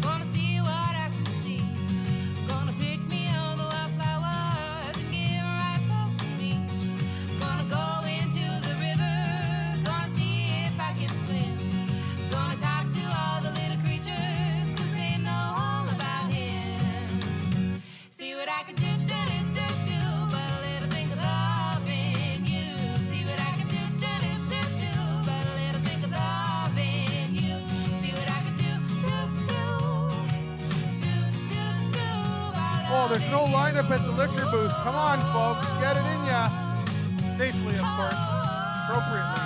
gonna see what I can see. Gonna pick me all the wildflowers and get right back to me. Gonna go into the river, gonna see if I can swim. Gonna talk to all the little creatures, 'cause they know all about him. See what I can do, but a little bit of love in you. See what I can do, but a little bit of love in you. See what I can do, Oh, there's no lineup at the liquor booth. Come on, folks, get it in ya. Safely, of course, appropriately.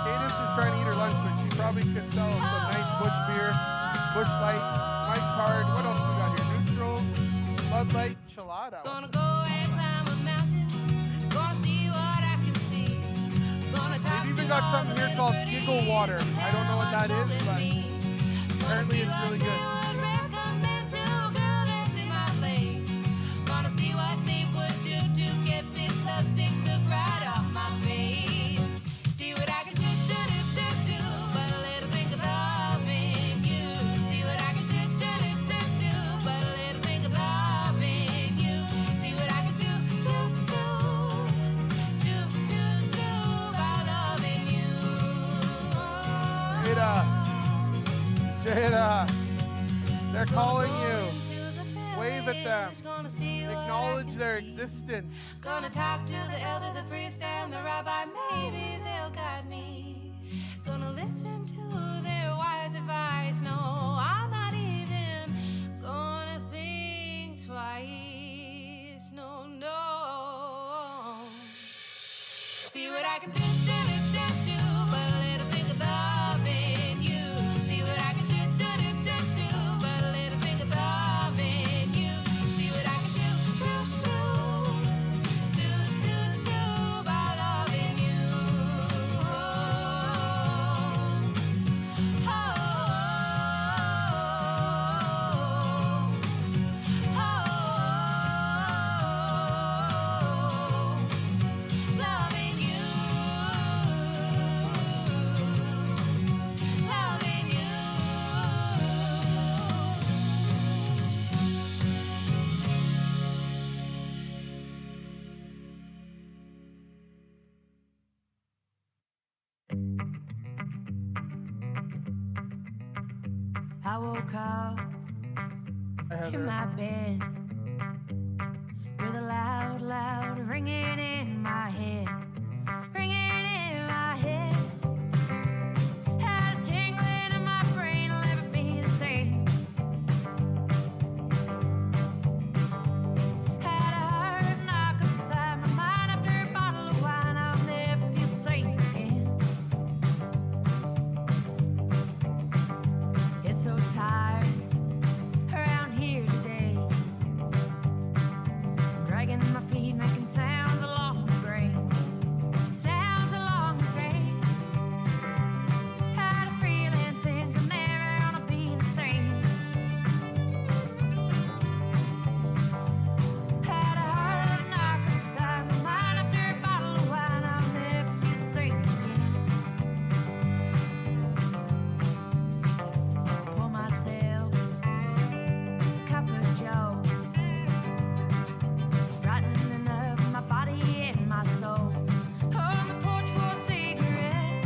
Cadence is trying to eat her lunch, but she probably could sell some nice Bush beer, Bush Light, Mike's Hard. What else we got here? Neutral, Bud Light, Chelada. Gonna go and climb a mountain, gonna see what I can see. Gonna talk They've even got something here called Giggle Water. I don't know what that is, but apparently it's really good. Wanna see what they would do to get this love sick look right off my face. See what I can do, but a little bit of love in you. See what I can do, but a little bit of love in you. See what I can do, by loving you. Jada, they're calling you. Wave at them. Acknowledge their existence. Gonna talk to the elder, the priest, and the rabbi. Maybe they'll guide me. Gonna listen to their wise advice. No, I'm not even gonna think twice. No, no. See what I can do, but a little bit of love in you. See what I can do, but a little bit of love in you. See what I can do, by loving you. Loving you. Loving you. I woke up in my bed with a loud, loud ringing in my head. Ringing in my head. Had a tingling in my brain, I'll never be the same. Had a heart knock upside my mind after a bottle of wine, I'll never feel the same again. It's so tired around here today, dragging my feet, making sounds along the grade. Sounds along the grade. Had a feeling things are never gonna be the same. Had a heart knock upside my mind after a bottle of wine, I'll never feel the same again. Pour myself a cup of joe, it's brightening up my body and my soul. On the porch for a cigarette,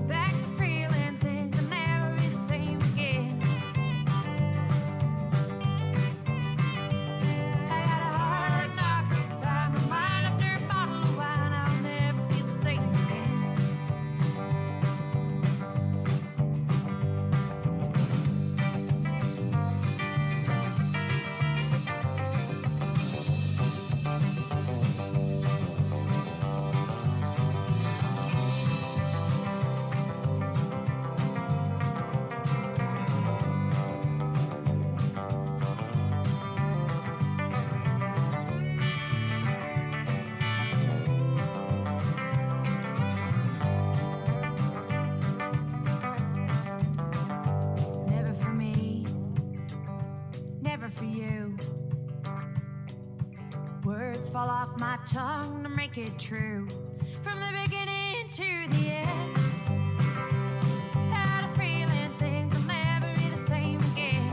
back to feeling things will never be the same again. I got a hard knock upside my mind after a bottle of wine, I'll never feel the same again. Never for me, never for you. Words fall off my tongue to make it true. From the beginning to the end, had a feeling things will never be the same again.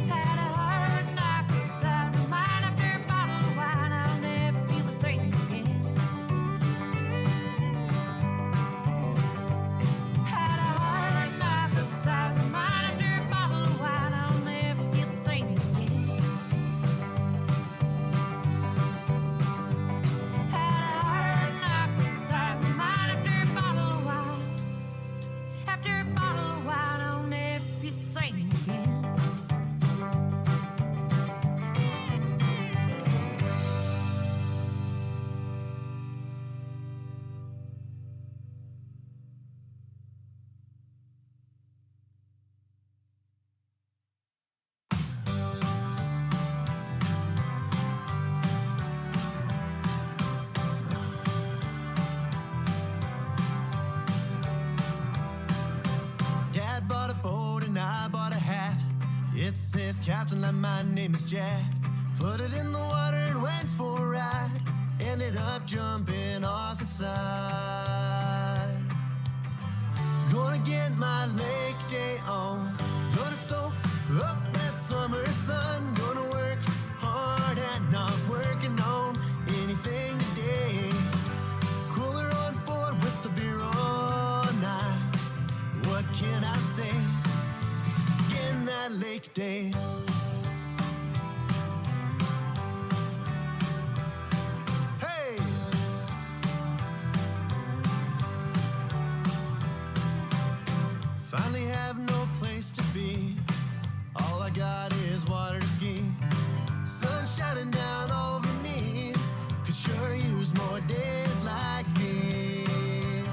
Had a hard knock upside my mind after a bottle of wine, I'll never feel the same again. Had a hard knock upside my mind after a bottle of wine, I'll never feel the same again. Had a It says captain, like my name is Jack. Put it in the water and went for a ride. Ended up jumping off the side. Gonna get my lake day on. Gonna soak up that summer sun. Gonna work hard at not working on anything today. Cooler on board with the beer all night. What can I say? Getting that lake day. Hey! Finally have no place to be. All I got is water to ski. Sun shining down over me. Could sure use more days like this.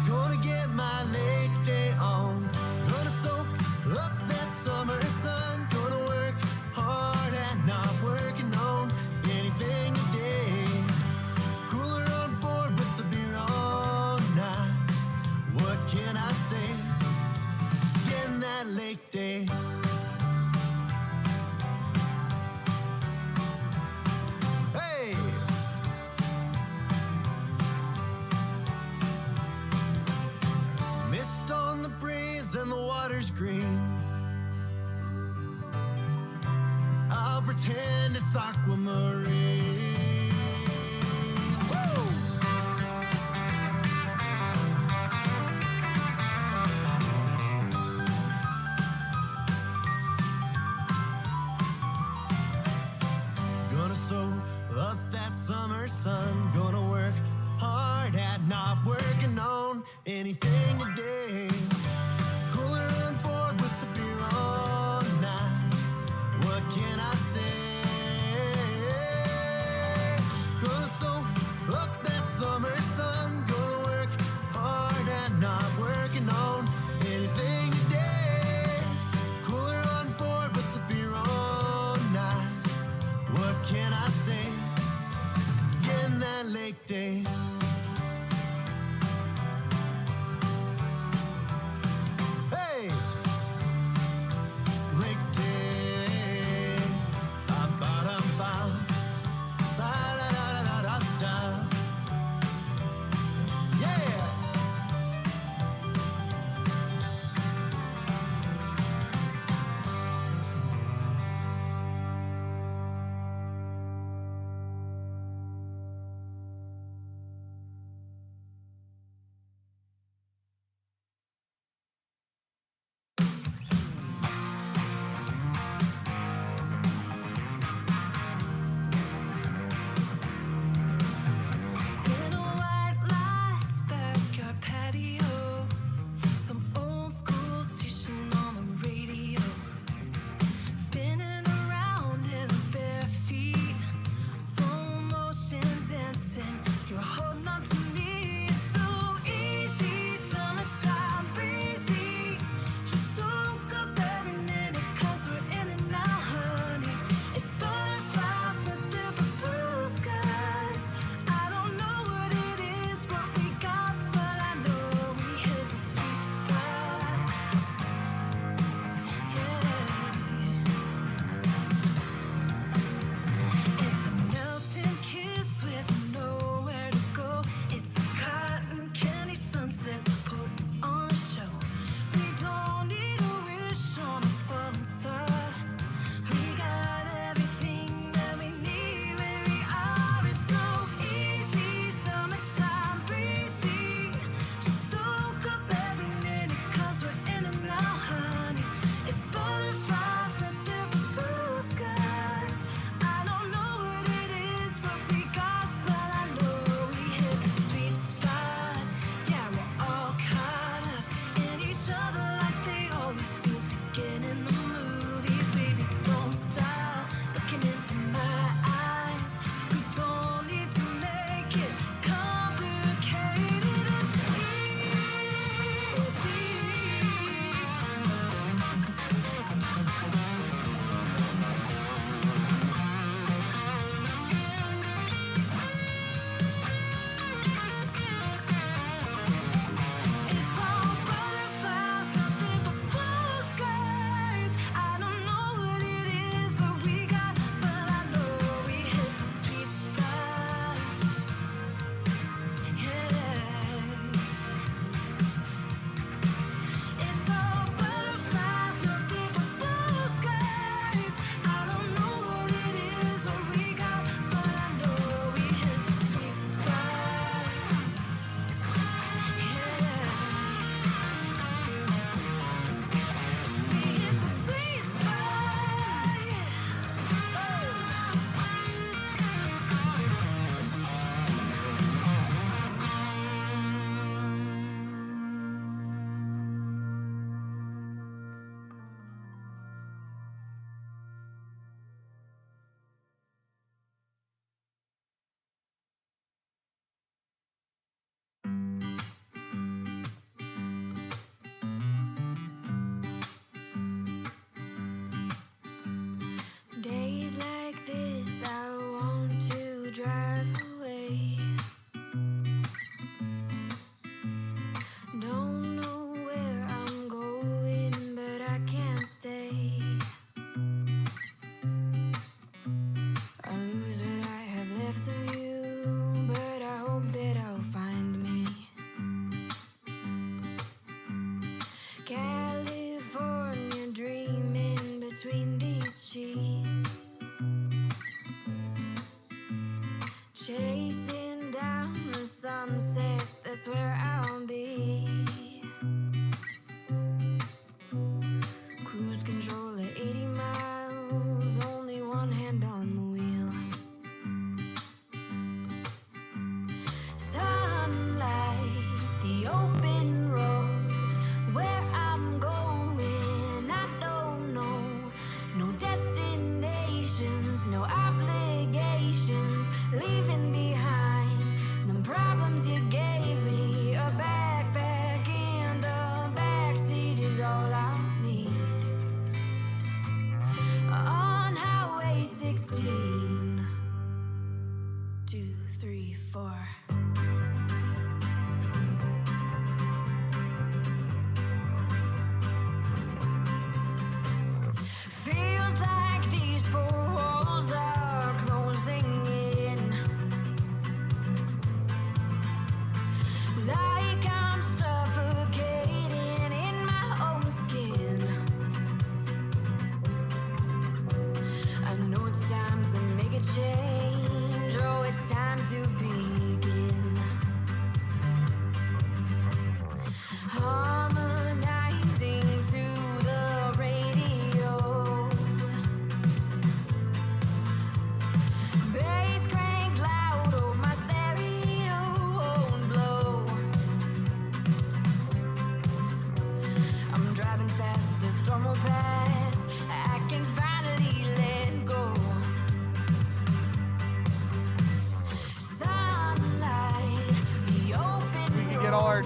Gonna get my lake day on. Gonna soak up that summer sun. Gonna work hard at not working on anything today. Cooler on board with the beer all night. What can I say? Getting that lake day. Hey! Mist on the breeze and the water's green. I'll pretend it's aquamarine. Woo! Gonna soak up that summer sun. Gonna work hard at not working on anything today. Cooler on board with the beer all night. What can I say? Gonna soak up that summer sun. Gonna work hard at not working on anything today. Cooler on board with the beer all night. What can I say? Getting that lake day. Hey! Lake day. Ba-ba-dum-bum. Ba-da-da-da-da-da. Yeah!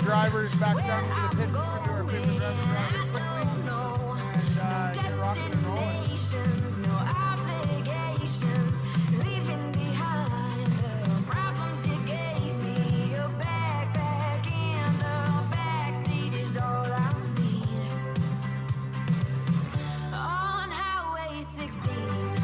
drivers back down into the pits to do our favorite driver drivers quickly and get rocking and rolling. No obligations, leaving behind the problems you gave me. Your backpack in the backseat is all I need. On Highway 16.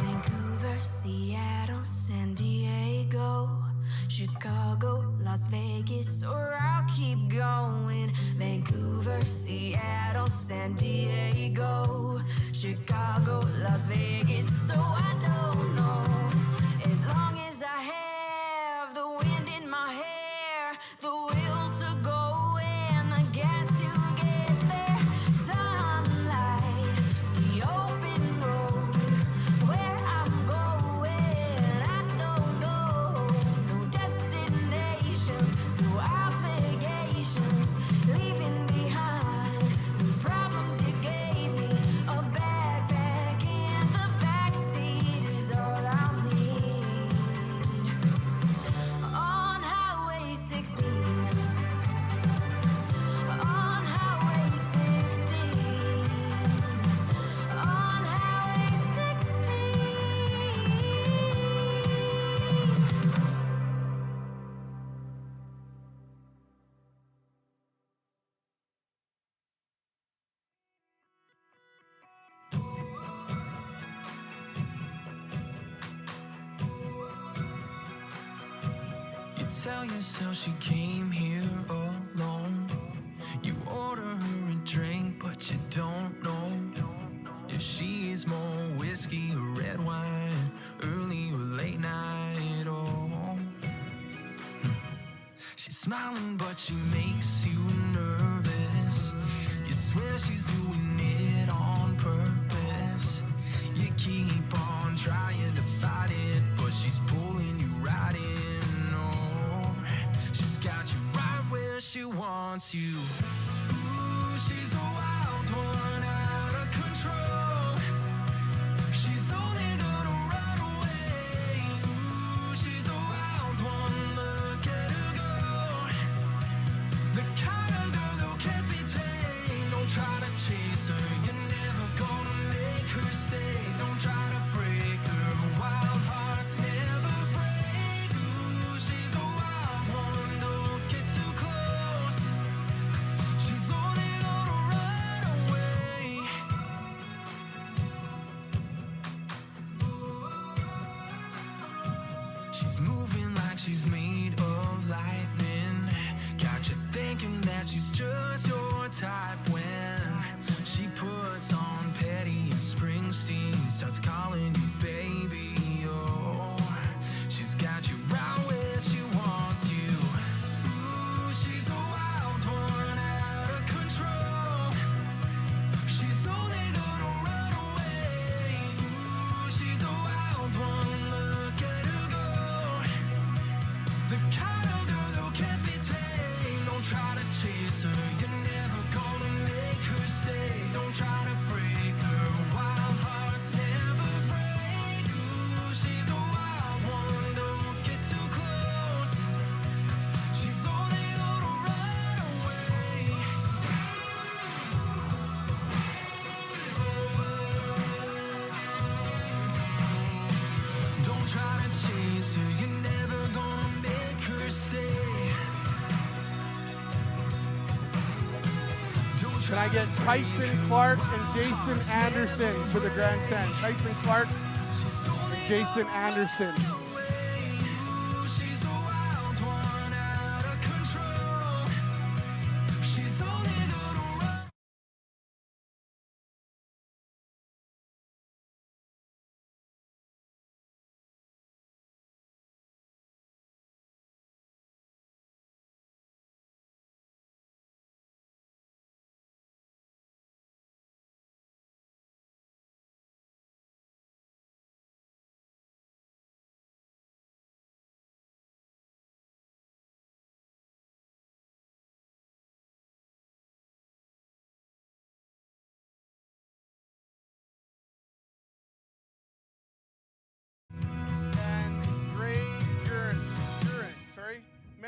Vancouver, Seattle, San Diego, Chicago, Las Vegas, or I'll keep going. Vancouver, Seattle, San Diego, Chicago, Las Vegas, so I don't know. As long as I have the wind in my hair, the will to go and the gas to get there. Sunlight, the open road, where I'm going, I don't know. No destinations, no obligations, leaving behind the problems you gave me. A backpack in the backseat is all I need. On Highway 16. On Highway 16. On Highway 16. You tell yourself she came here alone. You order her a drink, but you don't know if she's more whiskey or red wine, early or late night. Oh, she's smiling, but she makes you nervous. You swear she's doing it on purpose. You keep on trying to fight it, but she's pulling you right in. Oh, she's got you right where she wants you. Ooh, she's a wild one, out of control. She's only gonna run away. Ooh, she's a wild one, look at her go. The kind of girl who can't be tamed. Don't try to chase her, you're never gonna make her stay. Don't try to break her, wild hearts never break. Ooh, she's a wild one, don't get too close. She's only gonna run away. She's moving like she's made of lightning. Got you thinking that she's just your type when she puts on Petty and Springsteen, starts calling you baby. Oh, she's got you right where she wants you. Ooh, she's a wild one, out of control. She's only gonna run away. Ooh, she's a wild one, look at her go. The kind of girl who can't be tamed. Don't try to chase her, you're never gonna make her stay. Don't try to break her, wild hearts never break. Ooh, she's a wild one, don't get too close. She's only gonna run away. Don't try to chase her, you're never gonna make her stay. Don't Can I get Tyson Clark and Jason Anderson to the grandstand? Tyson Clark and Jason Anderson.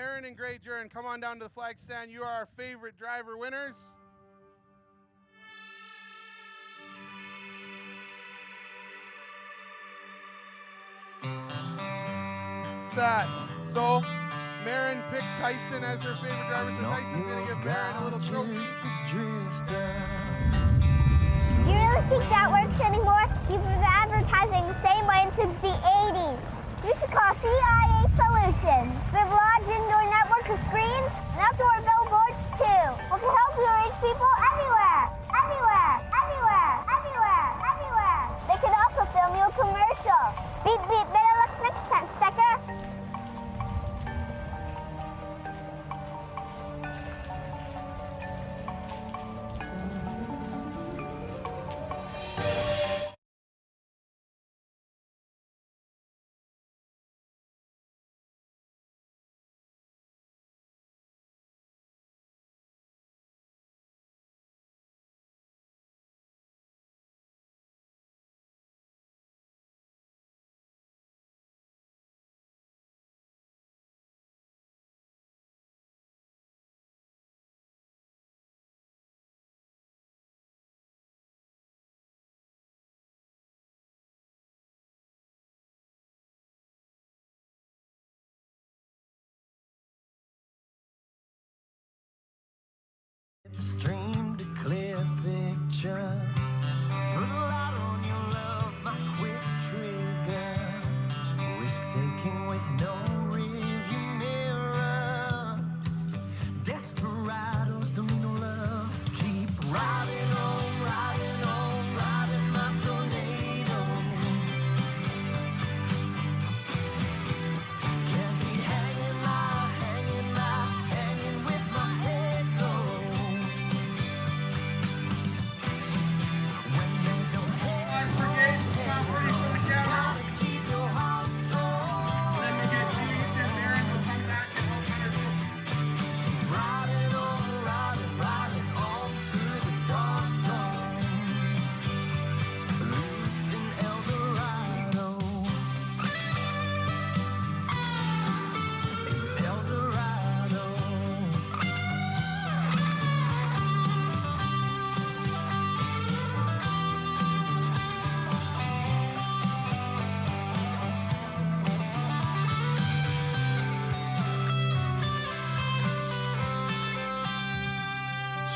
Marin and Gray Jurin, come on down to the flag stand. You are our favorite driver winners. That. So, Marin picked Tyson as her favorite driver, so Tyson's going to give Marin a little trophy. Do you really think that works anymore? You've been advertising the same way since the 80s. You should call CIA Solutions. We have a large indoor network of screens and outdoor billboards too. We can help you reach people everywhere. Everywhere. Everywhere. Everywhere. Everywhere. They can also film you a commercial. Beep, beep, better luck next time, sucker. Stream to clear picture. Put a lot on your love, my quick trigger. Risk taking with no rearview mirror. Desperados don't need no love. Keep riding on, riding on, riding my tornado. Can't be hanging with my head low. When there's no head, gotta keep your heart strong. Then we get Paige and Marin will come back and help her. Riding on, riding on through the dark dawn. Loose in Eldorado. In Eldorado.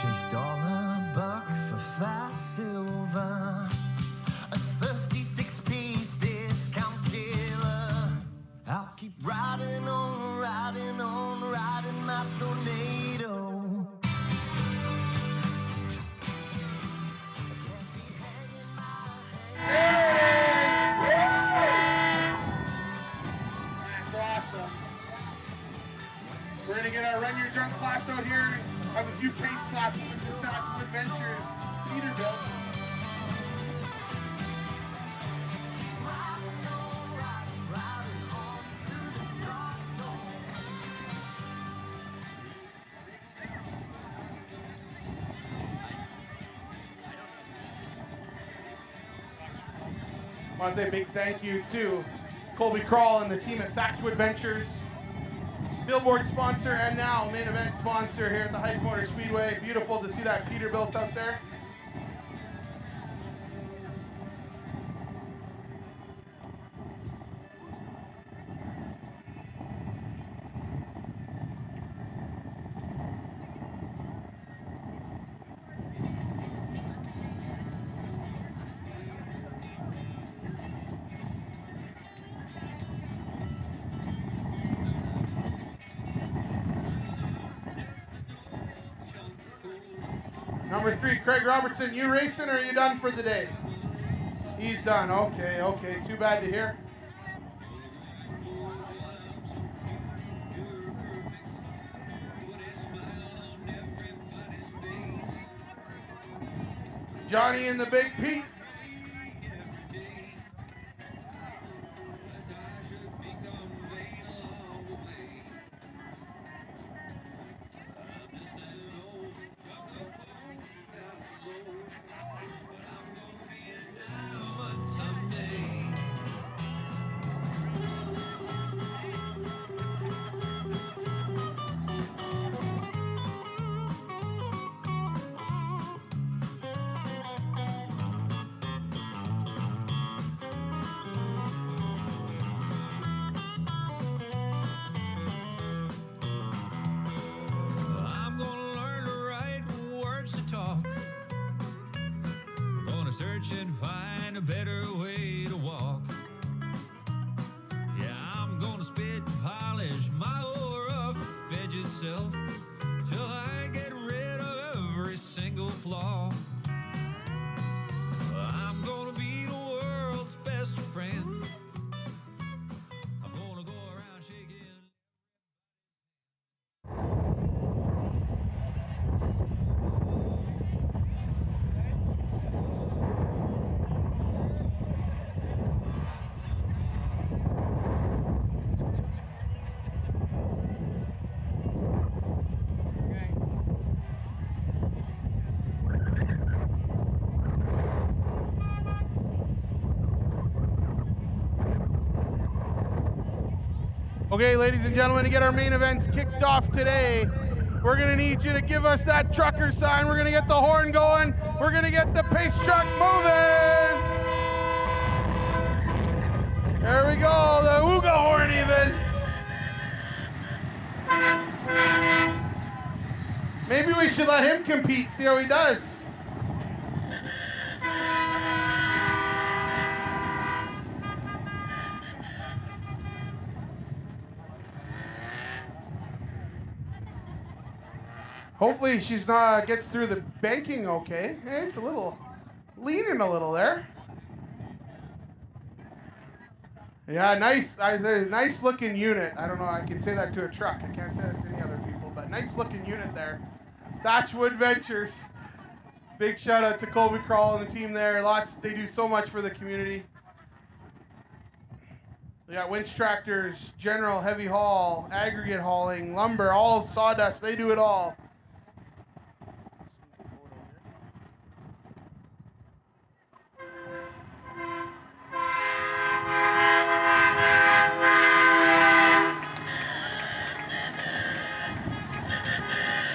Chase dollar buck for fast silver. A thirsty 6-piece discount killer. I'll keep riding on, riding my tornado. That's awesome. We're going to get our Run Your Junk class out here. Have a few pace slaps with the Thatch Adventures Peterbilt. I want to say a big thank you to Colby Crawl and the team at Thatchwood Ventures, billboard sponsor and now main event sponsor here at the Hythe Motor Speedway. Beautiful to see that Peterbilt out there. Number 3, Craig Robertson, you racing or are you done for the day? He's done. Okay. Too bad to hear. Johnny and the Big Pete. search and find a better way to walk. Yeah, I'm gonna spit and polish my old rough edges self till I get rid of every single flaw. I'm gonna be the world's best friend. I'm gonna go around shaking. Okay, ladies and gentlemen, to get our main events kicked off today, we're gonna need you to give us that trucker sign. We're gonna get the horn going. We're gonna get the pace truck moving. There we go, the Ooga horn even. Maybe we should let him compete, see how he does. Hopefully she's not gets through the banking okay. Hey, it's a little leaning a little there. Yeah, nice looking unit. I don't know, I can say that to a truck. I can't say that to any other people, but nice looking unit there. Thatchwood Ventures. Big shout out to Colby Crawl and the team there. They do so much for the community. We got winch tractors, general heavy haul, aggregate hauling, lumber, all sawdust. They do it all.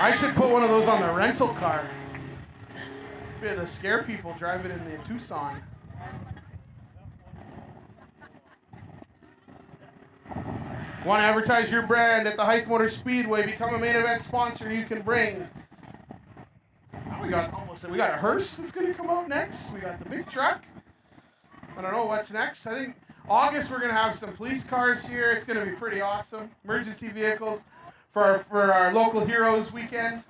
I should put one of those on the rental car. Be able to scare people driving in the Tucson. Want to advertise your brand at the Hythe Motor Speedway? Become a main event sponsor. You can bring. Oh, we got a hearse that's going to come out next. We got the big truck. I don't know what's next. I think August we're going to have some police cars here. It's going to be pretty awesome. Emergency vehicles for our local heroes weekend.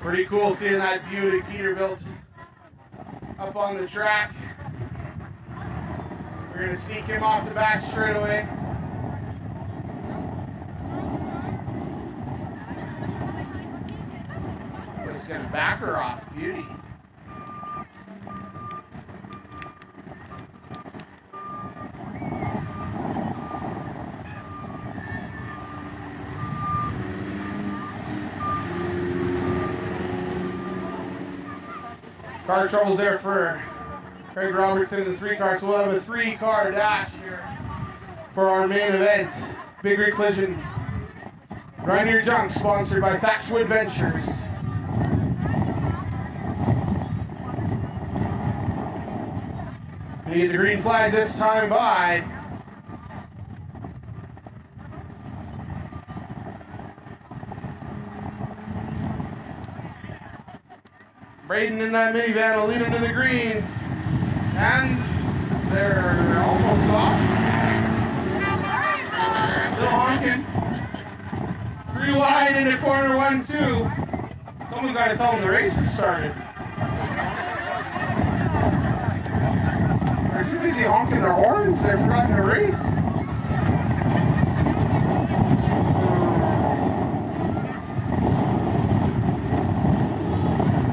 Pretty cool seeing that Buick Peterbilt up on the track. We're going to sneak him off the back straightaway. Oh, he's going to back her off. Beauty. Car troubles there for Craig Robertson in the 3-car, so we'll have a 3-car dash here for our main event. Big Rig Collision, Run Your Junk, sponsored by Thatchwood Ventures. We get the green flag this time by Braden in that minivan will lead him to the green. And they're almost off. Still honking. 3 wide into corner 1-2. Someone's got to tell them the race has started. They're too busy honking their horns, they've forgotten to race.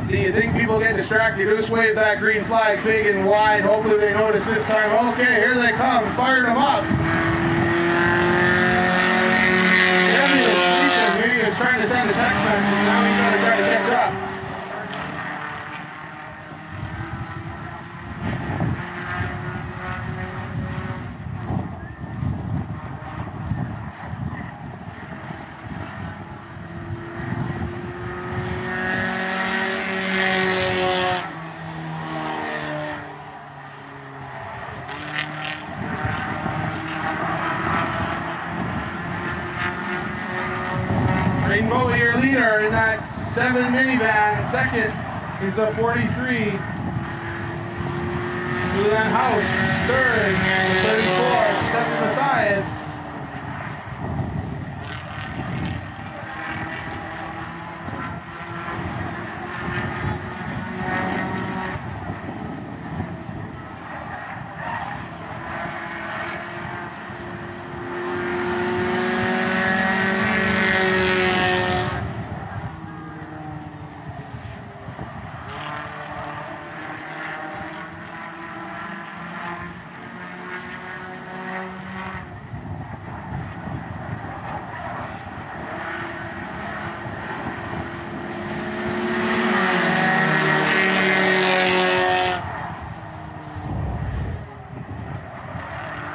See, you think people get distracted, just wave that green flag big and wide. Hopefully they notice this time. Okay, here they come, fired them up. Debbie was sleeping here, he was trying to send a text message, now he's going to try to catch up. 7 minivan. Second is the 43. Julian House. Third, the 34, Stephanie Matthias.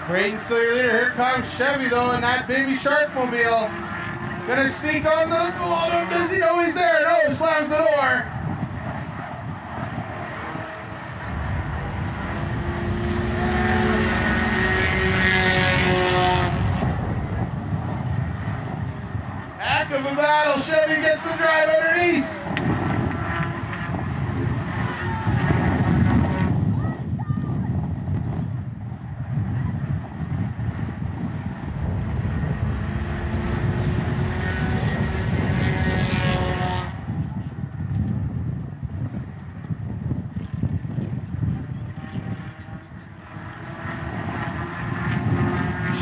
Braden still your leader. Here comes Chevy though in that baby shark mobile. Gonna sneak on the. Oh, no, does he know he's there? No, slams the door. Heck of a battle. Chevy gets the drive underneath.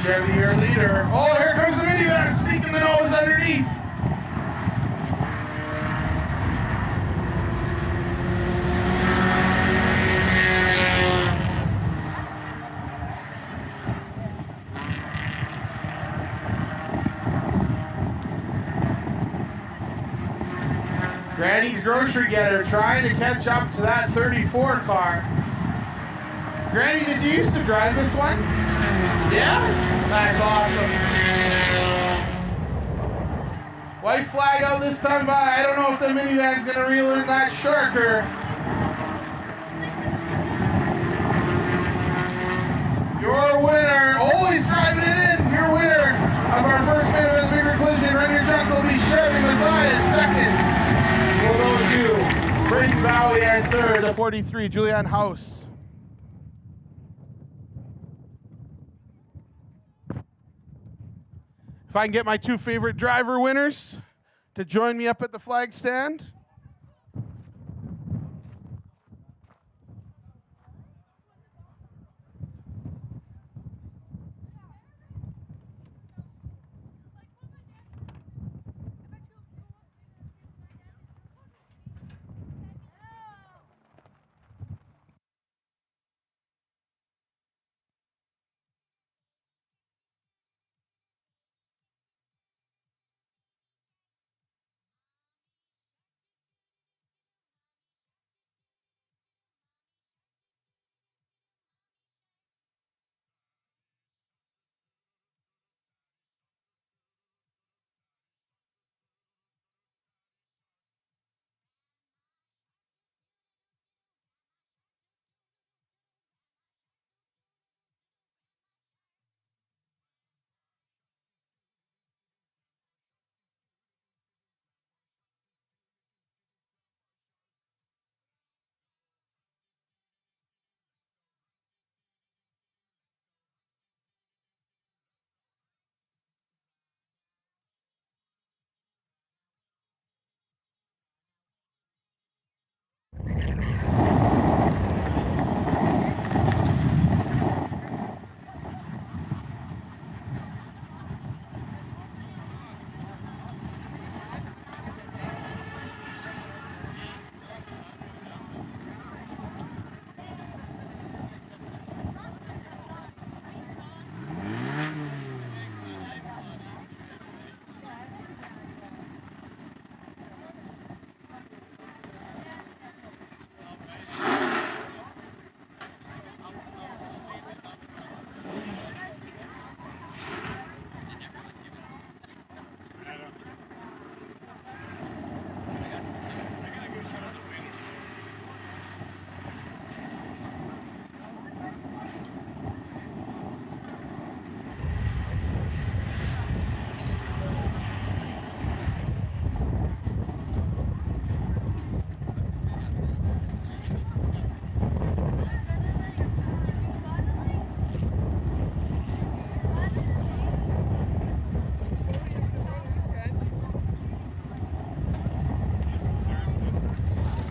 Chevy, your leader. Oh, here comes the minivan, sneaking the nose underneath. Granny's grocery getter trying to catch up to that 34 car. Granny, did you used to drive this one? Yeah? That's awesome. White flag out this time by. I don't know if the minivan's gonna reel in that shark or. Your winner, always driving it in. Your winner of our first main event bigger collision, Rainier Jack will be Chevy Matthias. Second, we'll go to Braden Bowie, and third, the 43, Julianne House. If I can get my two favorite driver winners to join me up at the flag stand.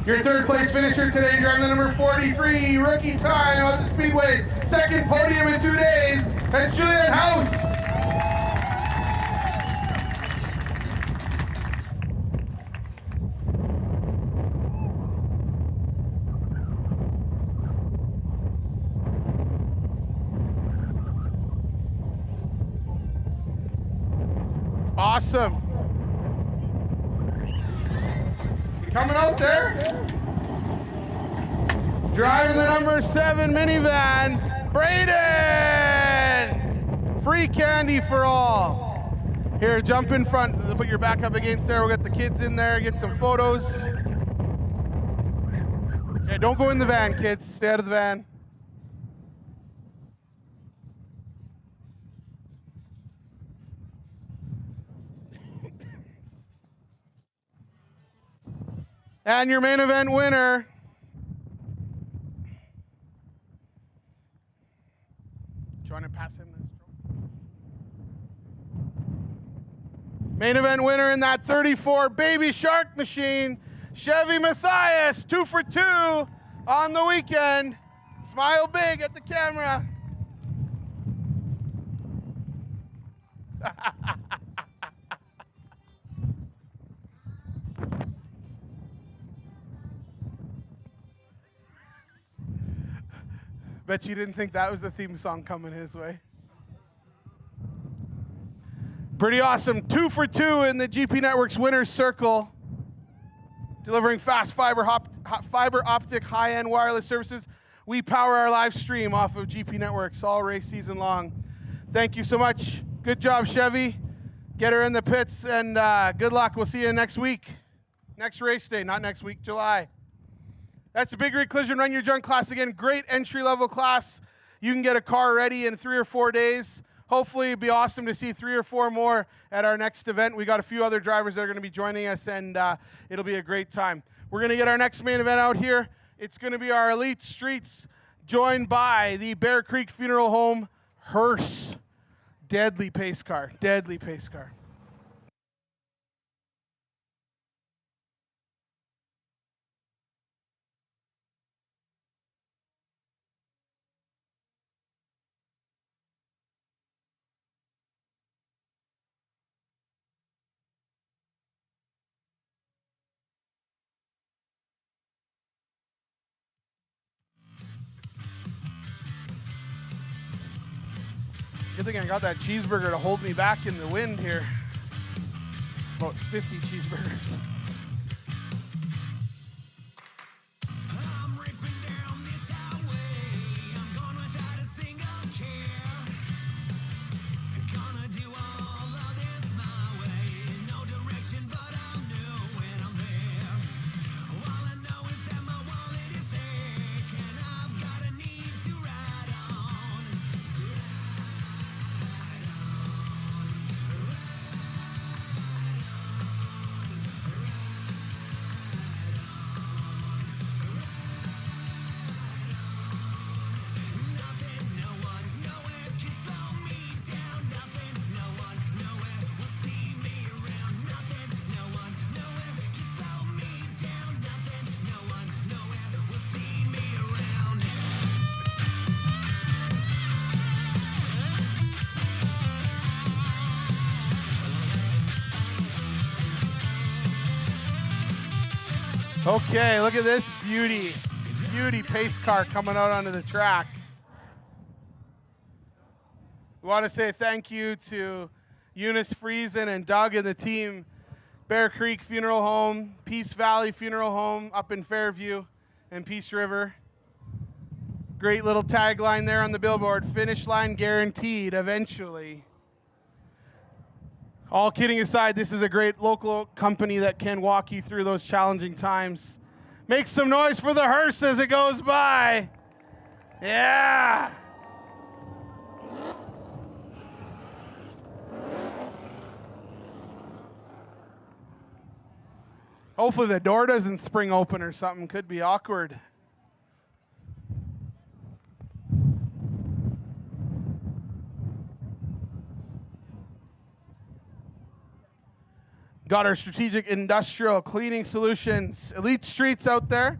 Your third place finisher today, driving the number 43, rookie time at the Speedway. Second podium in 2 days. That's Juliet House. Awesome. Coming out there, driving the number 7 minivan, Braden! Free candy for all. Here, jump in front, put your back up against there, we'll get the kids in there, get some photos. Yeah, don't go in the van, kids, stay out of the van. And your main event winner, do you want to pass him this trophy? Main event winner in that 34 Baby Shark machine, Chevy Matthias, 2 for 2 on the weekend. Smile big at the camera. Bet you didn't think that was the theme song coming his way. Pretty awesome. 2 for 2 in the GP Network's winner's circle. Delivering fast fiber optic high-end wireless services. We power our live stream off of GP Networks all race season long. Thank you so much. Good job, Chevy. Get her in the pits, and good luck. We'll see you next week. Next race day, not next week, July. That's the Big Rig Collision Run Your Junk class. Again, great entry-level class. You can get a car ready in 3 or 4 days. Hopefully, it'd be awesome to see 3 or 4 more at our next event. We got a few other drivers that are going to be joining us, and it'll be a great time. We're going to get our next main event out here. It's going to be our Elite Streets, joined by the Bear Creek Funeral Home hearse. Deadly pace car. Deadly pace car. Good thing I got that cheeseburger to hold me back in the wind here. About 50 cheeseburgers. I'm ripping down this highway. I'm going without a single care. Gonna do all of this my way. No direction, but I'll know when I'm there. All I know is that my wallet is thick, and I've got a need to ride on. Nothing, no one, nowhere can slow me down. Nothing, no one, nowhere will see me around. Nothing, no one, nowhere can slow me down. Nothing, no one, nowhere will see me around. Okay, look at this beauty. Beauty pace car coming out onto the track. We want to say thank you to Eunice Friesen and Doug and the team. Bear Creek Funeral Home, Peace Valley Funeral Home up in Fairview and Peace River. Great little tagline there on the billboard, finish line guaranteed eventually. All kidding aside, this is a great local company that can walk you through those challenging times. Make some noise for the hearse as it goes by. Yeah. Hopefully the door doesn't spring open or something. Could be awkward. got our strategic industrial cleaning solutions, Elite Streets out there.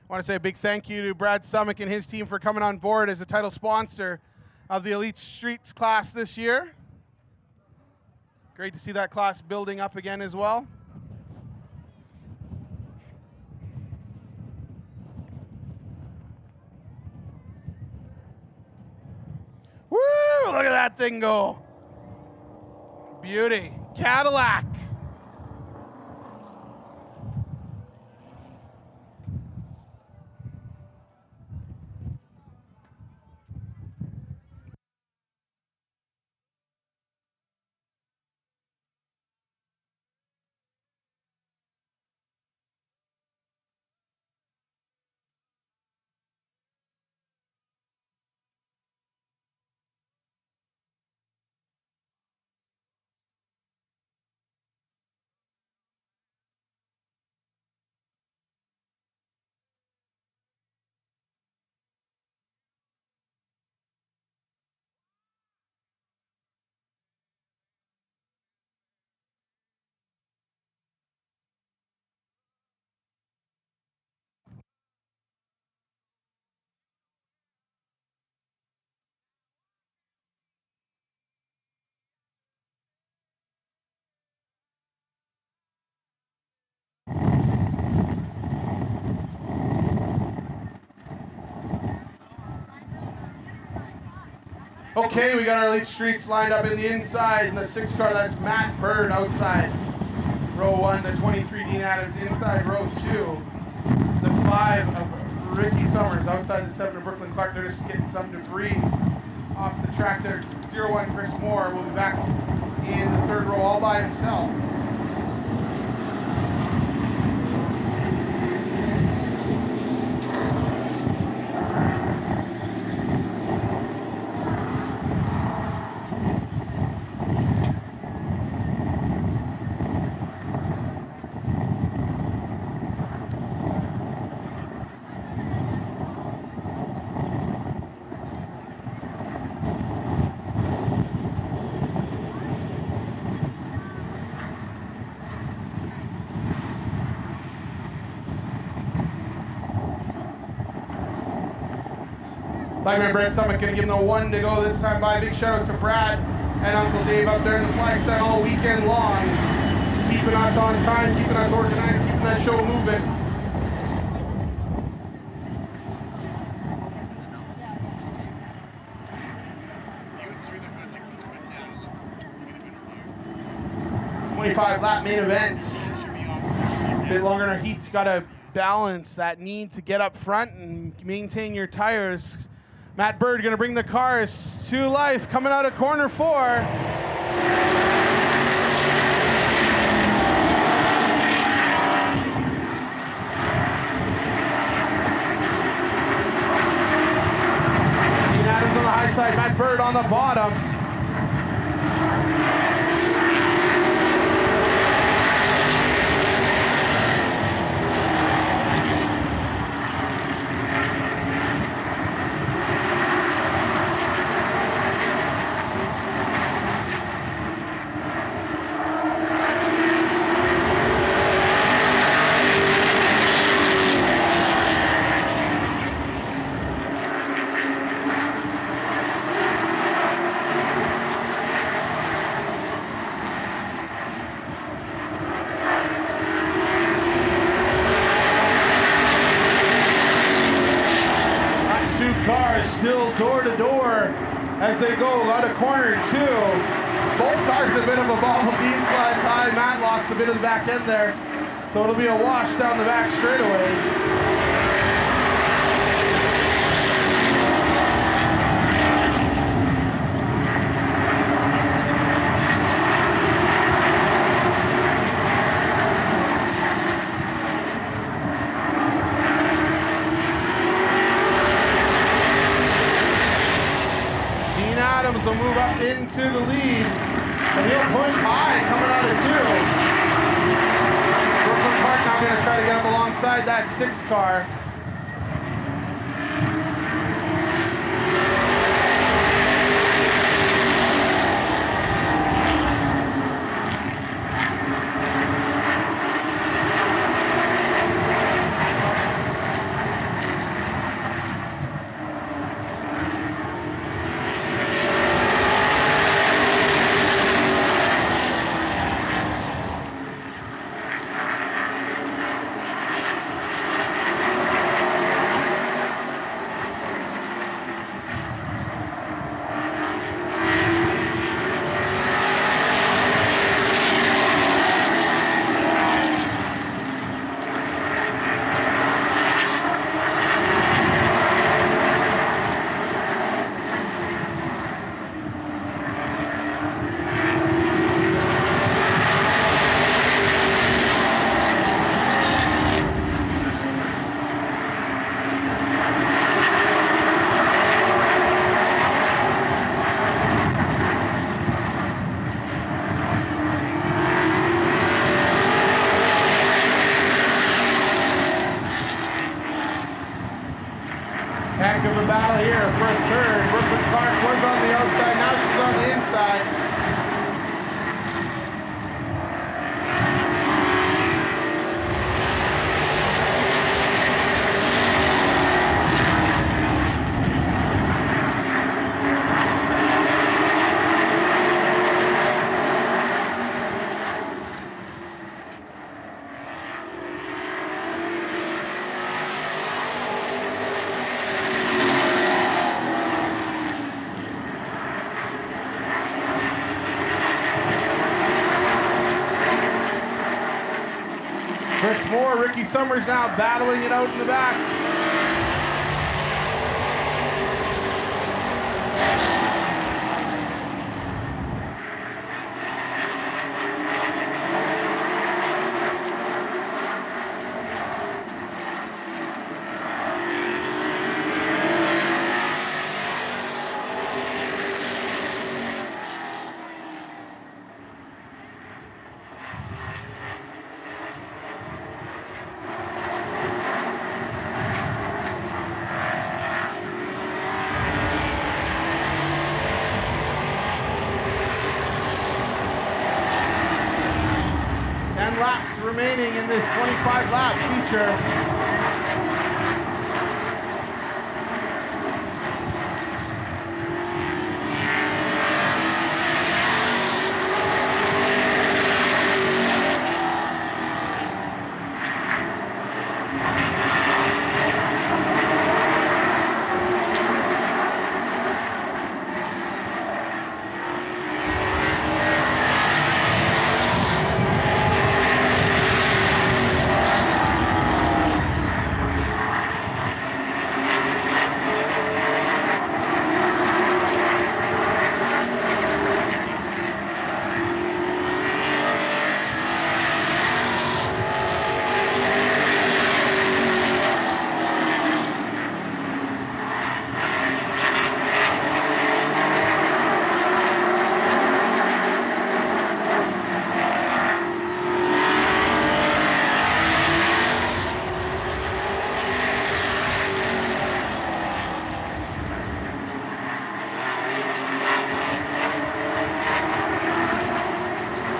I want to say a big thank you to Brad Summick and his team for coming on board as a title sponsor of the Elite Streets class this year. Great to see that class building up again as well. Woo! Look at that thing go. Beauty. Cadillac. Okay, we got our Elite Streets lined up in the inside. In the 6 car, that's Matt Bird outside. Row 1, the 23, Dean Adams. Inside row 2, the 5 of Ricky Summers. Outside the 7 of Brooklyn Clark. They're just getting some debris off the track there. 01, Chris Moore will be back in the 3rd row all by himself. Flagman Brett Summit gonna give them the 1 to go this time by. Big shout out to Brad and Uncle Dave up there in the flag stand all weekend long. Keeping us on time, keeping us organized, keeping that show moving. .25 lap main event. A bit longer in our heat's got to balance that need to get up front and maintain your tires. Matt Bird going to bring the cars to life, coming out of corner 4. Dean Adams on the high side, Matt Bird on the bottom. Still door to door as they go out of corner 2. Both cars a bit of a bobble. Dean slides high. Matt lost a bit of the back end there. So it'll be a wash down the back straightaway. Adams will move up into the lead, and he'll push high coming out of 2. Brooklyn Park now going to try to get up alongside that 6 car. Heck of a battle here for third. Brooklyn Clark was on the outside, now she's on the inside. Chris Moore, Ricky Summers now battling it out in the back. Laps remaining in this 25 lap feature.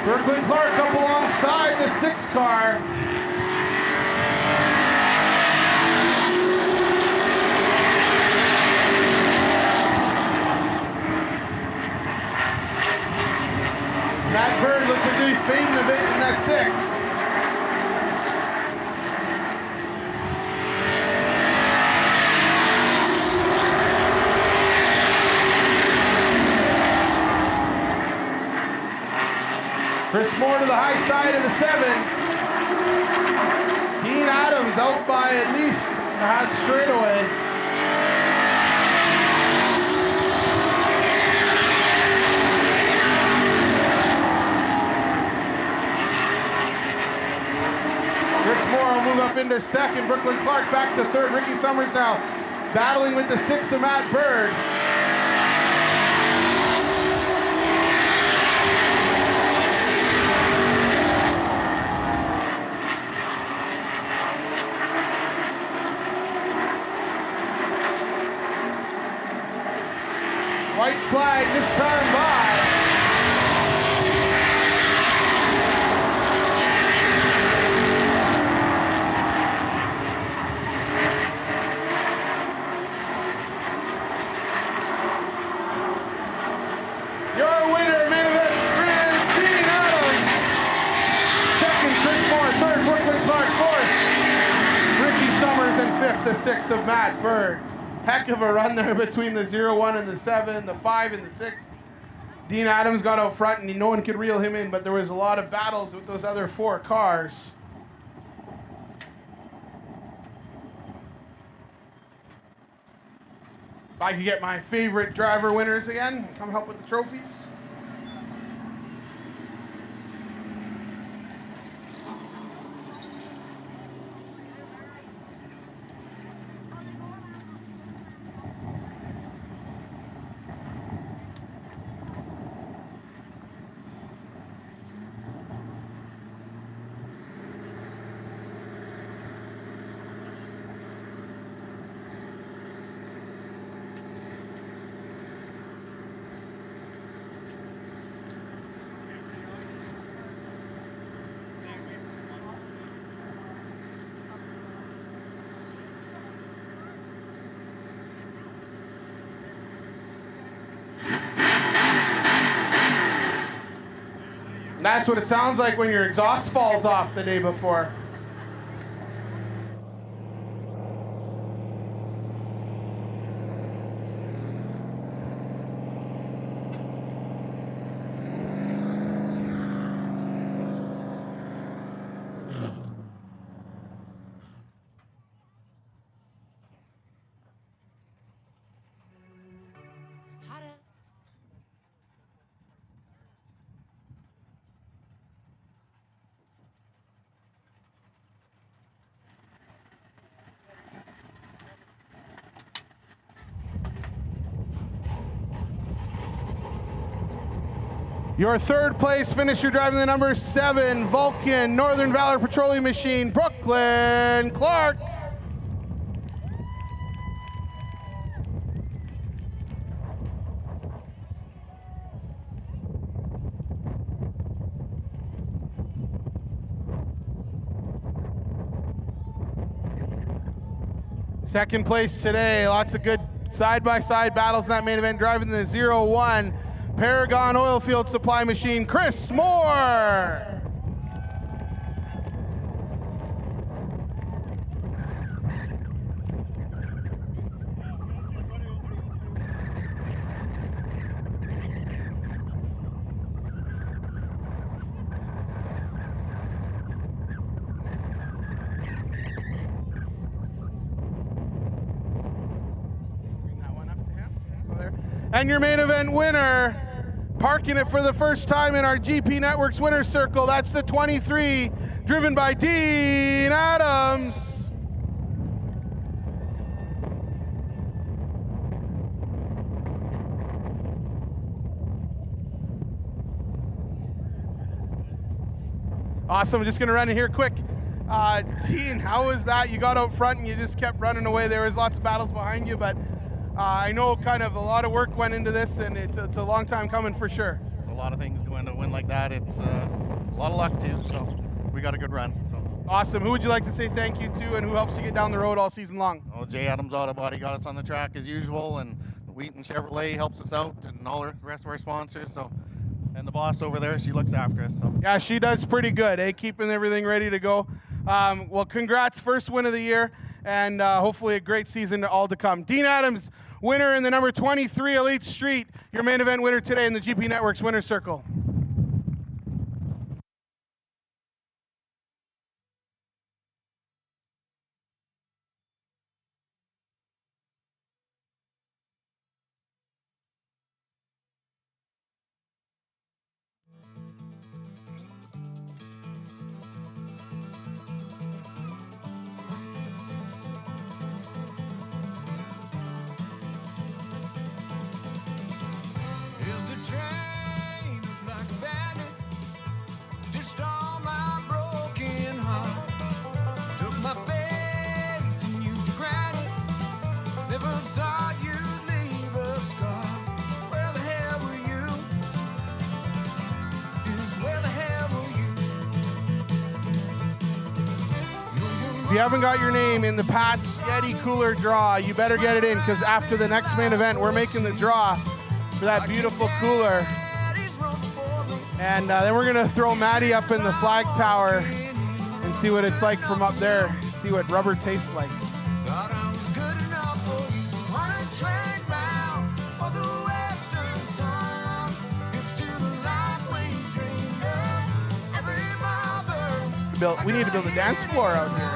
Brooklyn Clark up alongside the 6 car. Matt Bird looked like he's fading a bit in that 6. Chris Moore to the high side of the 7. Dean Adams out by at least a half straightaway. Chris Moore will move up into 2nd. Brooklyn Clark back to 3rd. Ricky Summers now battling with the 6 of Matt Bird. White flag this time by. Your winner, main event, Dean Adams. 2nd, Chris Moore. 3rd, Brooklyn Clark. 4th, Ricky Summers. And 5th, the 6 of Matt Bird. Heck of a run there between the 0-1 and the 7, the 5 and the 6. Dean Adams got out front and no one could reel him in, but there was a lot of battles with those other 4 cars. If I could get my favorite driver winners again, come help with the trophies. That's what it sounds like when your exhaust falls off the day before. Your third place finisher driving the number 7 Vulcan Northern Valor Petroleum Machine, Brooklyn Clark. Second place today, lots of good side-by-side battles in that main event, driving the 0-1 Paragon Oilfield Supply Machine, Chris Moore. And your main event winner, parking it for the first time in our GP Networks winner's circle, that's the 23, driven by Dean Adams. Awesome, I'm just gonna run in here quick. Dean, how was that? You got out front and you just kept running away. There was lots of battles behind you, but I know kind of a lot of work went into this, and it's a long time coming for sure. There's a lot of things go into a win like that. It's a lot of luck too, so we got a good run. So awesome. Who would you like to say thank you to, and who helps you get down the road all season long? Oh, Jay Adams Auto Body got us on the track as usual, and Wheaton Chevrolet helps us out, and all the rest of our sponsors. So, and the boss over there, she looks after us. So yeah, she does pretty good, keeping everything ready to go. Well, congrats, first win of the year, and hopefully a great season all to come. Dean Adams, winner in the number 23 Elite Street, your main event winner today in the GP Networks winner's circle. If you haven't got your name in the Pat's Yeti Cooler draw, you better get it in, because after the next main event, we're making the draw for that beautiful cooler. And then we're gonna throw Maddie up in the flag tower and see what it's like from up there, see what rubber tastes like. We need to build a dance floor out here.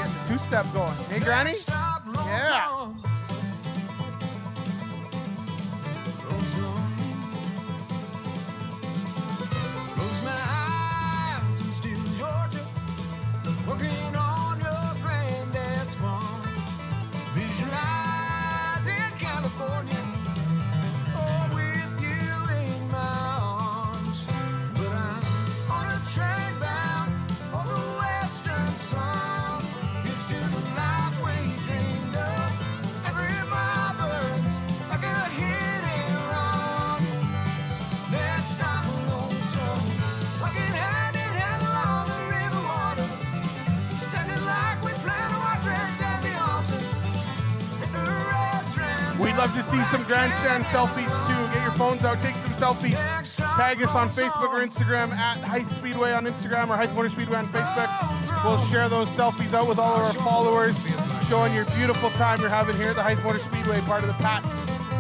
Get the two-step going. Hey, Granny? Yeah. Close my eyes and still Georgia, working on your granddad's farm. Visualize in California, oh, with you in my arms. But I'm on a train bound for the western sun. It's to the life we dreamed of. Every mile burns like a hit and run. Let's stop alone, son. Walking hand in hand along the river water. Standing like we plan our dress at the altar. At the restaurant. We'd love to see some grandstand selfies too. Get your your phones out, take some selfies. Tag us on Facebook or Instagram at Hythe Speedway on Instagram or Hythe Motor Speedway on Facebook. We'll share those selfies out with all of our followers, showing your beautiful time you're having here at the Hythe Motor Speedway, part of the Pat's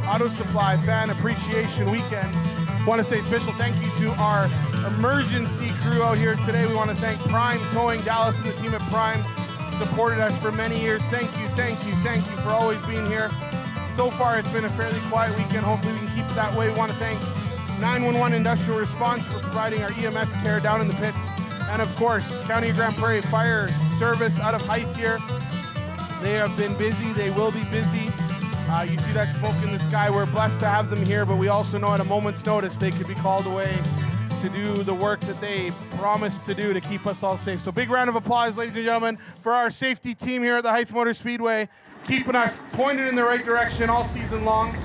Auto Supply Fan Appreciation Weekend. Want to say special thank you to our emergency crew out here today. We want to thank Prime Towing, Dallas and the team at Prime, supported us for many years. Thank you for always being here. So far, it's been a fairly quiet weekend. Hopefully, we can keep it that way. We want to thank 911 Industrial Response for providing our EMS care down in the pits. And of course, County of Grand Prairie Fire Service out of Hythe here. They have been busy. They will be busy. You see that smoke in the sky. We're blessed to have them here, but we also know at a moment's notice they could be called away to do the work that they promised to do to keep us all safe. So big round of applause, ladies and gentlemen, for our safety team here at the Hythe Motor Speedway, keeping us pointed in the right direction all season long.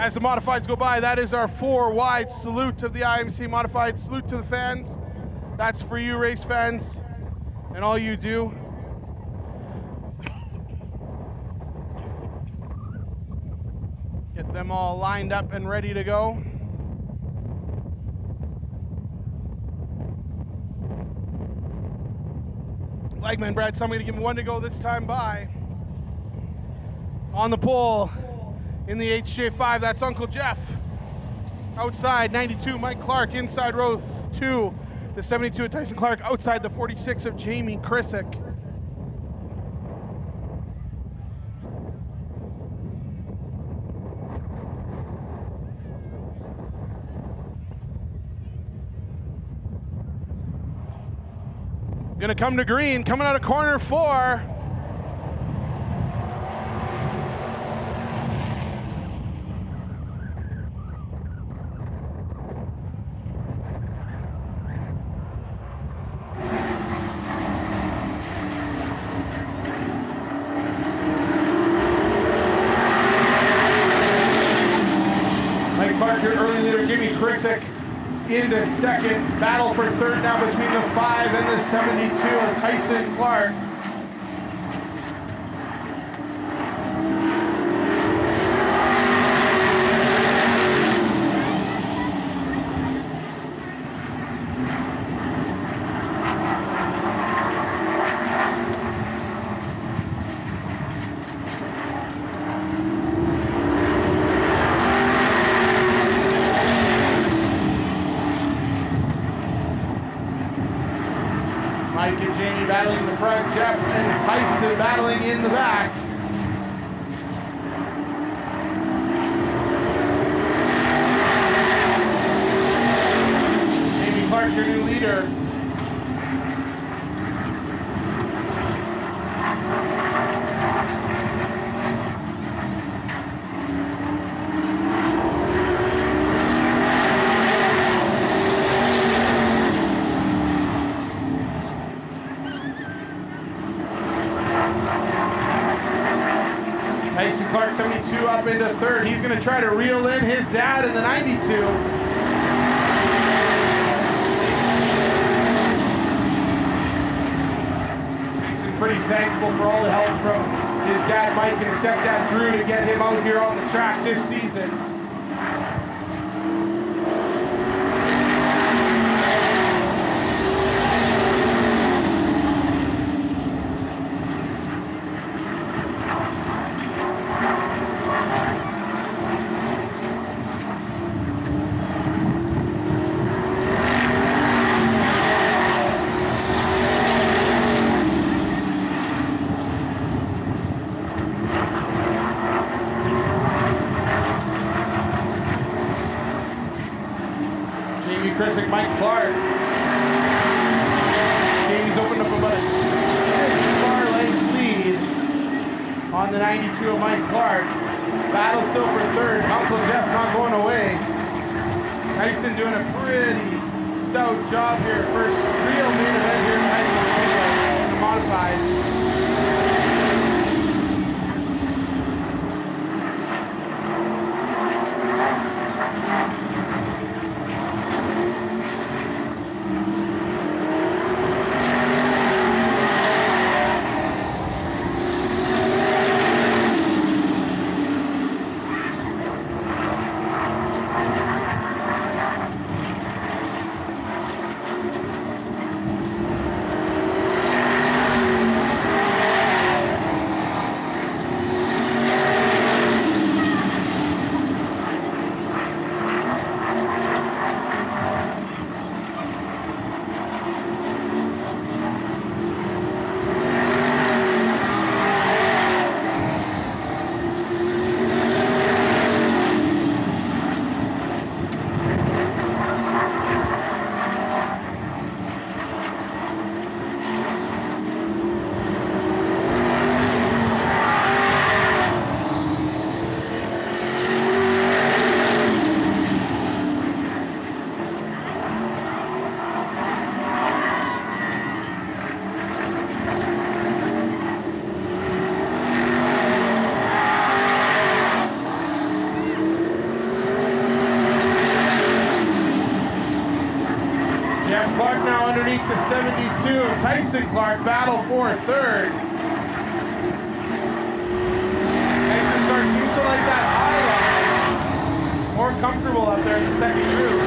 As the Modifieds go by, that is our 4 wide salute of the IMCA Modifieds. Salute to the fans. That's for you, race fans, and all you do. Get them all lined up and ready to go. Flagman Brad, somebody to give him 1 to go this time by. On the pole. In the HJ5, that's Uncle Jeff. Outside, 92, Mike Clark. Inside row 2, the 72 of Tyson Clark. Outside, the 46 of Jamie Krisick. Gonna come to green, coming out of corner 4. Krisick into second. Battle for third now between the 5 and the 72 of Tyson Clark. Mike and Jamie battling in the front, Jeff and Tyson battling in the back. Jamie Clark, your new leader. Tyson Clark, 72, up into third. He's going to try to reel in his dad in the 92. Tyson pretty thankful for all the help from his dad Mike and stepdad Drew to get him out here on the track this season. still for third. Uncle Jeff not going away. Tyson doing a pretty stout job here. First real main event here in the Hythe Speedway in the modified. Jeff Clark now underneath the 72. Tyson Clark battle for third. Tyson's car seems to like that high line. More comfortable up there in the second group.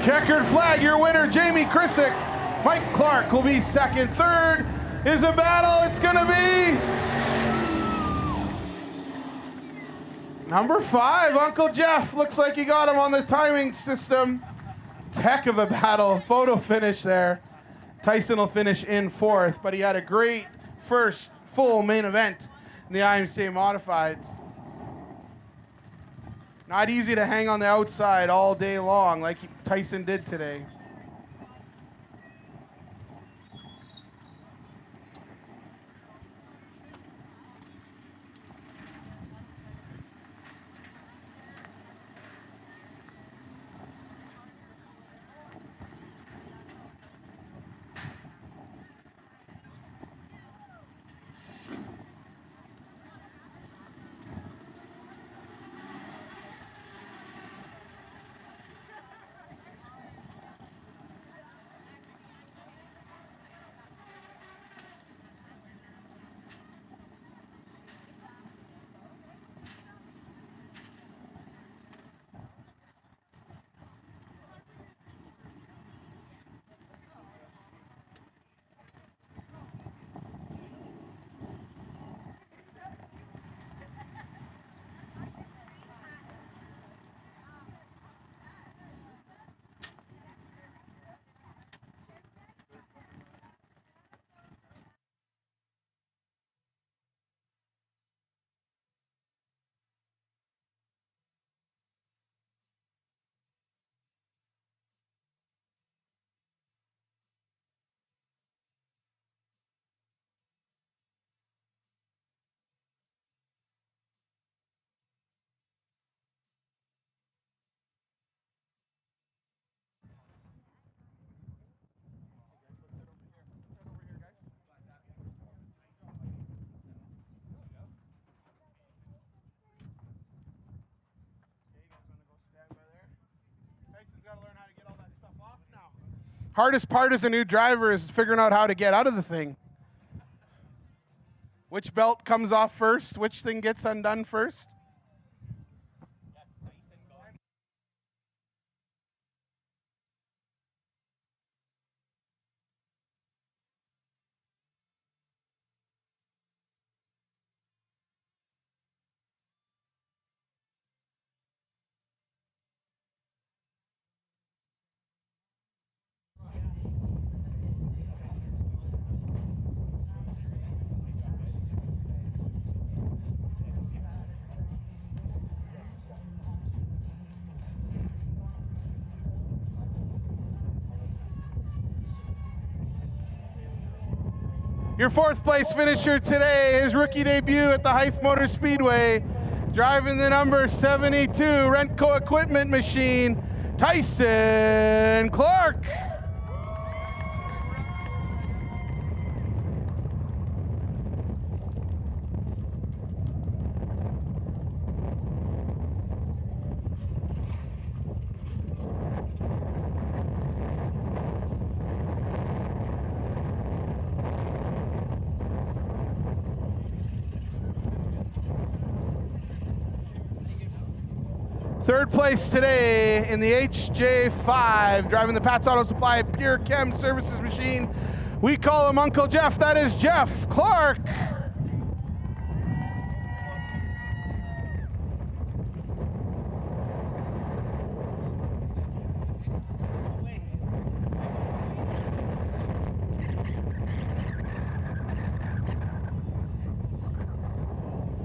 Checkered flag, your winner, Jamie Krissick. Mike Clark will be second. Third is a battle. It's going to be number 5, Uncle Jeff. Looks like he got him on the timing system. Heck of a battle. Photo finish there. Tyson will finish in 4th, but he had a great first full main event in the IMCA Modifieds. Not easy to hang on the outside all day long like Tyson did today. Hardest part as a new driver is figuring out how to get out of the thing. Which belt comes off first? Which thing gets undone first? Your fourth place finisher today, his rookie debut at the Hythe Motor Speedway, driving the number 72 Rentco equipment machine, Tyson Clark. Third place today in the HJ5, driving the Pat's Auto Supply Pure Chem Services machine. We call him Uncle Jeff. That is Jeff Clark.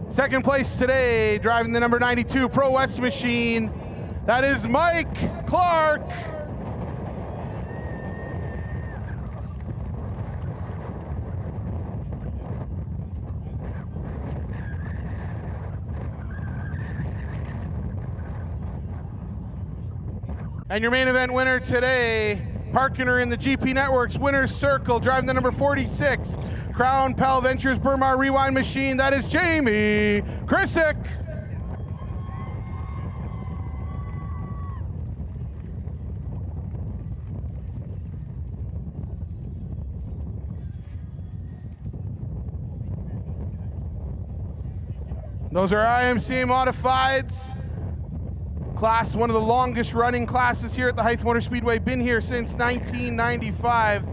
Second place today, driving the number 92 Pro West machine. That is Mike Clark. And your main event winner today, parking her in the GP Network's winner's circle, driving the number 46 Crown Pal Ventures Burmar Rewind machine. That is Jamie Krisick. Those are IMCA Modifieds. Class, one of the longest running classes here at the Hythe Motor Speedway. Been here since 1995.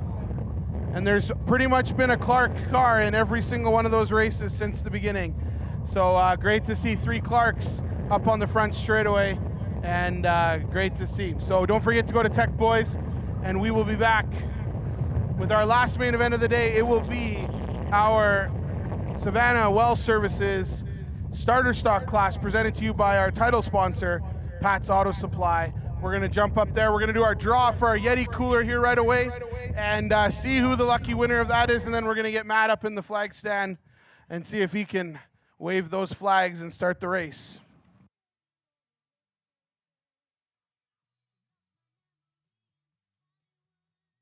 And there's pretty much been a Clark car in every single one of those races since the beginning. So great to see 3 Clarks up on the front straightaway, and great to see. So don't forget to go to Tech Boys, and we will be back with our last main event of the day. It will be our Savannah Well Services starter stock class presented to you by our title sponsor, Pat's Auto Supply. We're gonna jump up there. We're gonna do our draw for our Yeti cooler here right away and see who the lucky winner of that is. And then we're gonna get Matt up in the flag stand and see if he can wave those flags and start the race.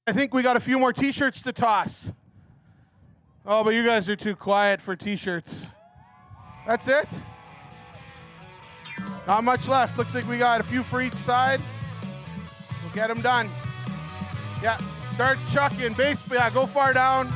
I think we got a few more t-shirts to toss. Oh, but you guys are too quiet for t-shirts. That's it? Not much left. Looks like we got a few for each side. We'll get them done. Yeah, start chucking. Base, yeah, go far down.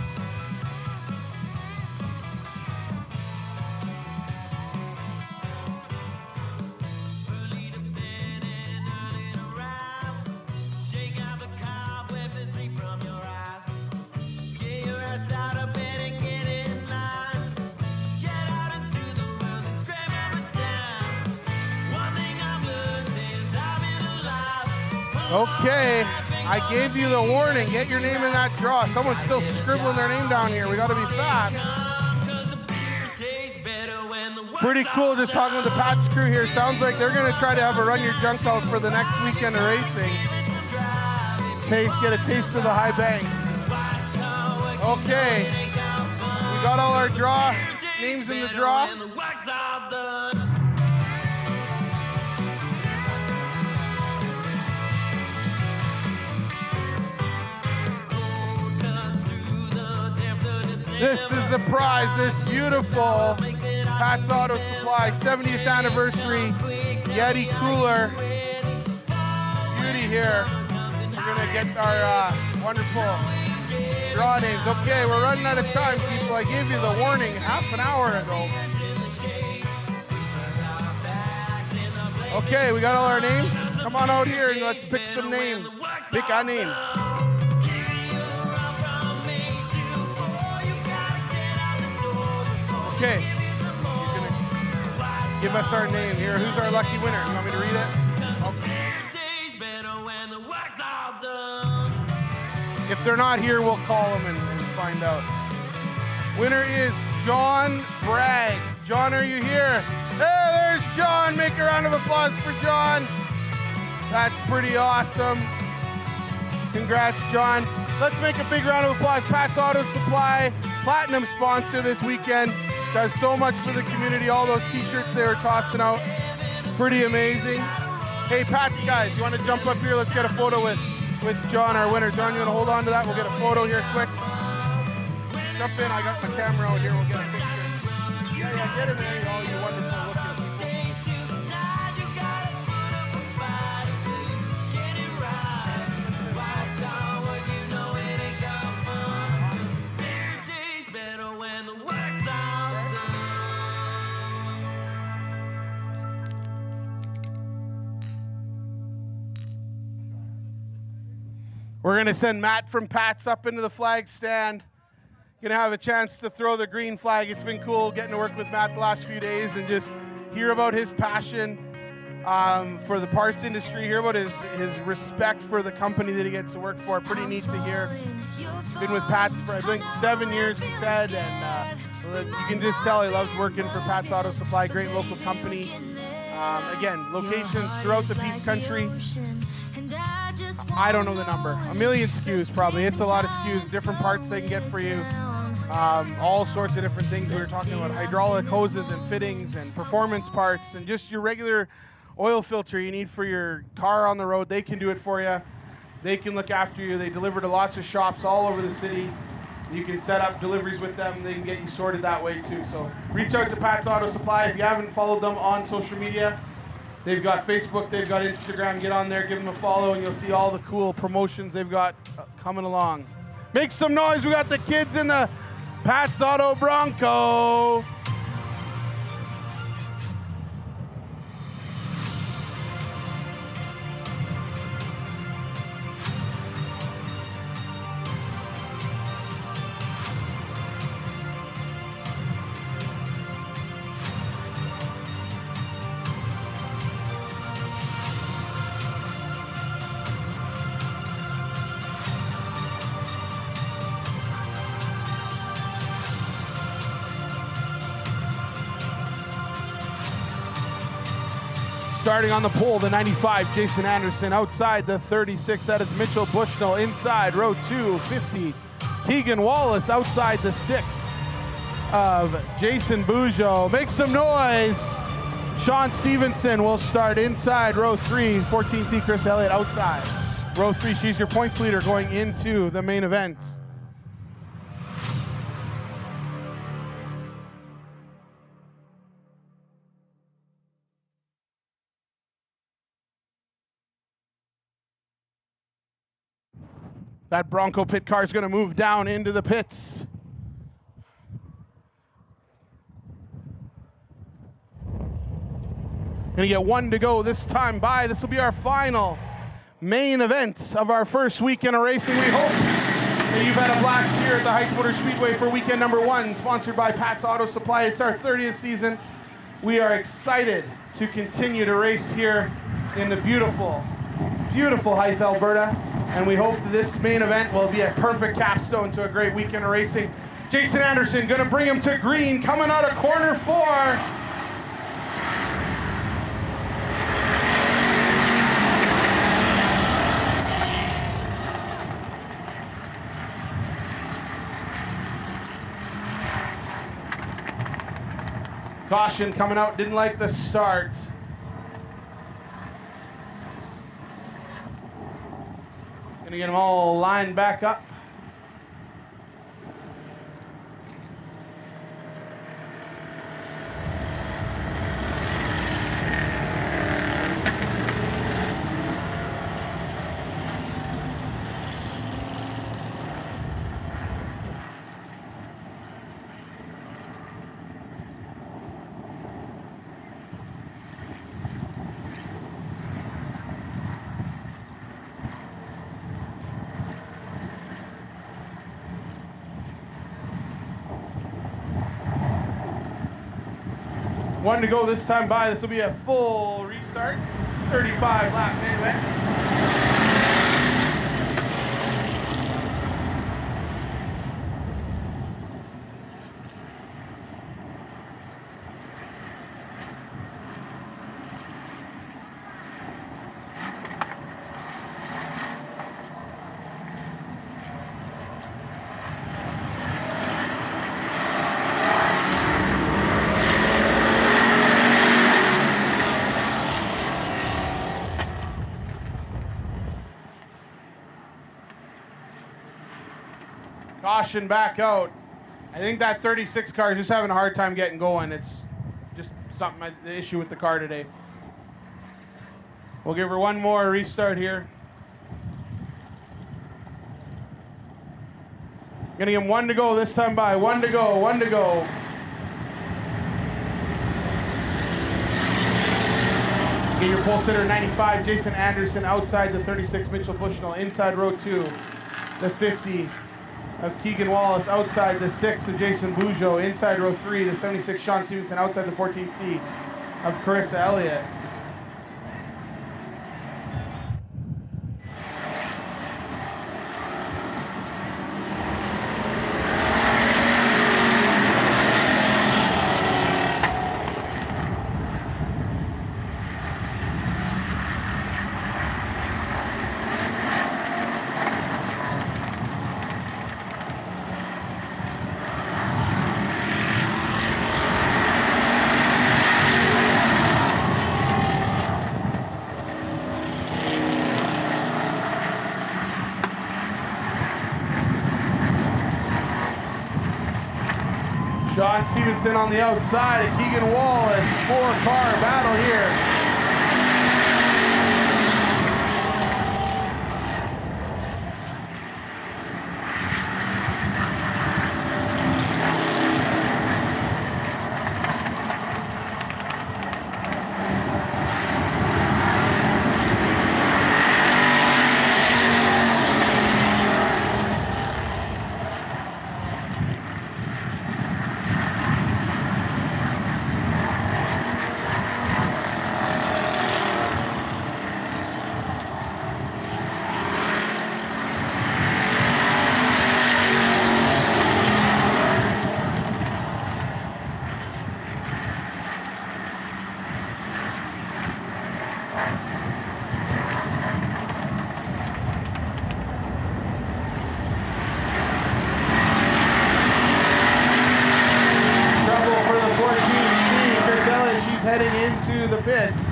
Okay, I gave you the warning. Get your name in that draw. Someone's still scribbling their name down here. We got to be fast. Pretty cool just talking with the Pat's crew here. Sounds like they're going to try to have a run your junk out for the next weekend of racing. Get a taste of the high banks. Okay, we got all our draw names in the draw. This is the prize, this beautiful Pat's Auto Supply 70th anniversary Yeti cooler. Beauty here. We're gonna get our Wonderful. Draw names. Okay, we're running out of time, people. I gave you the warning half an hour ago. Okay, we got all our names. Come on out here and let's pick some names. Pick a name. Okay. You're gonna give us our name here. Who's our lucky winner? You want me to read it? Okay. If they're not here, we'll call them and find out. Winner is John Bragg. John, are you here? Hey, there's John. Make a round of applause for John. That's pretty awesome. Congrats, John. Let's make a big round of applause. Pat's Auto Supply, platinum sponsor this weekend. Does so much for the community. All those t-shirts they were tossing out. Pretty amazing. Hey, Pat's guys, you want to jump up here? Let's get a photo with John, our winner. John, you want to hold on to that? We'll get a photo here quick. Jump in. I got my camera out here. We'll get a picture. Yeah, get in there. Oh, you wonderful looking people. We're going to send Matt from Pat's up into the flag stand. Going to have a chance to throw the green flag. It's been cool getting to work with Matt the last few days and just hear about his passion for the parts industry, hear about his respect for the company that he gets to work for. Pretty neat to hear. Been with Pat's for, I think, 7 years, he said, and you can just tell he loves working for Pat's Auto Supply, great local company. Again, locations throughout the Peace Country. I don't know the number. 1 million SKUs probably. It's a lot of SKUs, different parts they can get for you. All sorts of different things. We were talking about hydraulic hoses and fittings and performance parts and just your regular oil filter you need for your car on the road. They can do it for you. They can look after you. They deliver to lots of shops all over the city. You can set up deliveries with them. They can get you sorted that way too. So reach out to Pat's Auto Supply. If you haven't followed them on social media, they've got Facebook, they've got Instagram. Get on there, give them a follow, and you'll see all the cool promotions they've got coming along. Make some noise. We got the kids in the Pat's Auto Bronco. Starting on the pole, the 95, Jason Anderson. Outside, the 36, that is Mitchell Bushnell. Inside, row 2, 50, Keegan Wallace. Outside, the 6 of Jason Bujo. Make some noise. Sean Stevenson will start inside, row 3, 14C, Chris Elliott. Outside, row 3, she's your points leader going into the main event. That Bronco pit car is going to move down into the pits. Going to get one to go this time by. This will be our final main event of our first weekend of racing. We hope that you've had a blast here at the Hythe Motor Speedway for weekend number 1, sponsored by Pat's Auto Supply. It's our 30th season. We are excited to continue to race here in the beautiful, beautiful Hythe, Alberta. And we hope this main event will be a perfect capstone to a great weekend of racing. Jason Anderson going to bring him to green, coming out of corner 4. Caution coming out, didn't like the start. Gonna get them all lined back up. 1 to go this time by. This will be a full restart. 35 lap anyway. Caution back out. I think that 36 car is just having a hard time getting going. It's just something, the issue with the car today. We'll give her one more restart here. Gonna give him 1 to go this time by. 1 to go, 1 to go. Get your pole sitter 95, Jason Anderson outside the 36, Mitchell Bushnell inside row 2. The 50 of Keegan Wallace outside the 6 of Jason Bujo, inside row 3, the 76 Sean Stevenson outside the 14C of Carissa Elliott. Sean Stevenson on the outside of Keegan Wallace. 4-car battle here. Heading into the pits.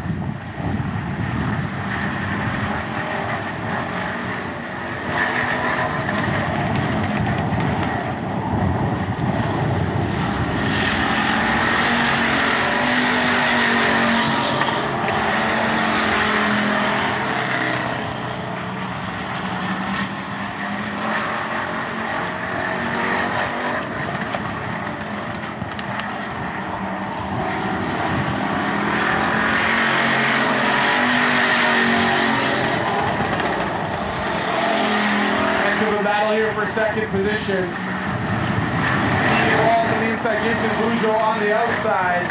For second position. Keegan Wallace on the inside, Jason Bujo on the outside.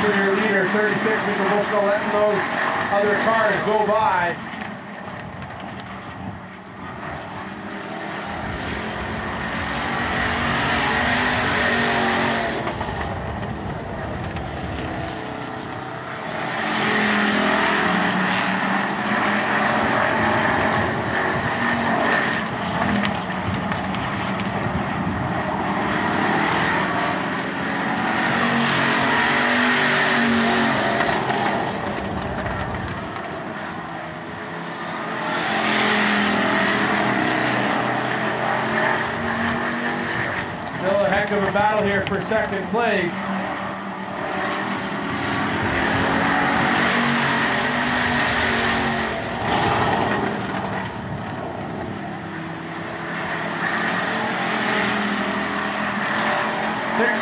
Your leader, 36, Mitchell Bushnell, letting those other cars go by. heck of a battle here for second place.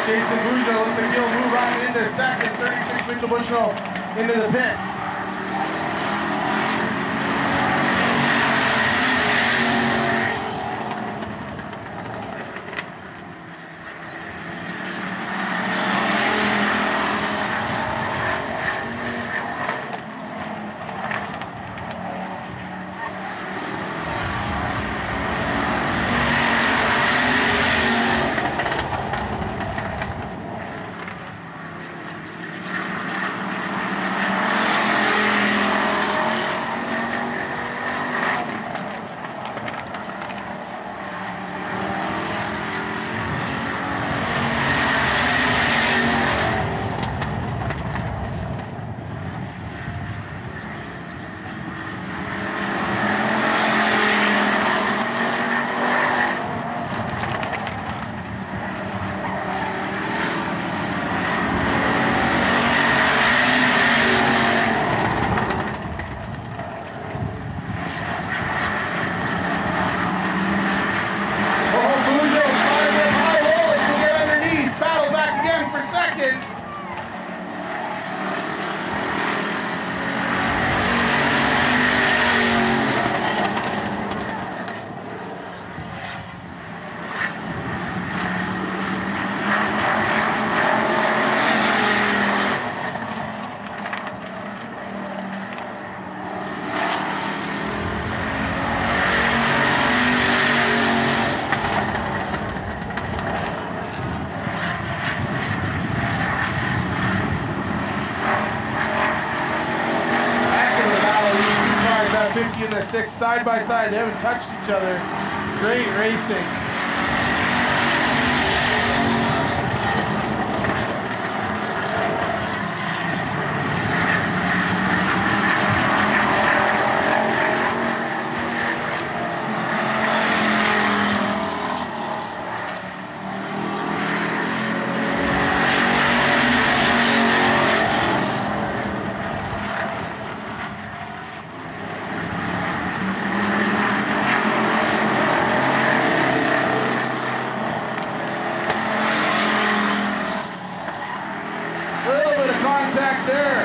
Jason Bujo looks like he'll move up into second. 36 Mitchell Bushnell into the pits. And the 6 side by side. They haven't touched each other. Great racing. Contact there.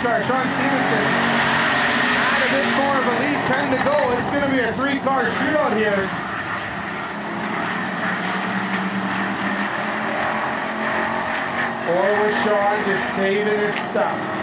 Car, Sean Stevenson had a bit more of a lead, 10 to go. It's going to be a 3-car shootout here. Or was Sean just saving his stuff?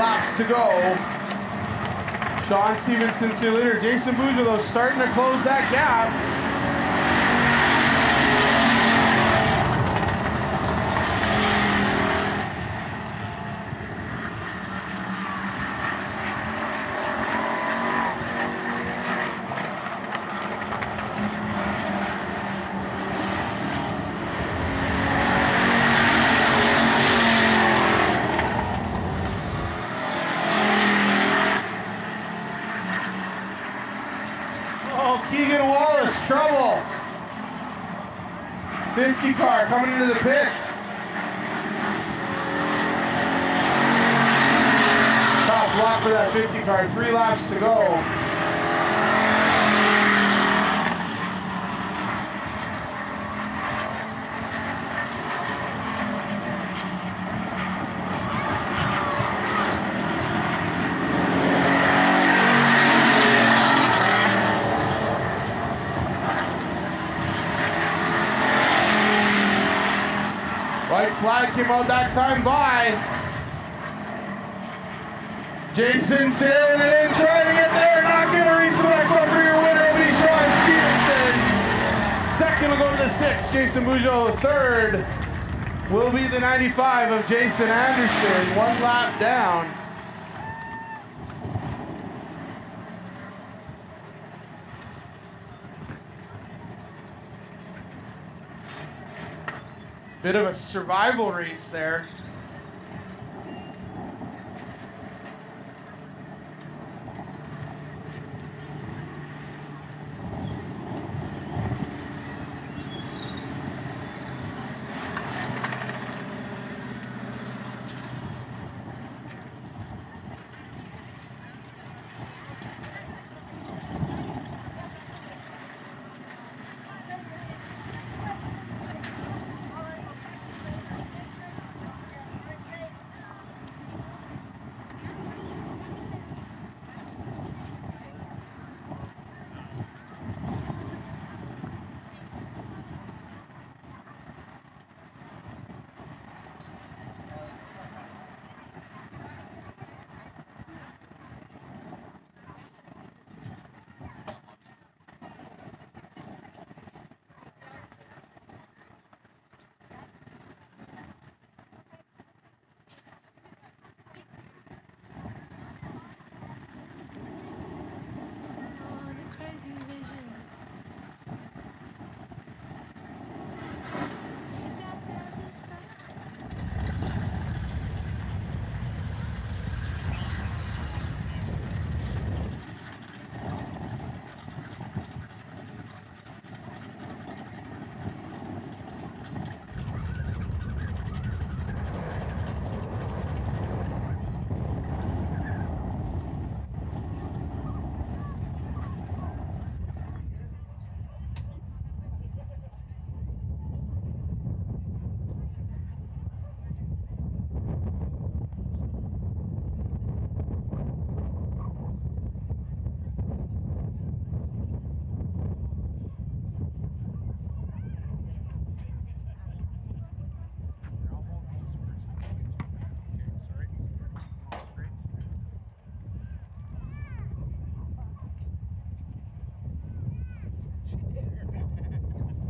laps to go. Sean Stevenson's your leader. Jason Bouger, though, starting to close that gap. Keegan Wallace, trouble. 50 car coming into the pits. Tough luck for that 50 car. 3 laps to go. White flag came out that time by. Jason sailing it in, trying to get there, not going to reach the back for your winner. It'll be Sean Stevenson. Second will go to the 6, Jason Bujo. Third will be the 95 of Jason Anderson. 1 lap down. Bit of a survival race there.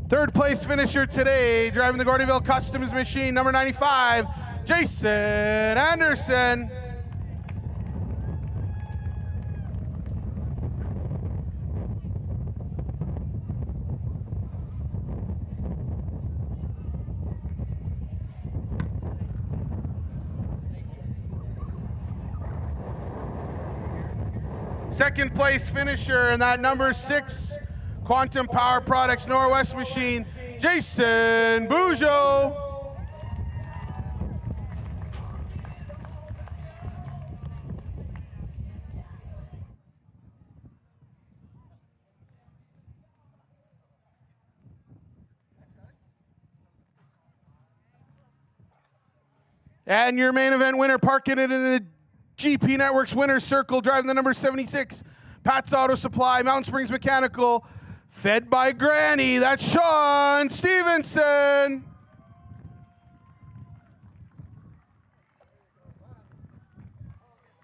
Third place finisher today, driving the Gordyville Customs machine, number 95, Jason Anderson. Second place finisher in that number 6 Quantum Power Products Norwest machine, Jason Bujo. And your main event winner, parking it in the GP Networks winner's circle, driving the number 76, Pat's Auto Supply, Mountain Springs Mechanical, fed by Granny, that's Sean Stevenson.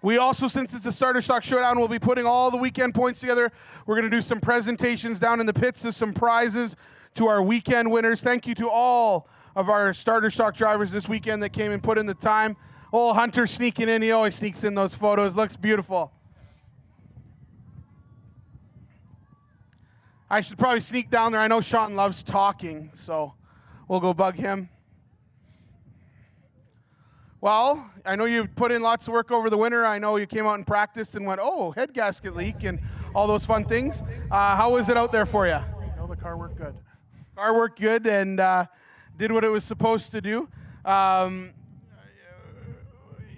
We also, since it's a starter stock showdown, we'll be putting all the weekend points together. We're going to do some presentations down in the pits of some prizes to our weekend winners. Thank you to all of our starter stock drivers this weekend that came and put in the time. Oh, Hunter sneaking in. He always sneaks in those photos. Looks beautiful. I should probably sneak down there. I know Sean loves talking, so we'll go bug him. Well, I know you put in lots of work over the winter. I know you came out and practiced and went, oh, head gasket leak and all those fun things. How was it out there for you? No, the car worked good. Car worked good and did what it was supposed to do.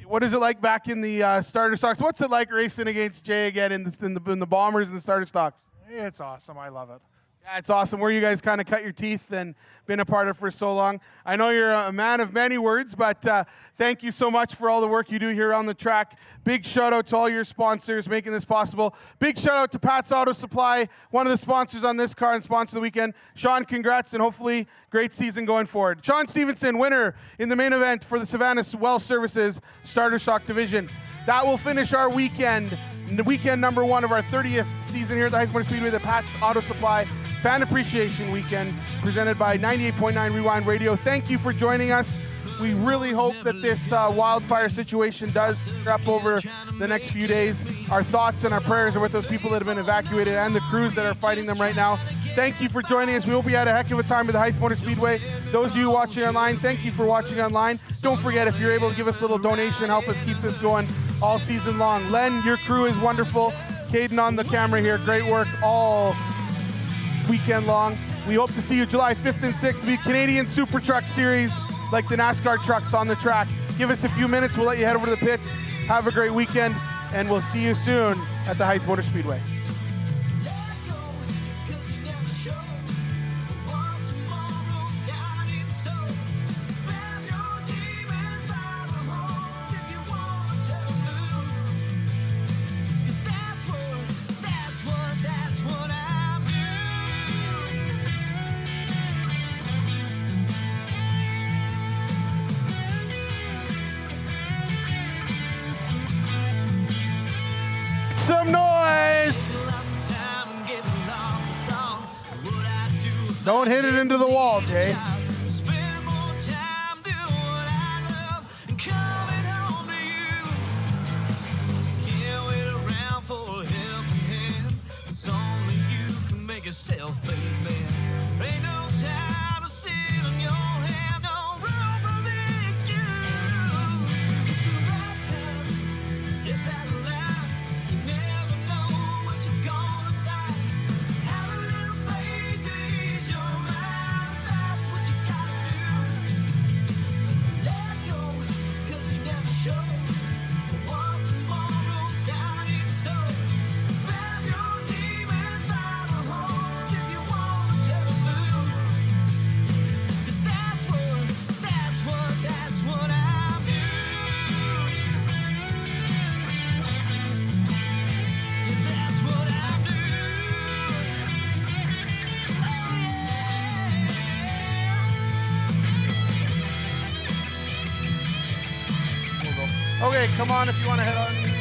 What is it like back in the starter stocks? What's it like racing against Jay again in the Bombers and the starter stocks? It's awesome. I love it. Yeah, it's awesome where you guys kind of cut your teeth and been a part of for so long. I know you're a man of many words, but thank you so much for all the work you do here on the track. Big shout out to all your sponsors making this possible. Big shout out to Pat's Auto Supply, one of the sponsors on this car and sponsor of the weekend. Sean, congrats and hopefully great season going forward. Sean Stevenson, winner in the main event for the Savannah Well Services Starter Stock Division. That will finish our weekend. The weekend number 1 of our 30th season here at the Hythe Motor Speedway, the Pat's Auto Supply Fan Appreciation Weekend, presented by 98.9 Rewind Radio. Thank you for joining us. We really hope that this wildfire situation does clear up over the next few days. Our thoughts and our prayers are with those people that have been evacuated and the crews that are fighting them right now. Thank you for joining us. We hope you had a heck of a time at the Hythe Motor Speedway. Those of you watching online, thank you for watching online. Don't forget, if you're able to give us a little donation, help us keep this going all season long. Len, your crew is wonderful. Caden on the camera here, great work all weekend long. We hope to see you July 5th and 6th. It'll be Canadian Super Truck Series, like the NASCAR trucks on the track. Give us a few minutes. We'll let you head over to the pits. Have a great weekend, and we'll see you soon at the Hythe Motor Speedway. Some noise! Don't hit it into the wall, Jay. Yourself, baby. Ain't no time to sit on your hand, no room for the excuse. It's the right time, step out of line. You never know what you're gonna find. Have a little faith to ease your mind. That's what you gotta do. Let go, 'cause you never show what tomorrow's got in store. Grab your demons by the horns if you want to lose. 'Cause that's what I do. Yeah, that's what I do. Oh, yeah. Okay, come on if you want to head on.